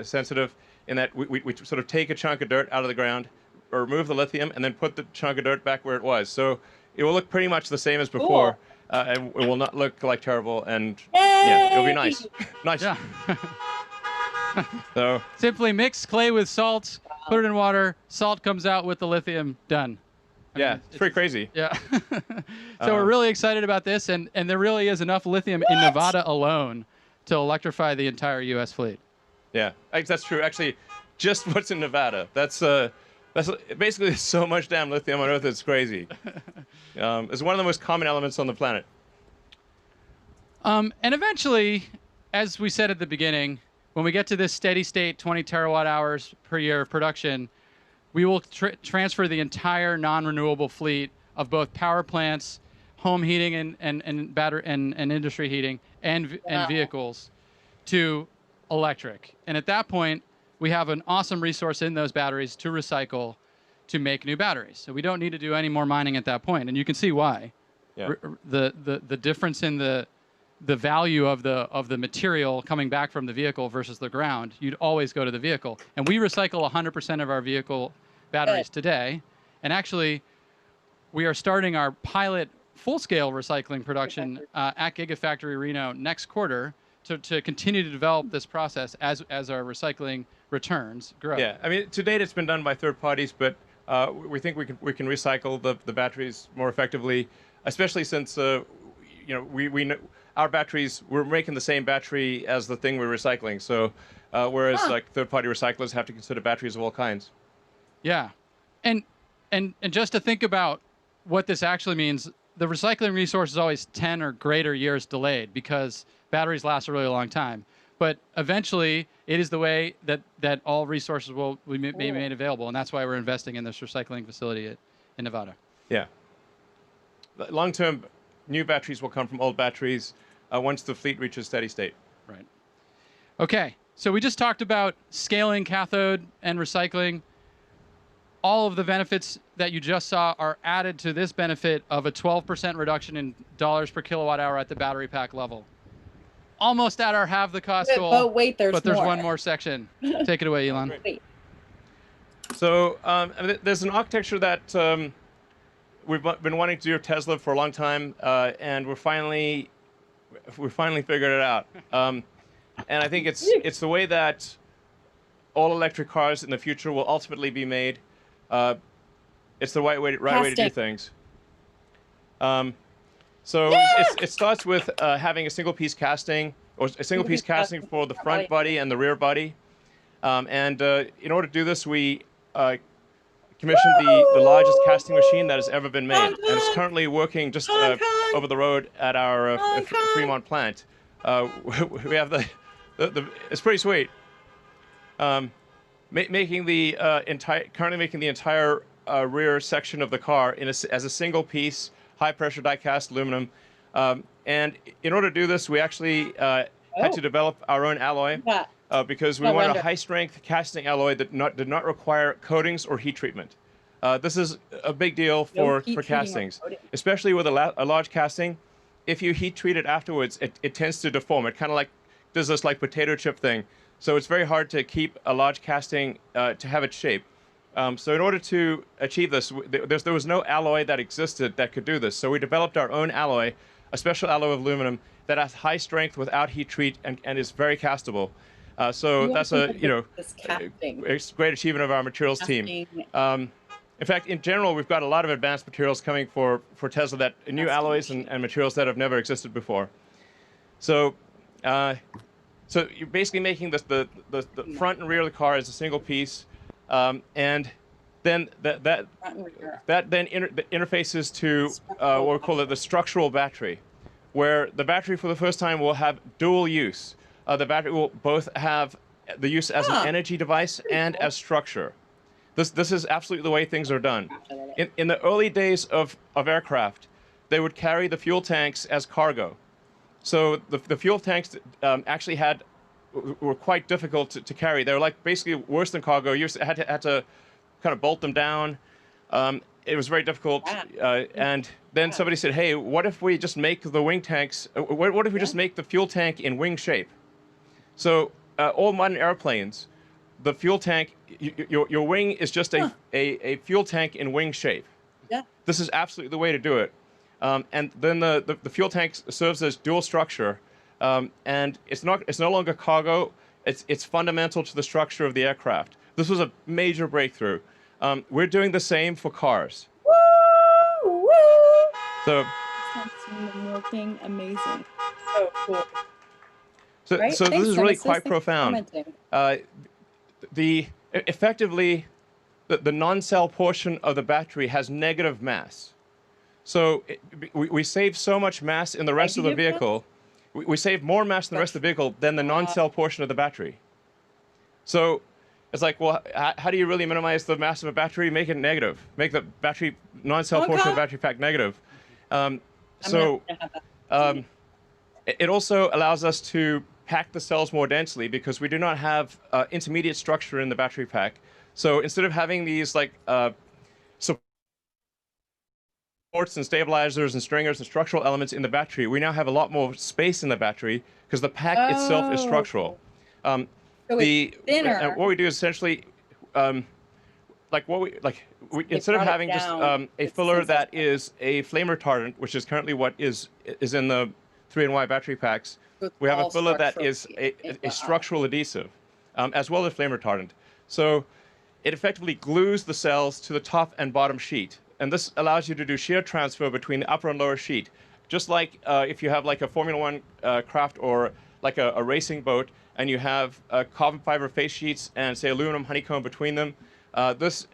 sensitive in that we sort of take a chunk of dirt out of the ground, or remove the lithium, and then put the chunk of dirt back where it was. So it will look pretty much the same as before, and it will not look like terrible, and yeah, it'll be nice. Nice. Yeah. So simply mix clay with salt, put it in water, salt comes out with the lithium, done. I mean, it's pretty crazy. Yeah. So we're really excited about this, and there really is enough lithium in Nevada alone to electrify the entire U.S. fleet. Yeah, that's true. Actually, just what's in Nevada. That's basically there's so much damn lithium on Earth. It's crazy. It's one of the most common elements on the planet. And eventually, as we said at the beginning, when we get to this steady state 20 terawatt hours per year of production, we will transfer the entire non-renewable fleet of both power plants, home heating and battery and industry heating and vehicles to electric. And at that point, we have an awesome resource in those batteries to recycle to make new batteries. So we don't need to do any more mining at that point. And you can see why. Yeah. The difference in the value of the material coming back from the vehicle versus the ground, you'd always go to the vehicle. And we recycle 100% of our vehicle batteries today. And actually, we are starting our pilot full-scale recycling production at Gigafactory Reno next quarter to continue to develop this process as our recycling returns grow. Yeah, I mean, to date it's been done by third parties, but we think we can recycle the batteries more effectively, especially since we know our batteries, we're making the same battery as the thing we're recycling. So whereas like third-party recyclers have to consider batteries of all kinds. Yeah, and just to think about what this actually means, the recycling resource is always 10 or greater years delayed because batteries last a really long time. But eventually, it is the way that all resources will be made available, and that's why we're investing in this recycling facility in Nevada. Yeah. Long-term, new batteries will come from old batteries once the fleet reaches steady state. Right. Okay, so we just talked about scaling cathode and recycling. All of the benefits that you just saw are added to this benefit of a 12% reduction in dollars per kilowatt hour at the battery pack level. Almost at our half the cost goal. But wait, there's one more section. Take it away, Elon. Wait. So there's an architecture that we've been wanting to do at Tesla for a long time, and we finally figured it out. And I think it's the way that all electric cars in the future will ultimately be made. It's the right way to do things. So it starts with having a single piece casting, or a single piece casting for the front body and the rear body. And in order to do this, we commissioned the largest casting machine that has ever been made, and it's currently working just over the road at our Fremont plant. We have it's pretty sweet. Currently making the entire rear section of the car as a single piece, high pressure die cast aluminum. And in order to do this, we actually had to develop our own alloy because we wanted a high strength casting alloy that did not require coatings or heat treatment. This is a big deal for castings, especially with a large casting. If you heat treat it afterwards, it tends to deform. It kind of does this potato chip thing. So it's very hard to keep a large casting to have its shape. So in order to achieve this, there was no alloy that existed that could do this. So we developed our own alloy, a special alloy of aluminum that has high strength without heat treat and is very castable. So that's a great achievement of our materials team. In fact, in general, we've got a lot of advanced materials coming for Tesla, new alloys and materials that have never existed before. So so you're basically making the front and rear of the car as a single piece, and then that then interfaces to what we call the structural battery, where the battery for the first time will have dual use. The battery will both have the use as an energy device and as structure. This is absolutely the way things are done. In the early days of aircraft, they would carry the fuel tanks as cargo. So the fuel tanks actually had were quite difficult to carry. They were like basically worse than cargo. You had to kind of bolt them down. It was very difficult. And then somebody said, hey, what if we just make the wing tanks, what if we just make the fuel tank in wing shape? So all modern airplanes, the fuel tank, your wing is just a fuel tank in wing shape. Yeah. This is absolutely the way to do it. And then the fuel tank serves as dual structure. And it's no longer cargo. It's fundamental to the structure of the aircraft. This was a major breakthrough. We're doing the same for cars. Woo! Woo! So working amazing. So cool. So, Right? so this Thanks, is really Dennis. quite Thanks for profound. commenting. Effectively, the non-cell portion of the battery has negative mass. So we save so much mass in the rest of the Negative vehicle. We save more mass in the rest of the vehicle than the non-cell portion of the battery. So it's like, well, how do you really minimize the mass of a battery? Make it negative. Make the battery non-cell portion of the battery pack negative. It also allows us to pack the cells more densely because we do not have intermediate structure in the battery pack. So instead of having these like supports and stabilizers and stringers and structural elements in the battery, we now have a lot more space in the battery because the pack itself is structural. So it's thinner. What we do is essentially, instead of having just a filler that is a flame retardant, which is currently what is in the 3-in-1 battery packs, we have a filler that is a structural adhesive, as well as flame retardant. So it effectively glues the cells to the top and bottom sheet. And this allows you to do shear transfer between the upper and lower sheet. Just like if you have like a Formula One craft or like a racing boat, and you have carbon fiber face sheets and say aluminum honeycomb between them, this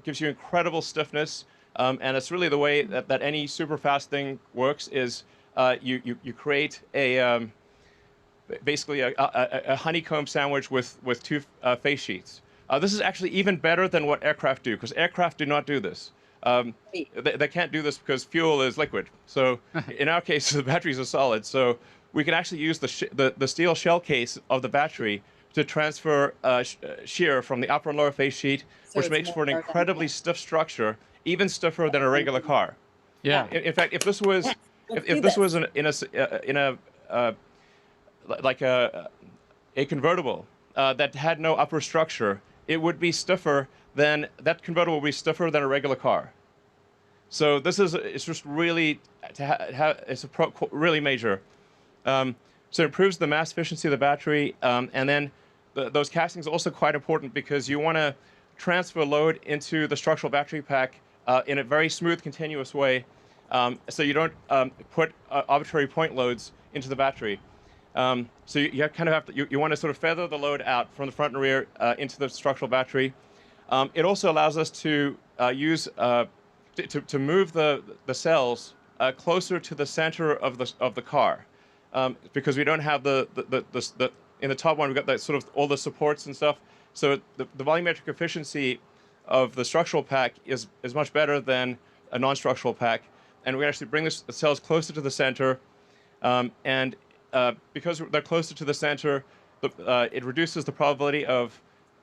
gives you incredible stiffness. And it's really the way that any super fast thing works is you create basically a honeycomb sandwich with two face sheets. This is actually even better than what aircraft do, because aircraft do not do this. They can't do this because fuel is liquid. So in our case, the batteries are solid. So we can actually use the steel shell case of the battery to transfer shear from the upper and lower face sheet, which makes for an incredibly stiff structure, even stiffer than a regular car. Yeah. In fact, if this was in a convertible that had no upper structure, it would be stiffer than that convertible would be stiffer than a regular car. So this is it's just really really major. So it improves the mass efficiency of the battery, and then those castings are also quite important because you want to transfer load into the structural battery pack in a very smooth, continuous way, so you don't put arbitrary point loads into the battery. So you kind of have to, you want to sort of feather the load out from the front and rear into the structural battery. It also allows us to to move the cells closer to the center of the car, because we don't have the in the top one we've got that sort of all the supports and stuff. So the volumetric efficiency of the structural pack is much better than a non-structural pack, and we actually bring the cells closer to the center, and because they're closer to the center, it reduces the probability of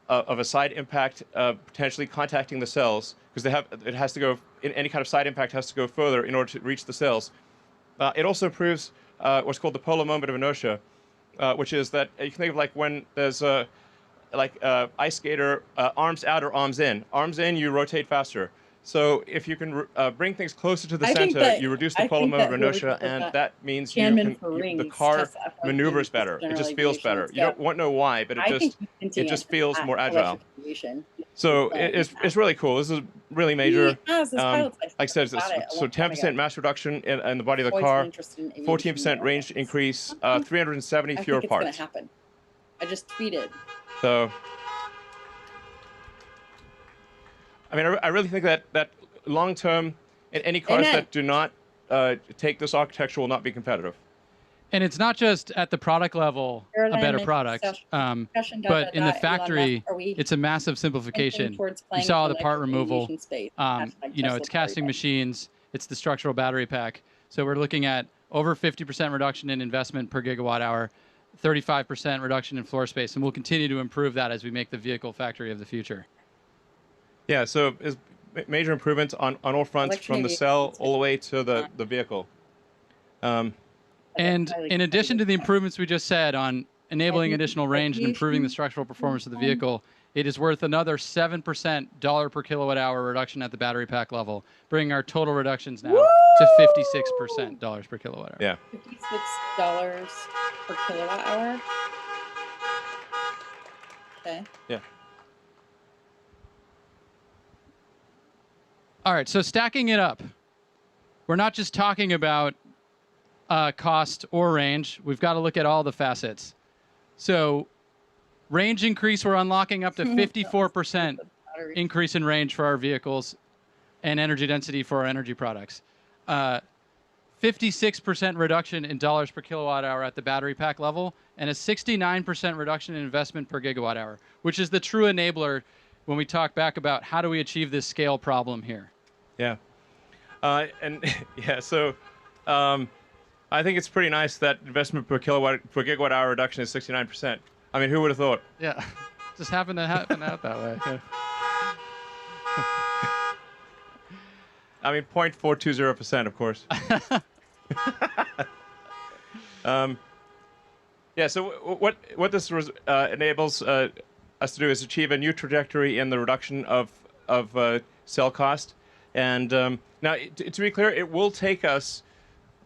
a side impact potentially contacting the cells, because it has to go, any kind of side impact has to go further in order to reach the cells. It also improves what's called the polar moment of inertia, which is that you can think of like when there's ice skater, arms out or arms in. Arms in, you rotate faster. So if you can bring things closer to the center, you reduce the polar moment of inertia, and that means the car maneuvers better. It just feels better. You don't know why, but it just feels more agile. So it's really cool. This is really major. Like I said, so 10% mass reduction in the body of the car, 14% range increase, 370 fewer parts. It's gonna happen. I just tweeted. So, I mean, I really think that long term, in any cars that do not take this architecture will not be competitive. And it's not just at the product level a better product, but in the factory, it's a massive simplification. You saw the part removal. You know, it's casting machines. It's the structural battery pack. So we're looking at over 50% reduction in investment per gigawatt hour. 35% reduction in floor space, and we'll continue to improve that as we make the vehicle factory of the future. Yeah, so is major improvements on all fronts, from the cell all the way to the vehicle. And in addition to the improvements we just said on enabling additional range and improving the structural performance of the vehicle, it is worth another 7% dollar per kilowatt hour reduction at the battery pack level, bringing our total reductions now to 56% dollars per kilowatt hour. Yeah. $56 per kilowatt hour. Okay. Yeah. All right, so stacking it up, we're not just talking about cost or range. We've got to look at all the facets. So range increase, we're unlocking up to 54% increase in range for our vehicles and energy density for our energy products. 56% reduction in dollars per kilowatt hour at the battery pack level, and a 69% reduction in investment per gigawatt hour, which is the true enabler when we talk back about how do we achieve this scale problem here. Yeah. And yeah, so I think it's pretty nice that investment per gigawatt hour reduction is 69%. I mean, who would have thought? Yeah, just happened to happen out that way. Yeah. I mean, 0.420%, of course. Yeah, so what this enables us to do is achieve a new trajectory in the reduction of cell cost. And now, to be clear, it will take us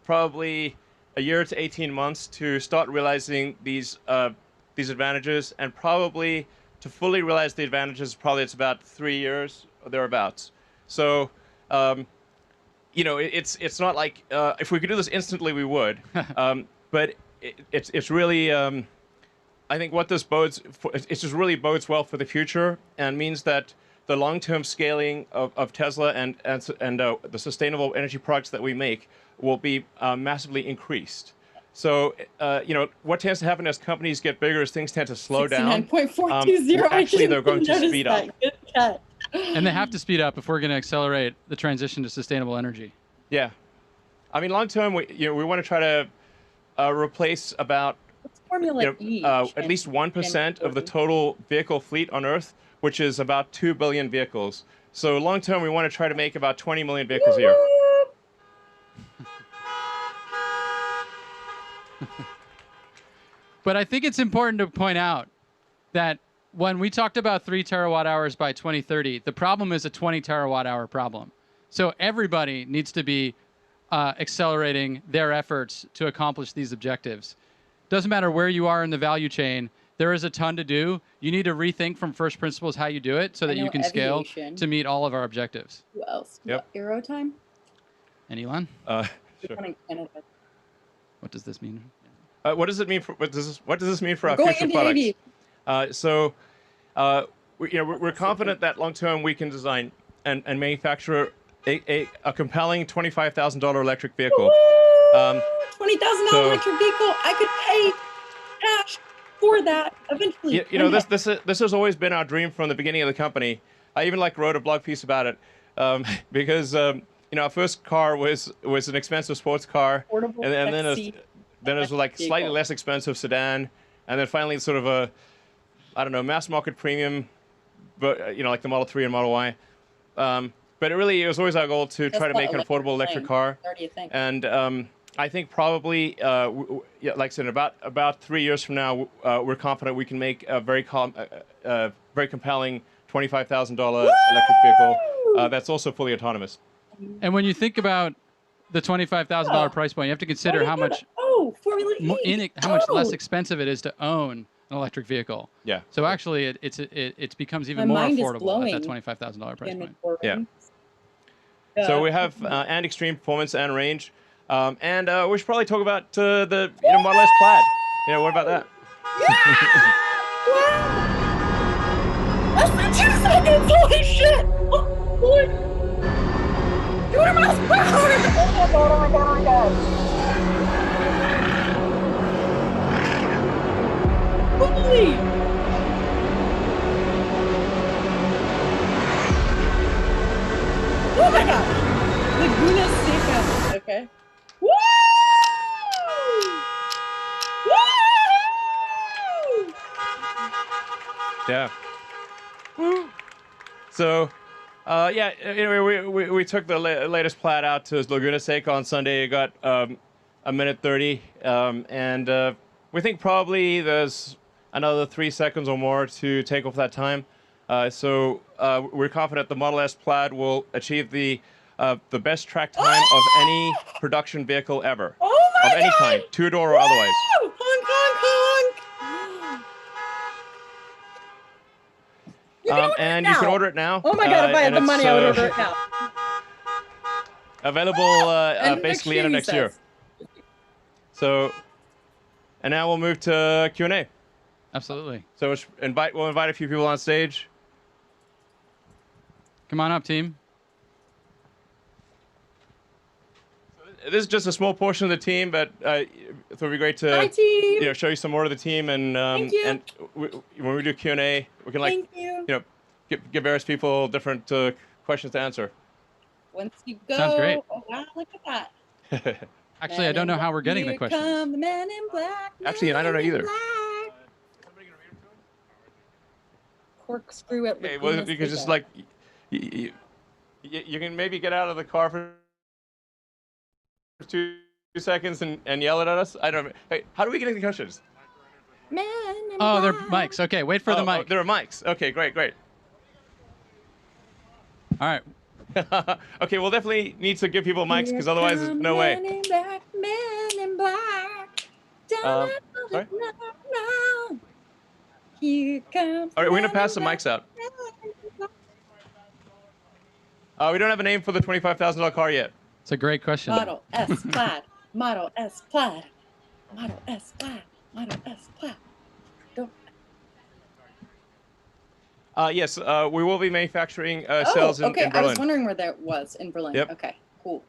probably a year to 18 months to start realizing these advantages, and probably to fully realize the advantages, probably it's about 3 years or thereabouts. So, you know, it's not like if we could do this instantly, we would. But it's really, I think what this bodes for, it just really bodes well for the future, and means that the long-term scaling of Tesla and the sustainable energy products that we make will be massively increased. So, you know, what tends to happen as companies get bigger is things tend to slow down. 69.420. Actually, they're going to speed up. Good cut. And they have to speed up if we're going to accelerate the transition to sustainable energy. Yeah. I mean, long term, we want to try to replace about at least 1% of the total vehicle fleet on Earth, which is about 2 billion vehicles. So long term, we want to try to make about 20 million vehicles a year. But I think it's important to point out that when we talked about 3 terawatt hours by 2030, the problem is a 20 terawatt hour problem. So everybody needs to be accelerating their efforts to accomplish these objectives. Doesn't matter where you are in the value chain, there is a ton to do. You need to rethink from first principles how you do it so that you can scale to meet all of our objectives. Who else? Yep. Aero time? And Elon? Sure. What does this mean? What does it mean for what does this mean for our future products? We're confident that long term we can design and manufacture a compelling $25,000 electric vehicle. $20,000 electric vehicle. I could pay cash for that eventually. You know, this has always been our dream from the beginning of the company. I even wrote a blog piece about it because you know, our first car was an expensive sports car, and then it was like slightly less expensive sedan, and then finally sort of a, I don't know, mass market premium, but you know, like the Model 3 and Model Y. But it was always our goal to try to make an affordable electric car. And I think probably, like I said, about 3 years from now, we're confident we can make a very compelling $25,000 electric vehicle that's also fully autonomous. And when you think about the $25,000 price point, you have to consider how much less expensive it is to own an electric vehicle. Yeah. So actually, it becomes even more affordable at that $25,000 price point. Yeah. So we have and extreme performance and range, and we should probably talk about the Model S Plaid. You know, what about that? Less than 2 seconds. Holy shit! Oh, boy. 200 miles per hour. Oh my god! Oh my god! Oh my god! Holy! Oh my gosh! Laguna Seca. Okay. Woo! Woo! So, yeah. Anyway, we took the latest plat out to Laguna Seca on Sunday. It got a minute 30, and we think probably there's another 3 seconds or more to take off that time. So we're confident the Model S Plaid will achieve the best track time of any production vehicle ever. Oh my Of any God! kind, two-door or otherwise. Honk, honk, honk! And you can order it now. Oh my God, if I had and the money, I would order it now. Available And basically next end of year, next he year. says. So, and now we'll move to Q&A. Absolutely. So we'll invite a few people on stage. Come on up, team. This is just a small portion of the team, but it would be great to Hi, team. show you some more of the team. And Thank you. and when we do Q&A, we can Thank you. Give various people different questions to answer. Once you go. Sounds great. Oh wow, look at that. Actually, I don't know how we're getting the questions. Here come the man in black. Actually, I don't know man in either. black. Corkscrew at Okay, well, you can just like you can maybe get out of the car for 2 seconds and yell it at us. I don't know. Hey, how do we get any questions? Man in Oh, they're black. mics. Okay, wait for the mic. There are mics. Okay, great. All right. Okay, we'll definitely need to give people mics because otherwise there's no way. Man in black, man in black. Sorry? No. Here comes. All right, we're gonna pass the mics out. We don't have a name for the $25,000 car yet. It's a great question. Model S Plaid. Model S Plaid. Model S Plaid. Model S Plaid. Don't. Yes, we will be manufacturing cells in okay. Berlin. I was wondering where that was in Berlin. Yep. Okay, cool.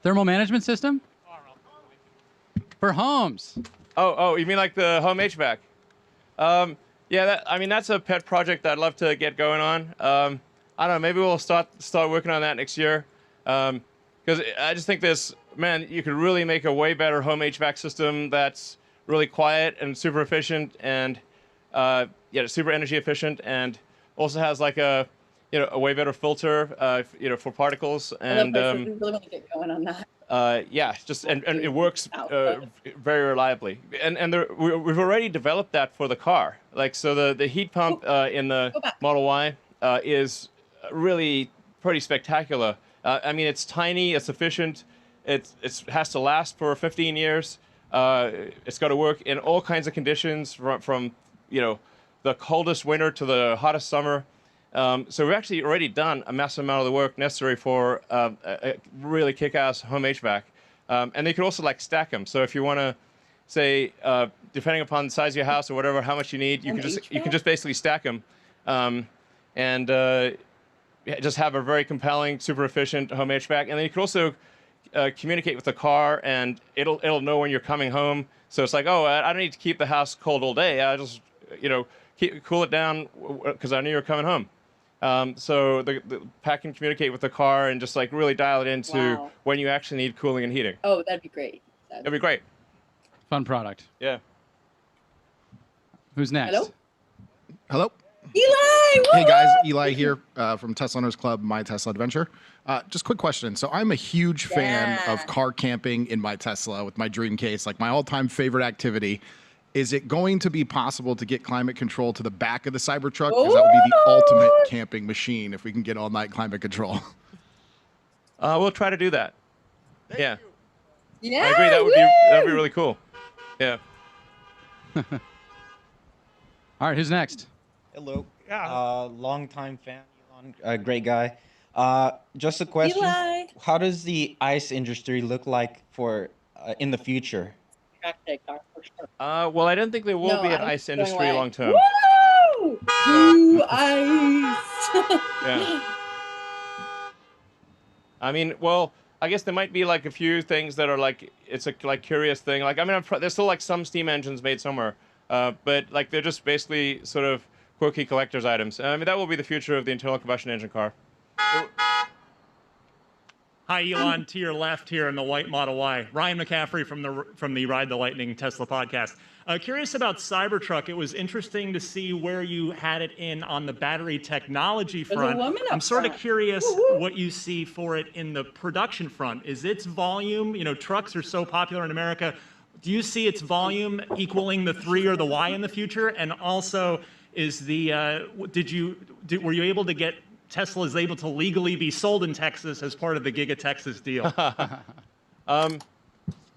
Thermal management system? For homes. Oh, you mean like the home HVAC? Yeah, that's a pet project that I'd love to get going on. I don't know, maybe we'll start working on that next year. Because I just think you could really make a way better home HVAC system that's really quiet and super efficient and super energy efficient, and also has like a way better filter for particles. And we really want to get going on that. And it works very reliably. And we've already developed that for the car. Like, so the heat pump in the Model Y is really pretty spectacular. I mean, it's tiny, it's efficient, it has to last for 15 years. It's got to work in all kinds of conditions from the coldest winter to the hottest summer. So we've actually already done a massive amount of the work necessary for a really kick-ass home HVAC. And they can also like stack them. So if you want to say, depending upon the size of your house or whatever, how much you need, you can just basically stack them, and just have a very compelling, super efficient home HVAC. And then you can also communicate with the car, and it'll know when you're coming home. So it's like, oh, I don't need to keep the house cold all day. I just cool it down because I knew you were coming home. So the pack can communicate with the car and just like really dial it into when you actually need cooling and heating. Oh, that'd be great. That'd be great. Fun product. Yeah. Who's next? Hello. Eli! Hey guys, Eli here from Tesla Owners Club, My Tesla Adventure. Just quick question. So I'm a huge fan of car camping in my Tesla with my dream case, like my all-time favorite activity. Is it going to be possible to get climate control to the back of the Cybertruck? Because that would be the ultimate camping machine if we can get all-night climate control. We'll try to do that. Yeah. Yeah. I agree. That'd be really cool. Yeah. All right, who's next? Hello. Long-time fan, Elon, great guy. Just a question. Eli. How does the ICE industry look like for in the future? Well, I don't think there will be an ICE industry long term. Woo! Woo, ICE! Yeah. I mean, well, I guess there might be like a few things that are like, it's a like curious thing. Like, I mean, there's still like some steam engines made somewhere, but like they're just basically sort of quirky collector's items. I mean, that will be the future of the internal combustion engine car. Hi, Elon, to your left here in the white Model Y. Ryan McCaffrey from the Ride the Lightning Tesla podcast. Curious about Cybertruck. It was interesting to see where you had it in on the battery technology front. I'm sort of curious what you see for it in the production front. Is its volume, trucks are so popular in America, do you see its volume equaling the 3 or the Y in the future? And also, is the were you able to get Tesla is able to legally be sold in Texas as part of the Giga Texas deal?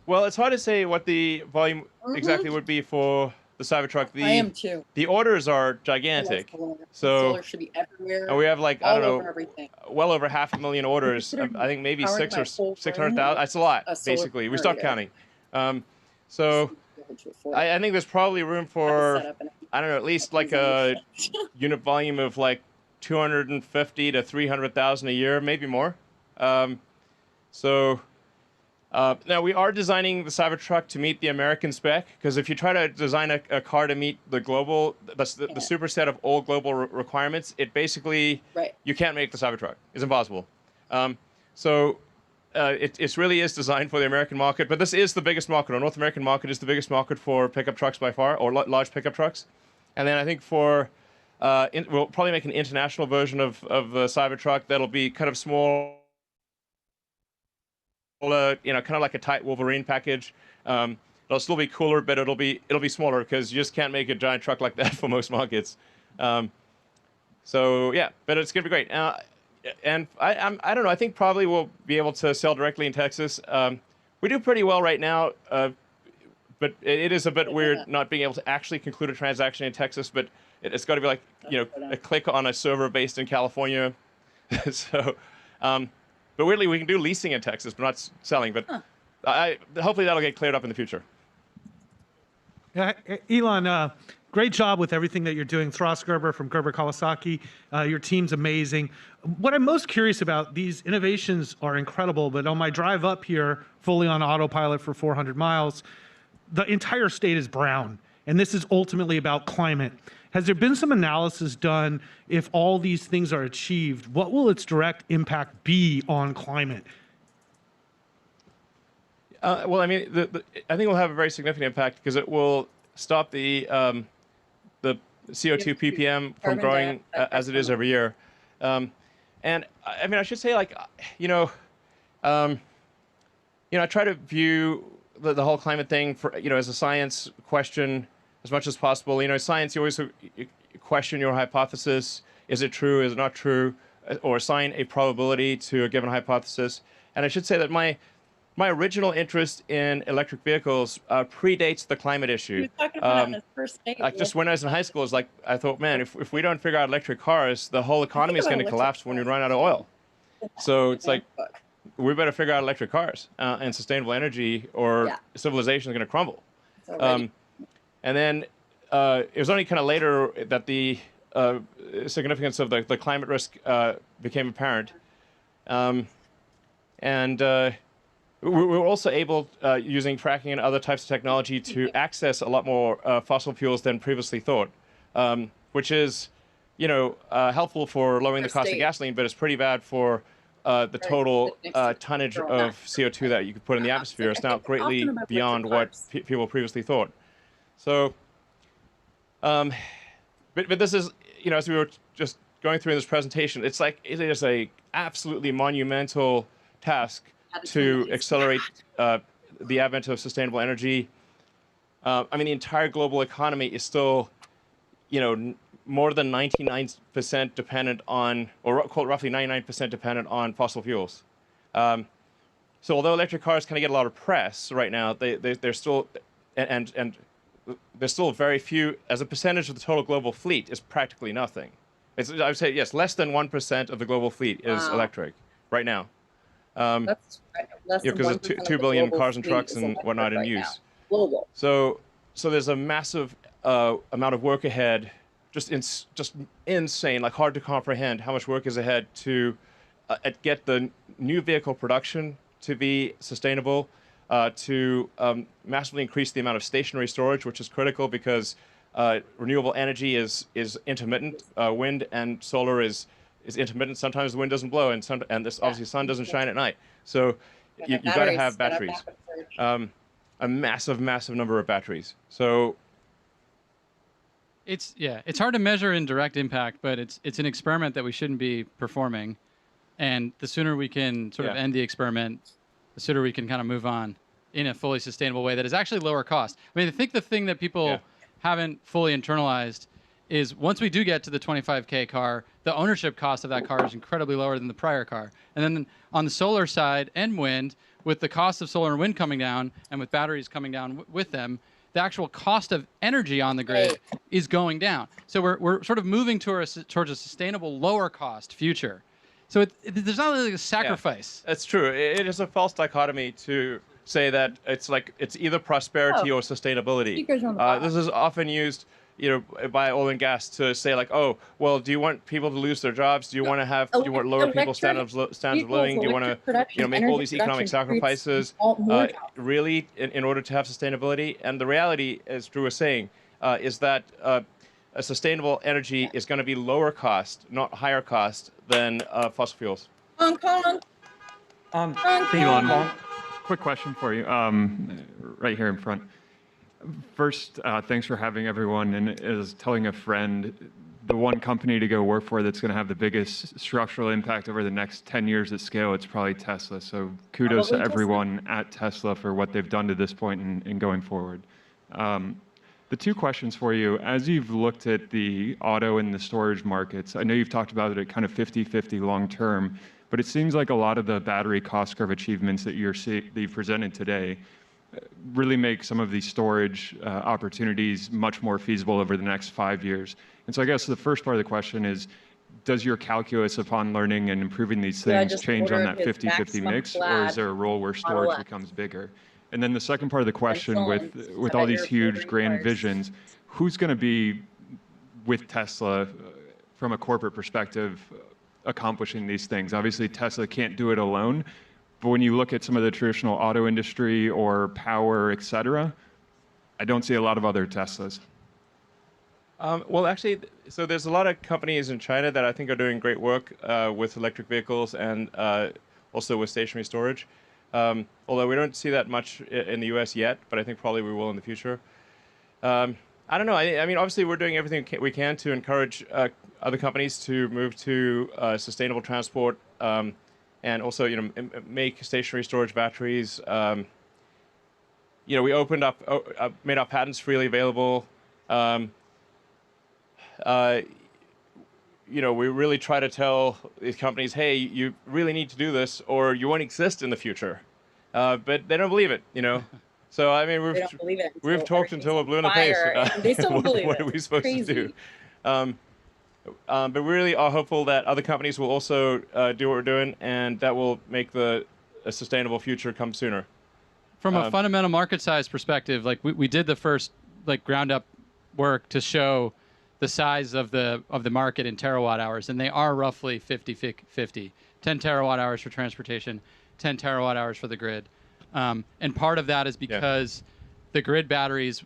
Well, it's hard to say what the volume exactly would be for the Cybertruck. I am too. The orders are gigantic. So Solar should be everywhere. and we have like, I all don't over know, everything. well over 500,000 orders. I think maybe Powered 6 by or a full 600,000. That's a lot, a solar basically. We stopped generator. counting. So I think there's probably room for, I don't know, at least like a unit volume of like 250 to 300,000 a year, maybe more. Now we are designing the Cybertruck to meet the American spec, because if you try to design a car to meet the global, the superset of all global requirements, it basically, you can't make the Cybertruck. It's impossible. It really is designed for the American market, but this is the biggest market. Our North American market is the biggest market for pickup trucks by far, or large pickup trucks. And then I think for, we'll probably make an international version of the Cybertruck that'll be kind of small, kind of like a tight Wolverine package. It'll still be cooler, but it'll be smaller, because you just can't make a giant truck like that for most markets. So yeah, but it's gonna be great. And I don't know. I think probably we'll be able to sell directly in Texas. We do pretty well right now, but it is a bit weird not being able to actually conclude a transaction in Texas. But it's got to be like a click on a server based in California. So. But weirdly, we can do leasing in Texas, but not selling. But hopefully that'll get cleared up in the future. Yeah, Elon, great job with everything that you're doing. Thras Gerber from Gerber Kawasaki, your team's amazing. What I'm most curious about, these innovations are incredible, but on my drive up here, fully on autopilot for 400 miles, the entire state is brown. And this is ultimately about climate. Has there been some analysis done if all these things are achieved? What will its direct impact be on climate? Well, I mean, I think it will have a very significant impact, because it will stop the CO2 ppm from growing as it is every year. And I mean, I should say, like, I try to view the whole climate thing for, as a science question as much as possible. Science, you always question your hypothesis. Is it true? Is it not true? Or assign a probability to a given hypothesis. And I should say that my original interest in electric vehicles predates the climate issue. He was talking about his first date. Like just when I was in high school, it's like I thought, man, if we don't figure out electric cars, the whole economy is going to collapse when we run out of oil. So it's like we better figure out electric cars and sustainable energy, or civilization is going to crumble. And then it was only kind of later that the significance of the climate risk became apparent. We were also able, using fracking and other types of technology, to access a lot more fossil fuels than previously thought, which is, helpful for lowering the cost of gasoline, but it's pretty bad for the total tonnage of CO2 that you could put in the atmosphere. It's now greatly beyond what people previously thought. So, but this is, as we were just going through in this presentation, it's like it is a absolutely monumental task to accelerate the advent of sustainable energy. I mean, the entire global economy is still, more than 99% dependent on, or roughly 99% dependent on fossil fuels. So although electric cars kind of get a lot of press right now, they're still, and there's still very few, as a percentage of the total global fleet, is practically nothing. I would say, yes, less than 1% of the global fleet is electric right now. That's less than because there's 2 billion cars and trucks and whatnot in use. Global. So there's a massive amount of work ahead, just insane, like hard to comprehend how much work is ahead to get the new vehicle production to be sustainable, to massively increase the amount of stationary storage, which is critical because renewable energy is intermittent. Wind and solar is intermittent. Sometimes the wind doesn't blow, and obviously the sun doesn't shine at night. So you've got to have batteries. a massive, massive number of batteries. So it's hard to measure in direct impact, but it's an experiment that we shouldn't be performing. And the sooner we can sort of end the experiment, the sooner we can kind of move on in a fully sustainable way that is actually lower cost. I mean, I think the thing that people haven't fully internalized is once we do get to the 25K car, the ownership cost of that car is incredibly lower than the prior car. And then on the solar side and wind, with the cost of solar and wind coming down and with batteries coming down with them, the actual cost of energy on the grid is going down. So we're sort of moving towards a sustainable, lower cost future. So there's not really a sacrifice. Yeah, that's true. It is a false dichotomy to say that it's either prosperity or sustainability. This is often used, by oil and gas to say like, oh, well, do you want people to lose their jobs? Do you want to do you want lower people's standards of living? Do you want to, make all these economic sacrifices really in order to have sustainability? And the reality, as Drew was saying, is that a sustainable energy is going to be lower cost, not higher cost than fossil fuels. Elon, quick question for you, right here in front. First, thanks for having everyone. And as telling a friend, the one company to go work for that's going to have the biggest structural impact over the next 10 years at scale, it's probably Tesla. So kudos to everyone at Tesla for what they've done to this point and going forward. The two questions for you, as you've looked at the auto and the storage markets, I know you've talked about it at kind of 50-50 long term, but it seems like a lot of the battery cost curve achievements that you've presented today really make some of these storage opportunities much more feasible over the next 5 years. And so I guess the first part of the question is, does your calculus upon learning and improving these things change on that 50-50 mix, or is there a role where storage becomes bigger? And then the second part of the question, with all these huge grand visions, who's going to be with Tesla from a corporate perspective accomplishing these things? Obviously, Tesla can't do it alone, but when you look at some of the traditional auto industry or power, et cetera, I don't see a lot of other Teslas. Well, actually, so there's a lot of companies in China that I think are doing great work with electric vehicles and also with stationary storage. Although we don't see that much in the US yet, but I think probably we will in the future. I don't know. I mean, obviously, we're doing everything we can to encourage other companies to move to sustainable transport and also, make stationary storage batteries. We opened up, made our patents freely available. We really try to tell these companies, hey, you really need to do this or you won't exist in the future. But they don't believe it, So, I mean, we've talked until we're blue in the face. They still don't believe what are we supposed to do? But we really are hopeful that other companies will also do what we're doing, and that will make a sustainable future come sooner. From a fundamental market size perspective, like we did the first ground up work to show the size of the market in terawatt hours, and they are roughly 50-50. 10 terawatt hours for transportation, 10 terawatt hours for the grid. And part of that is because the grid batteries,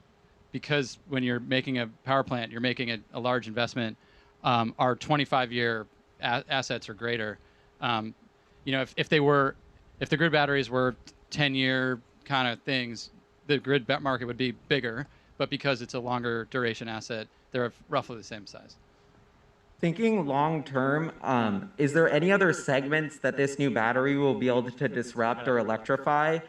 because when you're making a power plant, you're making a large investment, are 25-year assets or greater. If the grid batteries were 10-year kind of things, the grid market would be bigger. But because it's a longer duration asset, they're roughly the same size. Thinking long term, is there any other segments that this new battery will be able to disrupt or electrify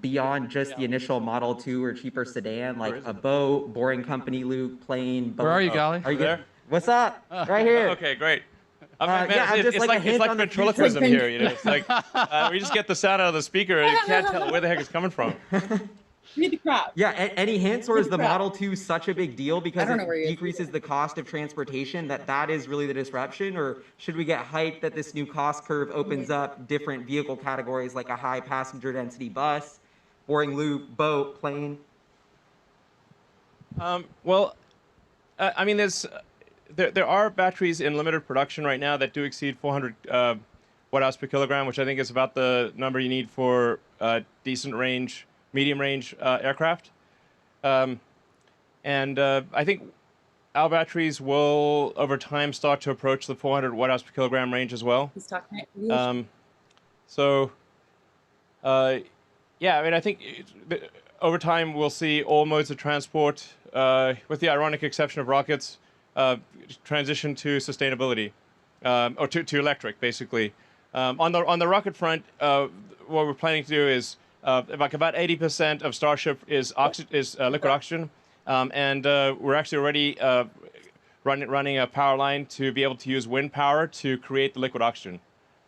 beyond just the initial Model 2 or cheaper sedan, like a boat, boring company loop, plane, boat? Where are you, Golly? Are you there? What's up? Right here. Okay, great. It's like ventriloquism here. It's like we just get the sound out of the speaker and you can't tell where the heck it's coming from. Read the crowd. Yeah, any hints, or is the Model 2 such a big deal because it decreases the cost of transportation that is really the disruption? Or should we get hyped that this new cost curve opens up different vehicle categories like a high passenger density bus, boring loop, boat, plane? Well, I mean, there are batteries in limited production right now that do exceed 400 watt-hours per kilogram, which I think is about the number you need for decent range, medium range aircraft. And I think our batteries will, over time, start to approach the 400 watt-hours per kilogram range as well. He's talking. Yeah, I mean, I think over time, we'll see all modes of transport, with the ironic exception of rockets, transition to sustainability, or to electric, basically. On the rocket front, what we're planning to do is like about 80% of Starship is liquid oxygen, and we're actually already running a power line to be able to use wind power to create the liquid oxygen.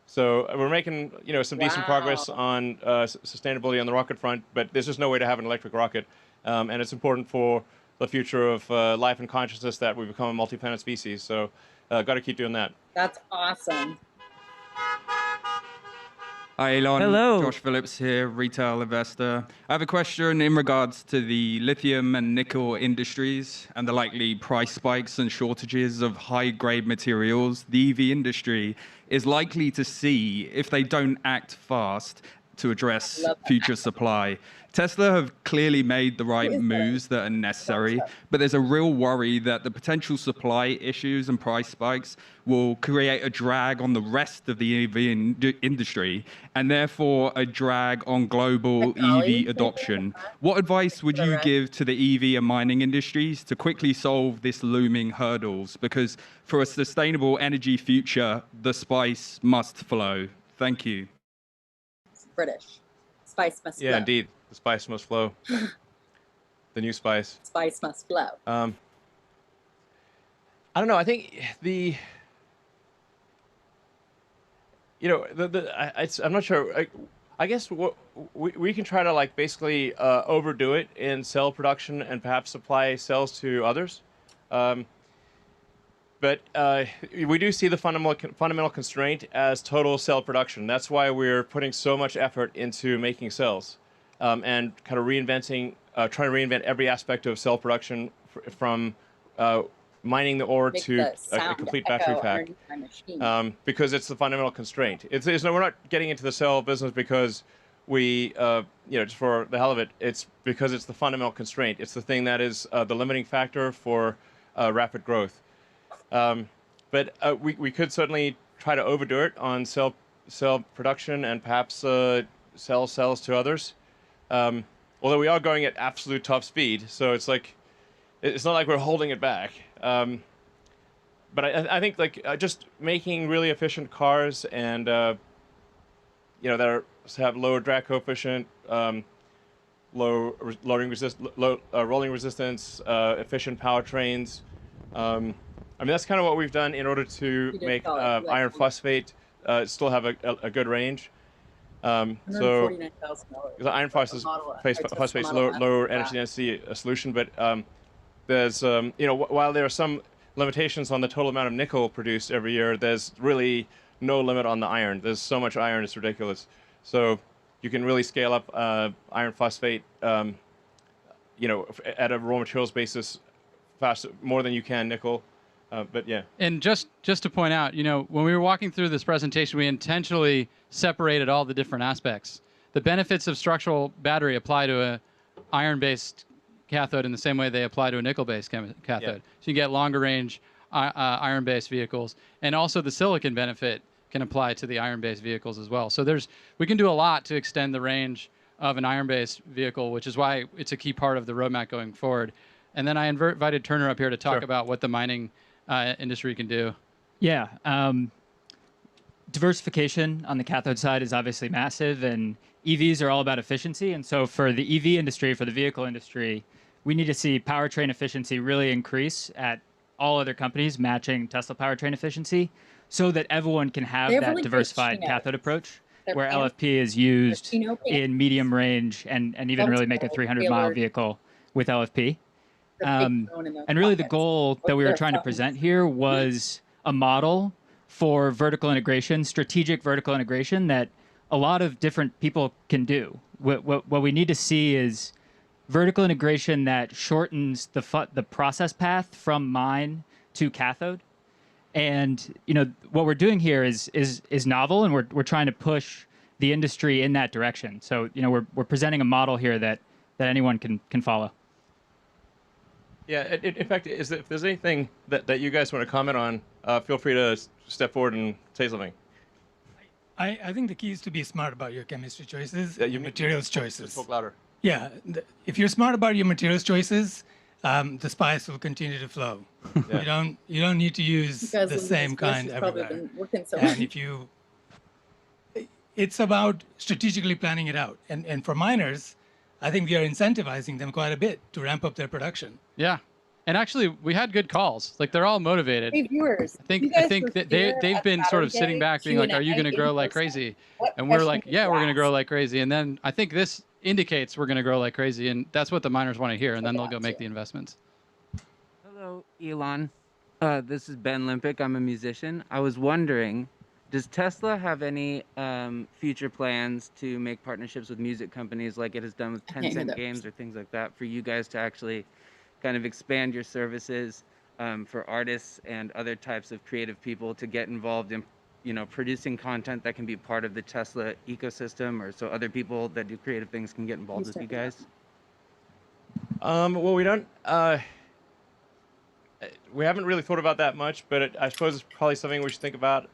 So we're making some decent progress on sustainability on the rocket front, but there's just no way to have an electric rocket, and it's important for the future of life and consciousness that we become a multi-planet species. So got to keep doing that. That's awesome. Hi, Elon. Hello. Josh Phillips here, retail investor. I have a question in regards to the lithium and nickel industries and the likely price spikes and shortages of high-grade materials the EV industry is likely to see if they don't act fast to address future supply. Tesla have clearly made the right moves that are necessary, but there's a real worry that the potential supply issues and price spikes will create a drag on the rest of the EV industry and therefore a drag on global EV adoption. What advice would you give to the EV and mining industries to quickly solve this looming hurdles? Because for a sustainable energy future, the spice must flow. Thank you. It's British. Spice must flow. Yeah, indeed. The spice must flow. The new spice. Spice must flow. I don't know. I think I'm not sure. I guess we can try to like basically overdo it in cell production and perhaps supply cells to others. But we do see the fundamental constraint as total cell production. That's why we're putting so much effort into making cells. And kind of reinventing, trying to reinvent every aspect of cell production from mining the ore to a complete battery pack, because it's the fundamental constraint. We're not getting into the cell business because we, just for the hell of it. It's because it's the fundamental constraint. It's the thing that is the limiting factor for rapid growth. But we could certainly try to overdo it on cell production and perhaps sell cells to others. Although we are going at absolute top speed, so it's not like we're holding it back. But I think just making really efficient cars and that have low drag coefficient, low rolling resistance, efficient powertrains. I mean that's kind of what we've done in order to make iron phosphate still have a good range. So iron phosphate is lower energy density solution, but there's while there are some limitations on the total amount of nickel produced every year, there's really no limit on the iron. There's so much iron, it's ridiculous. So you can really scale up iron phosphate, at a raw materials basis faster, more than you can nickel. But yeah. And just to point out, when we were walking through this presentation, we intentionally separated all the different aspects. The benefits of structural battery apply to a iron-based cathode in the same way they apply to a nickel-based cathode. Yeah. So you get longer range iron-based vehicles, and also the silicon benefit can apply to the iron-based vehicles as well. So we can do a lot to extend the range of an iron-based vehicle, which is why it's a key part of the roadmap going forward. And then I invited Turner up here to talk about what the mining industry can do. Yeah. Diversification on the cathode side is obviously massive, and EVs are all about efficiency. And so for the EV industry, for the vehicle industry, we need to see powertrain efficiency really increase at all other companies matching Tesla powertrain efficiency so that everyone can have that really diversified cathode approach where pan- LFP is used Chino pans. in medium range and even really make a 300-mile vehicle with LFP. And really the goal that we were trying to present here was a model for vertical integration, strategic vertical integration that a lot of different people can do. What we need to see is vertical integration that shortens the process path from mine to cathode. And what we're doing here is novel, and we're trying to push the industry in that direction. So we're presenting a model here that anyone can follow. Yeah, in fact, if there's anything that you guys want to comment on, feel free to step forward and say something. I think the key is to be smart about your chemistry choices, your materials choices. Talk louder. Yeah, if you're smart about your materials choices, the spice will continue to flow. Yeah. You don't need to use Because the of same this kind has probably everywhere. been working so And much. if you, it's about strategically planning it out. And for miners, I think we are incentivizing them quite a bit to ramp up their production. Yeah. And actually, we had good calls. Like, they're all motivated. Hey, viewers, I think that they've been sort of sitting back being like, are you going to grow like crazy? And we're like, yeah, we're going to grow like crazy. And then I think this indicates we're going to grow like crazy. And that's what the miners want to hear. And then they'll go make the investments. Hello, Elon. This is Ben Limpick. I'm a musician. I was wondering, does Tesla have any future plans to make partnerships with music companies like it has done with can't hear 10 Cent that. Games or things like that for you guys to actually kind of expand your services for artists and other types of creative people to get involved in, producing content that can be part of the Tesla ecosystem, or so other people that do creative things can get involved with you guys? Well, we haven't really thought about that much, but I suppose it's probably something we should think about.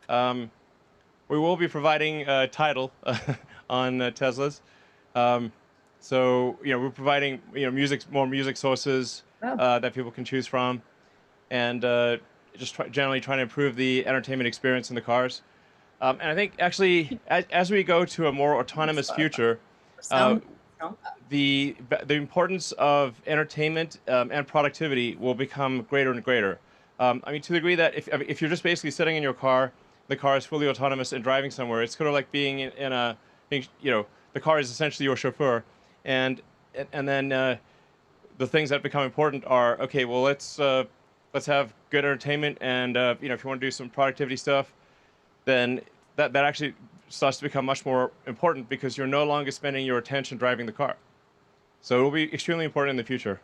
We will be providing a title on Teslas. So, we're providing, more music sources that people can choose from, and generally trying to improve the entertainment experience in the cars. And I think actually, as we go to a more autonomous future, the importance of entertainment and productivity will become greater and greater. I mean, to the degree that if you're just basically sitting in your car, the car is fully autonomous and driving somewhere. It's sort of like being the car is essentially your chauffeur, and then the things that become important are, okay, well, let's have good entertainment, and if you want to do some productivity stuff, then that actually starts to become much more important because you're no longer spending your attention driving the car. So it will be extremely important in the future.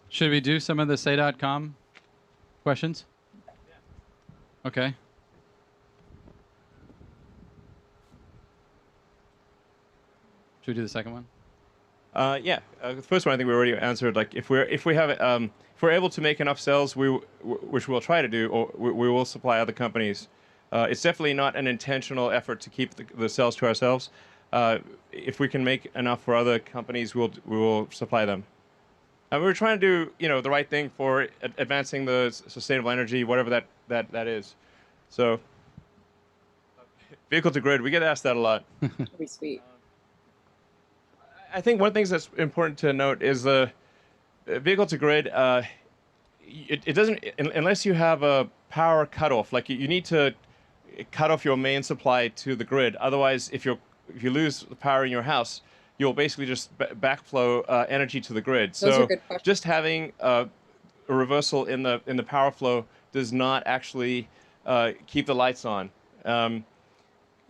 Should we do some of the say.com questions? Okay. Should we do the second one? Yeah. The first one I think we already answered. Like if we're able to make enough sales, which we'll try to do, or we will supply other companies. It's definitely not an intentional effort to keep the sales to ourselves. If we can make enough for other companies, we will supply them. And we're trying to do the right thing for advancing the sustainable energy, whatever that is. So vehicle to grid, we get asked that a lot. Pretty sweet. I think one of the things that's important to note is the vehicle to grid. It doesn't, unless you have a power cutoff. Like you need to cut off your main supply to the grid. Otherwise, if you lose the power in your house, you'll basically just backflow energy to the grid. Those so are good questions. just having a reversal in the power flow does not actually keep the lights on.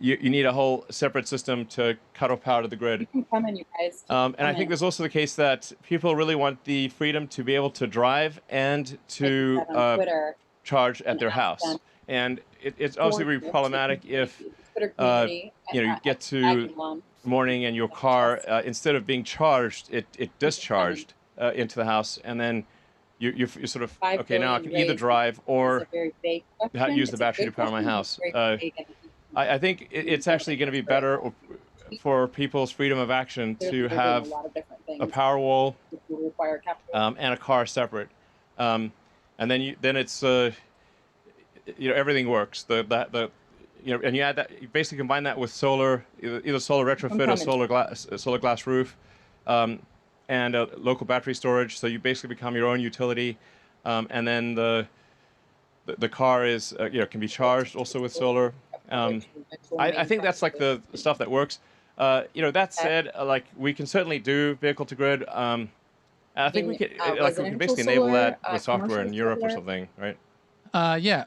You need a whole separate system to cut off power to the grid. You can comment, you guys. And I think there's also the case that people really want the freedom to be able to drive and to charge at their house. And it's obviously really problematic if you get to the morning and your car, instead of being charged, it discharged into the house, and then you're sort of, okay, now I can either drive or use the battery to power my house. I think it's actually going to be better for people's freedom of action to have a power wall and a car separate, and then it's everything works. And you add that, you basically combine that with solar, either solar retrofit or solar glass roof, and local battery storage. So you basically become your own utility, and then the car is can be charged also with solar. I think that's like the stuff that works. That said, like we can certainly do vehicle to grid. I think we can basically enable that with software in Europe or something, right? Yeah.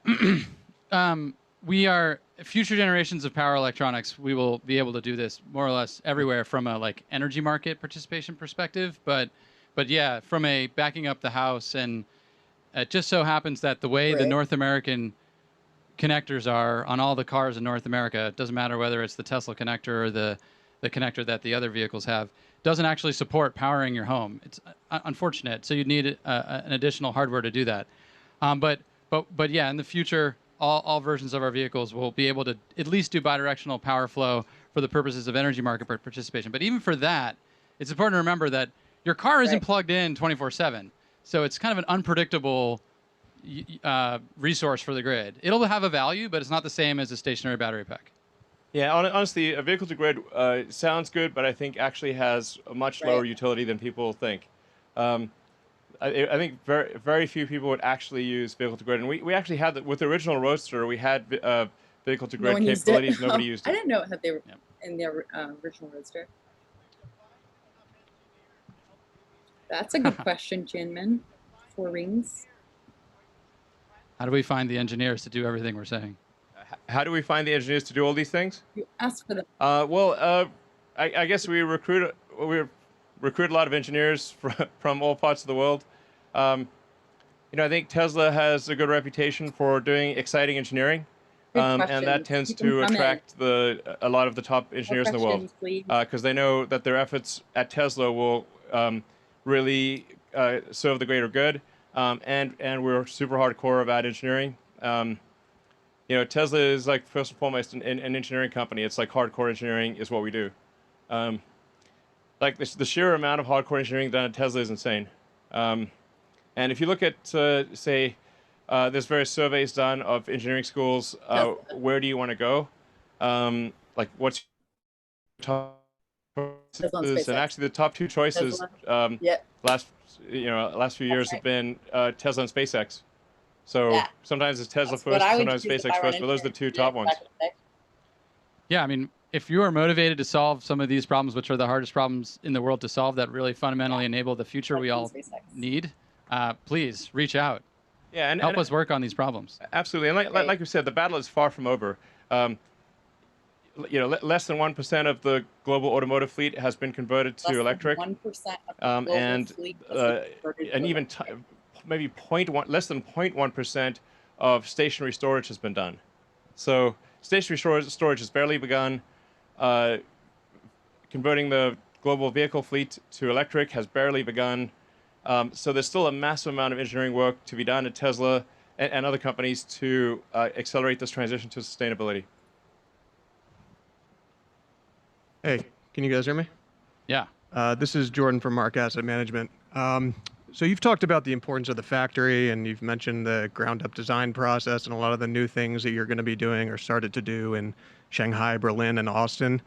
We are future generations of power electronics. We will be able to do this more or less everywhere from a energy market participation perspective. But yeah, from a backing up the house, and it just so happens that the way the North American connectors are on all the cars in North America, it doesn't matter whether it's the Tesla connector or the connector that the other vehicles have, doesn't actually support powering your home. It's unfortunate. So you'd need an additional hardware to do that. But yeah, in the future, all versions of our vehicles will be able to at least do bidirectional power flow for the purposes of energy market participation. But even for that, it's important to remember that your car isn't plugged in 24/7. So it's kind of an unpredictable resource for the grid. It'll have a value, but it's not the same as a stationary battery pack. Yeah, honestly, a vehicle to grid sounds good, but I think actually has a much lower utility than people think. I think very few people would actually use vehicle to grid, and we actually had with the original Roadster, we had vehicle to grid capabilities. Nobody used it. I didn't know it had in the original Roadster. That's a good question, Jinmin. 4 rings. How do we find the engineers to do everything we're saying? How do we find the engineers to do all these things? You ask for them. I guess we recruit a lot of engineers from all parts of the world. I think Tesla has a good reputation for doing exciting engineering, and that tends to attract a lot of the top engineers in the world because they know that their efforts at Tesla will really serve the greater good, and we're super hardcore about engineering. Tesla is like first and foremost an engineering company. It's like hardcore engineering is what we do. Like the sheer amount of hardcore engineering done at Tesla is insane. And if you look at, say, there's various surveys done of engineering schools, where do you want to go? Like what's your top choices? And actually the top 2 choices last few years have been Tesla and SpaceX. So sometimes it's Tesla first, sometimes SpaceX first, but those are the 2 top ones. Yeah, I mean, if you are motivated to solve some of these problems, which are the hardest problems in the world to solve, that really fundamentally enable the future we all need, please reach out. Yeah, and help us work on these problems. Absolutely, and like you said, the battle is far from over. Less than 1% of the global automotive fleet has been converted to electric. 1% of the global fleet and even maybe less than 0.1% of stationary storage has been done. So stationary storage has barely begun. Converting the global vehicle fleet to electric has barely begun. So there's still a massive amount of engineering work to be done at Tesla and other companies to accelerate this transition to sustainability. Hey, can you guys hear me? Yeah. This is Jordan from Mark Asset Management. So you've talked about the importance of the factory, and you've mentioned the ground-up design process and a lot of the new things that you're going to be doing or started to do in Shanghai, Berlin, and Austin.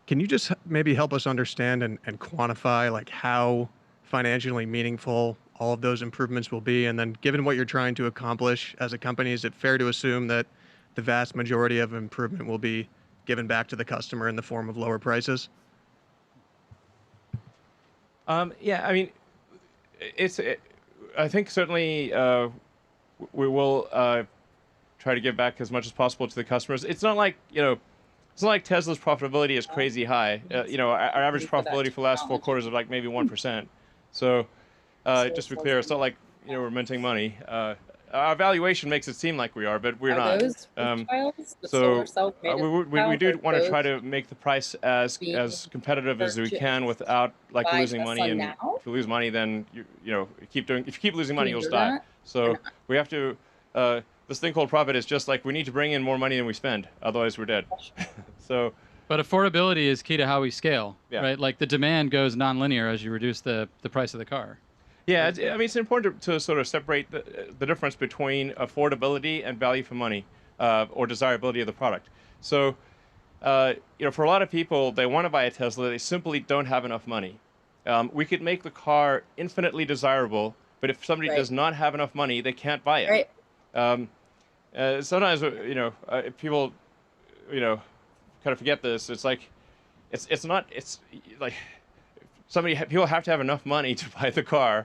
Can you just maybe help us understand and quantify like how financially meaningful all of those improvements will be? And then given what you're trying to accomplish as a company, is it fair to assume that the vast majority of improvement will be given back to the customer in the form of lower prices? Yeah, I mean, I think certainly we will try to give back as much as possible to the customers. It's not like, it's not like Tesla's profitability is crazy high. Our average profitability for the last 4 quarters is like maybe 1%. So just to be clear, it's not like, we're minting money. Our valuation makes it seem like we are, but we're not. So we do want to try to make the price as competitive as we can without like losing money. And if you lose money, then if you keep losing money, you'll die. So we have to. This thing called profit is just like we need to bring in more money than we spend, otherwise we're dead. So. But affordability is key to how we scale, right? Like the demand goes nonlinear as you reduce the price of the car. Yeah, I mean, it's important to sort of separate the difference between affordability and value for money, or desirability of the product. So, for a lot of people, they want to buy a Tesla, they simply don't have enough money. We could make the car infinitely desirable, but if somebody does not have enough money, they can't buy it. Sometimes, people, kind of forget this. It's like, it's like, people have to have enough money to buy the car,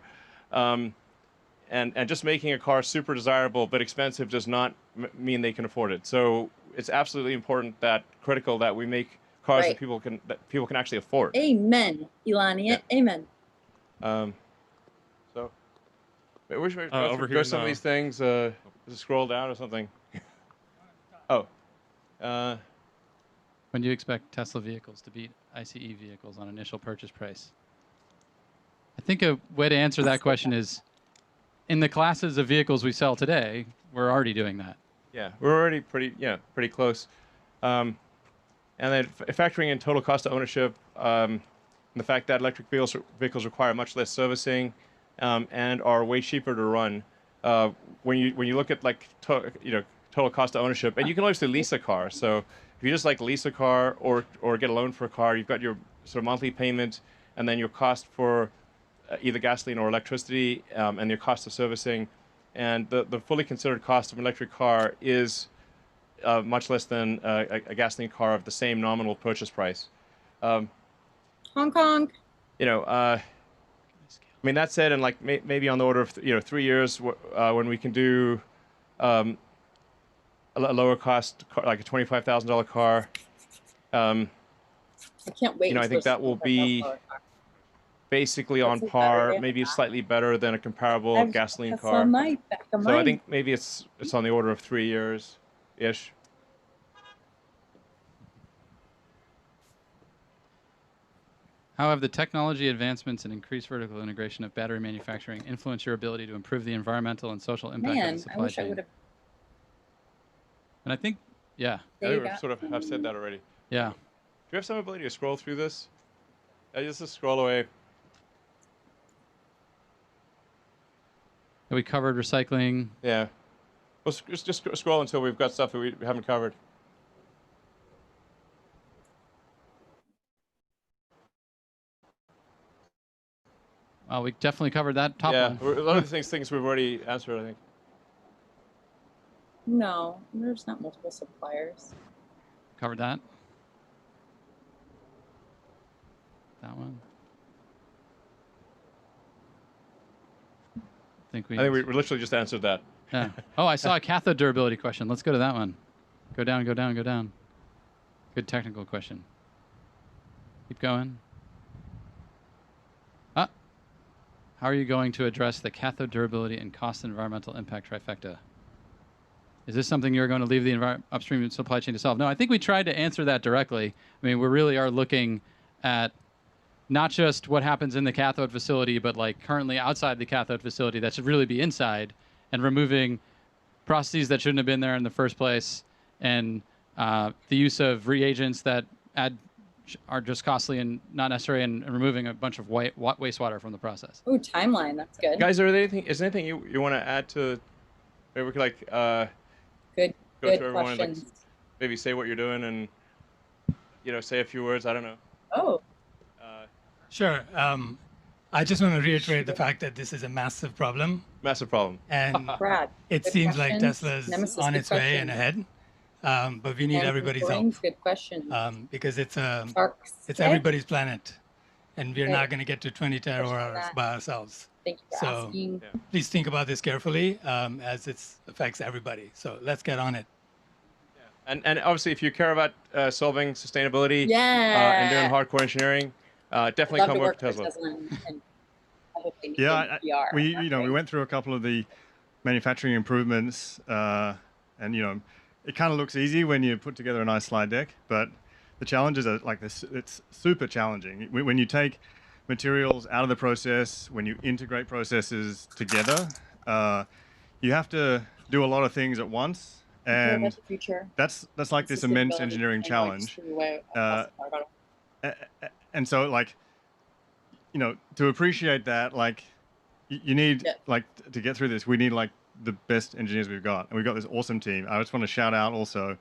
and just making a car super desirable but expensive does not mean they can afford it. So it's absolutely critical that we make cars that people can actually afford. Amen, Elania. Amen. So we should go some of these things. Just scroll down or something. When do you expect Tesla vehicles to beat ICE vehicles on initial purchase price? I think a way to answer that question is, in the classes of vehicles we sell today, we're already doing that. Yeah, we're already pretty close. And then factoring in total cost of ownership, and the fact that electric vehicles require much less servicing and are way cheaper to run. When you look at like total cost of ownership, and you can obviously lease a car. So if you just like lease a car or get a loan for a car, you've got your sort of monthly payment, and then your cost for either gasoline or electricity, and your cost of servicing, and the fully considered cost of an electric car is much less than a gasoline car of the same nominal purchase price. Hong Kong. I mean, that said, and like maybe on the order of 3 years, when we can do a lower cost car, like a $25,000 car. I can't wait. I think that will be basically on par, maybe slightly better than a comparable gasoline car. So I think maybe it's on the order of 3 years ish. How have the technology advancements and increased vertical integration of battery manufacturing influenced your ability to improve the environmental and social impact of the supply I wish chain? I would have. And I think, yeah. I think we sort of have said that already. Yeah. Do you have some ability to scroll through this? Just scroll away. We covered recycling. Yeah. Well, just scroll until we've got stuff that we haven't covered. Well, we definitely covered that top one. Yeah, a lot of these things we've already answered, I think. No, there's not multiple suppliers. Covered that. That one. I think we literally just answered that. Yeah. Oh, I saw a cathode durability question. Let's go to that one. Go down, go down, go down. Good technical question. Keep going. How are you going to address the cathode durability and cost environmental impact trifecta? Is this something you're going to leave the upstream supply chain to solve? No, I think we tried to answer that directly. I mean, we really are looking at not just what happens in the cathode facility, but like currently outside the cathode facility that should really be inside, and removing processes that shouldn't have been there in the first place, and the use of reagents that are just costly and not necessary, and removing a bunch of wastewater from the process. Ooh, timeline. That's good. Guys, is there anything you want to add to? Maybe we could like go good through everyone and like, questions. maybe say what you're doing and say a few words. I don't know. Oh. Sure. I just want to reiterate the fact that this is a massive problem. Massive problem. And Brad, it good seems like questions. Tesla's Nemesis, on good its way and questions. ahead. But we need Jonathan everybody's Boyne's help. Good question. Because it's Sparks. everybody's planet, and we're Okay. not going to get to 20 terawatt hours by ourselves. Thank you for So asking. please think about this carefully, as it affects everybody. So let's get on it. And obviously, if you care about solving sustainability and Yeah. doing hardcore engineering, definitely Love come to work work for for Tesla. Tesla and I hope they Yeah, PR. we went through a couple of the manufacturing improvements, and it kind of looks easy when you put together a nice slide deck, but the challenges are like this. It's super challenging when you take materials out of the process, when you integrate processes together. You have to do a lot of things at once, and That's the future. that's like this immense Sustainability engineering and, like, challenge. the way And so like to appreciate that, like you need like to get through this, we need like the best engineers we've got, and we've got this awesome team. I just want to shout out also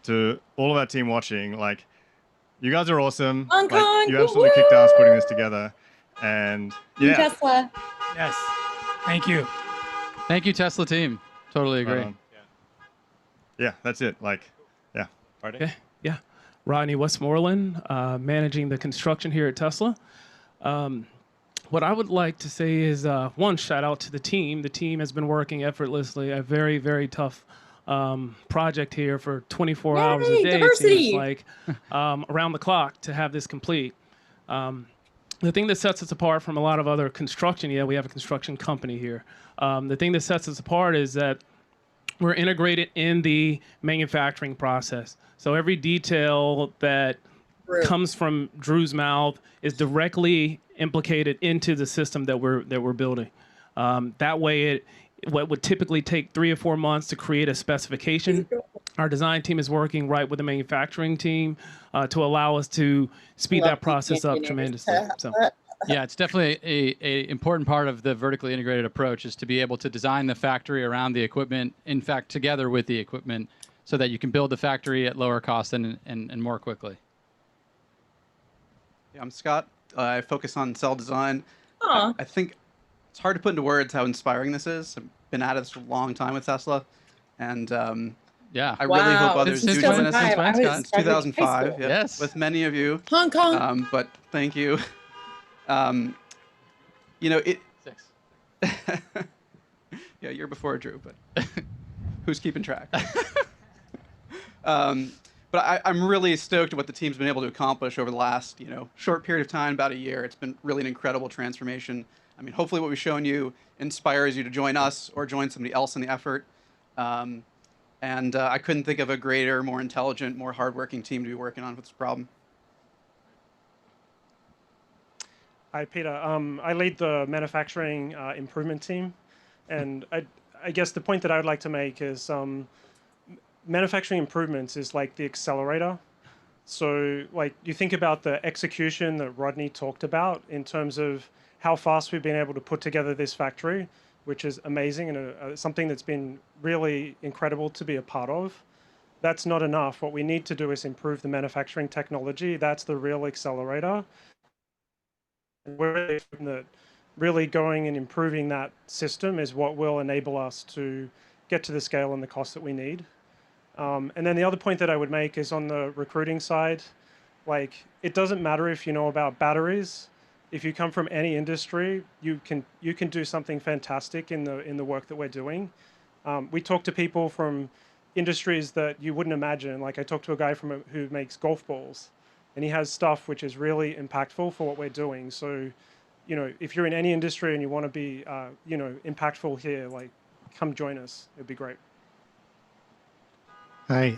to all of our team watching, like you guys are awesome. Hong Like, Kong, you absolutely kicked ass putting this together, and Team yeah, Tesla. Yes. Thank you. Thank you, Tesla team. Totally agree. Right on. Yeah, that's it. Like, yeah. Okay. Yeah. Rodney Westmoreland, managing the construction here at Tesla. What I would like to say is, one, shout out to the team. The team has been working effortlessly. A very, very tough project here for 24 hours a day. Diversity. It seems like around the clock to have this complete. The thing that sets us apart from a lot of other construction, we have a construction company here. The thing that sets us apart is that we're integrated in the manufacturing process. So every detail that comes from Drew's mouth is directly implicated into the system that we're building. That way, what would typically take 3 or 4 months to create a specification Our design team is working right with the manufacturing team to allow us to speed that process up tremendously. So. Yeah, it's definitely a important part of the vertically integrated approach is to be able to design the factory around the equipment, in fact, together with the equipment, so that you can build the factory at lower cost and more quickly. Yeah, I'm Scott. I focus on cell design. Aw. I think it's hard to put into words how inspiring this is. I've been at it for a long time with Tesla, and yeah, I really hope Wow. others Since do join us. 2005, I was Since graduating high 2005, school. yep, Yes, with many of you. Hong Kong. But thank you. You know it. 6. Yeah, year before Drew, but who's keeping track? But I'm really stoked at what the team's been able to accomplish over the last, short period of time, about a year. It's been really an incredible transformation. I mean, hopefully what we've shown you inspires you to join us or join somebody else in the effort. And I couldn't think of a greater, more intelligent, more hardworking team to be working on with this problem. Hi, Peter. I lead the manufacturing improvement team. And I guess the point that I would like to make is manufacturing improvements is like the accelerator. So like you think about the execution that Rodney talked about in terms of how fast we've been able to put together this factory, which is amazing and something that's been really incredible to be a part of. That's not enough. What we need to do is improve the manufacturing technology. That's the real accelerator. We're really going and improving that system is what will enable us to get to the scale and the cost that we need. And then the other point that I would make is on the recruiting side, like it doesn't matter if you know about batteries. If you come from any industry, you can do something fantastic in the work that we're doing. We talk to people from industries that you wouldn't imagine. Like I talked to a guy who makes golf balls, and he has stuff which is really impactful for what we're doing. So, if you're in any industry and you want to be, impactful here, like come join us. It'd be great. Hi,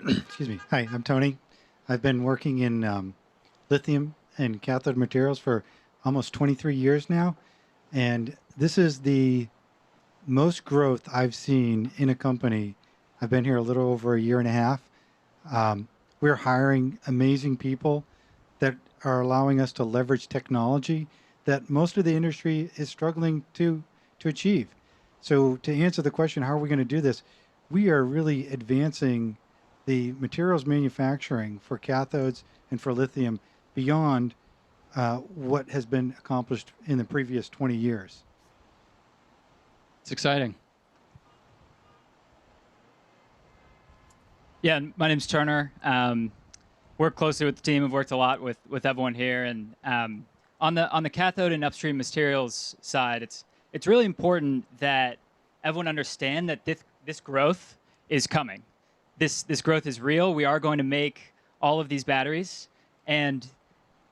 excuse me. Hi, I'm Tony. I've been working in lithium and cathode materials for almost 23 years now. And this is the most growth I've seen in a company. I've been here a little over a year and a half. We're hiring amazing people that are allowing us to leverage technology that most of the industry is struggling to achieve. So to answer the question, how are we going to do this? We are really advancing the materials manufacturing for cathodes and for lithium beyond what has been accomplished in the previous 20 years. It's exciting. Yeah, my name's Turner. Work closely with the team. I've worked a lot with everyone here, and on the cathode and upstream materials side, it's really important that everyone understand that this growth is coming. This growth is real. We are going to make all of these batteries, and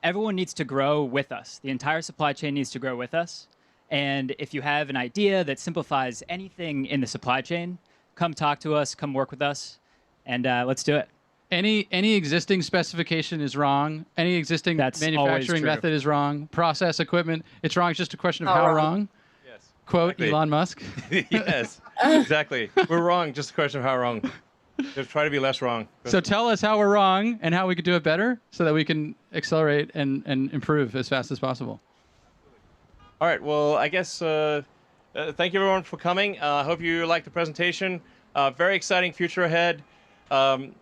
everyone needs to grow with us. The entire supply chain needs to grow with us. And if you have an idea that simplifies anything in the supply chain, come talk to us, come work with us, and let's do it. Any existing specification is wrong. Any existing manufacturing method is wrong. Process equipment, it's wrong. It's just a question of how wrong. Yes. Quote Exactly. Elon Musk. Yes, exactly. We're wrong. Just a question of how wrong. Just try to be less wrong. So tell us how we're wrong and how we could do it better so that we can accelerate and improve as fast as possible. All right. Well, I guess thank you everyone for coming. I hope you liked the presentation. Very exciting future ahead. We're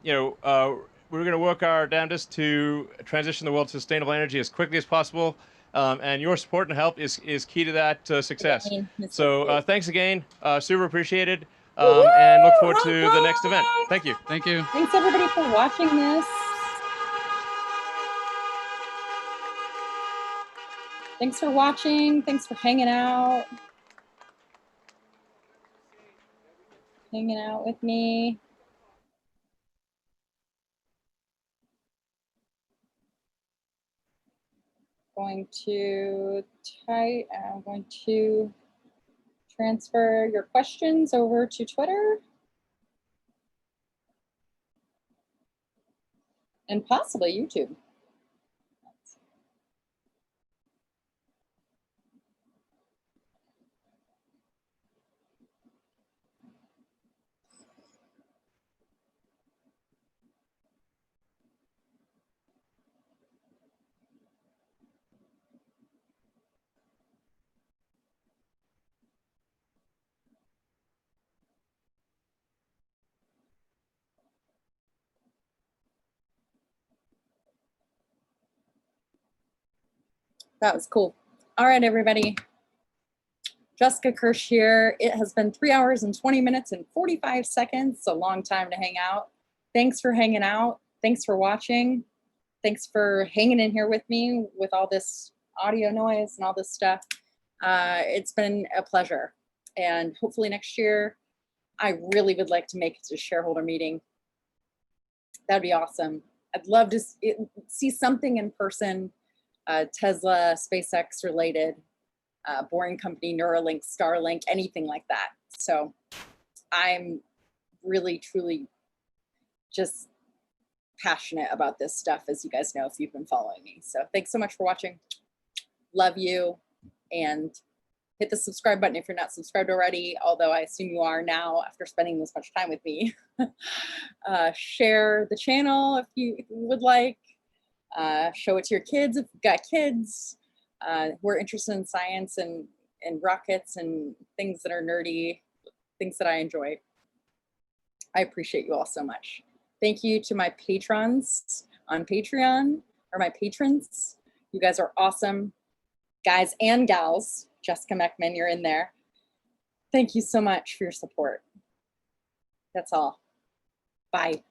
going to work our damnedest to transition the world to sustainable energy as quickly as possible. And your support and help is key to that success. So thanks again. Super appreciated. And look forward to the next event. Thank you. Thank you. Thanks everybody for watching this. Thanks for watching. Thanks for hanging out. Hanging out with me. I'm going to transfer your questions over to Twitter. And possibly YouTube. That was cool. All right, everybody. Jessica Kirsh here. It has been 3 hours and 20 minutes and 45 seconds. It's a long time to hang out. Thanks for hanging out. Thanks for watching. Thanks for hanging in here with me with all this audio noise and all this stuff. It's been a pleasure. And hopefully next year, I really would like to make it to a shareholder meeting. That'd be awesome. I'd love to see something in person, Tesla, SpaceX related, Boring Company, Neuralink, Starlink, anything like that. So I'm really, truly just passionate about this stuff, as you guys know, if you've been following me. So thanks so much for watching. Love you. And hit the subscribe button if you're not subscribed already, although I assume you are now after spending this much time with me. Share the channel if you would like. Show it to your kids if you've got kids. We're interested in science and rockets and things that are nerdy, things that I enjoy. I appreciate you all so much. Thank you to my patrons on Patreon, or my patrons. You guys are awesome. Guys and gals. Jessica Meckman, you're in there. Thank you so much for your support. That's all. Bye.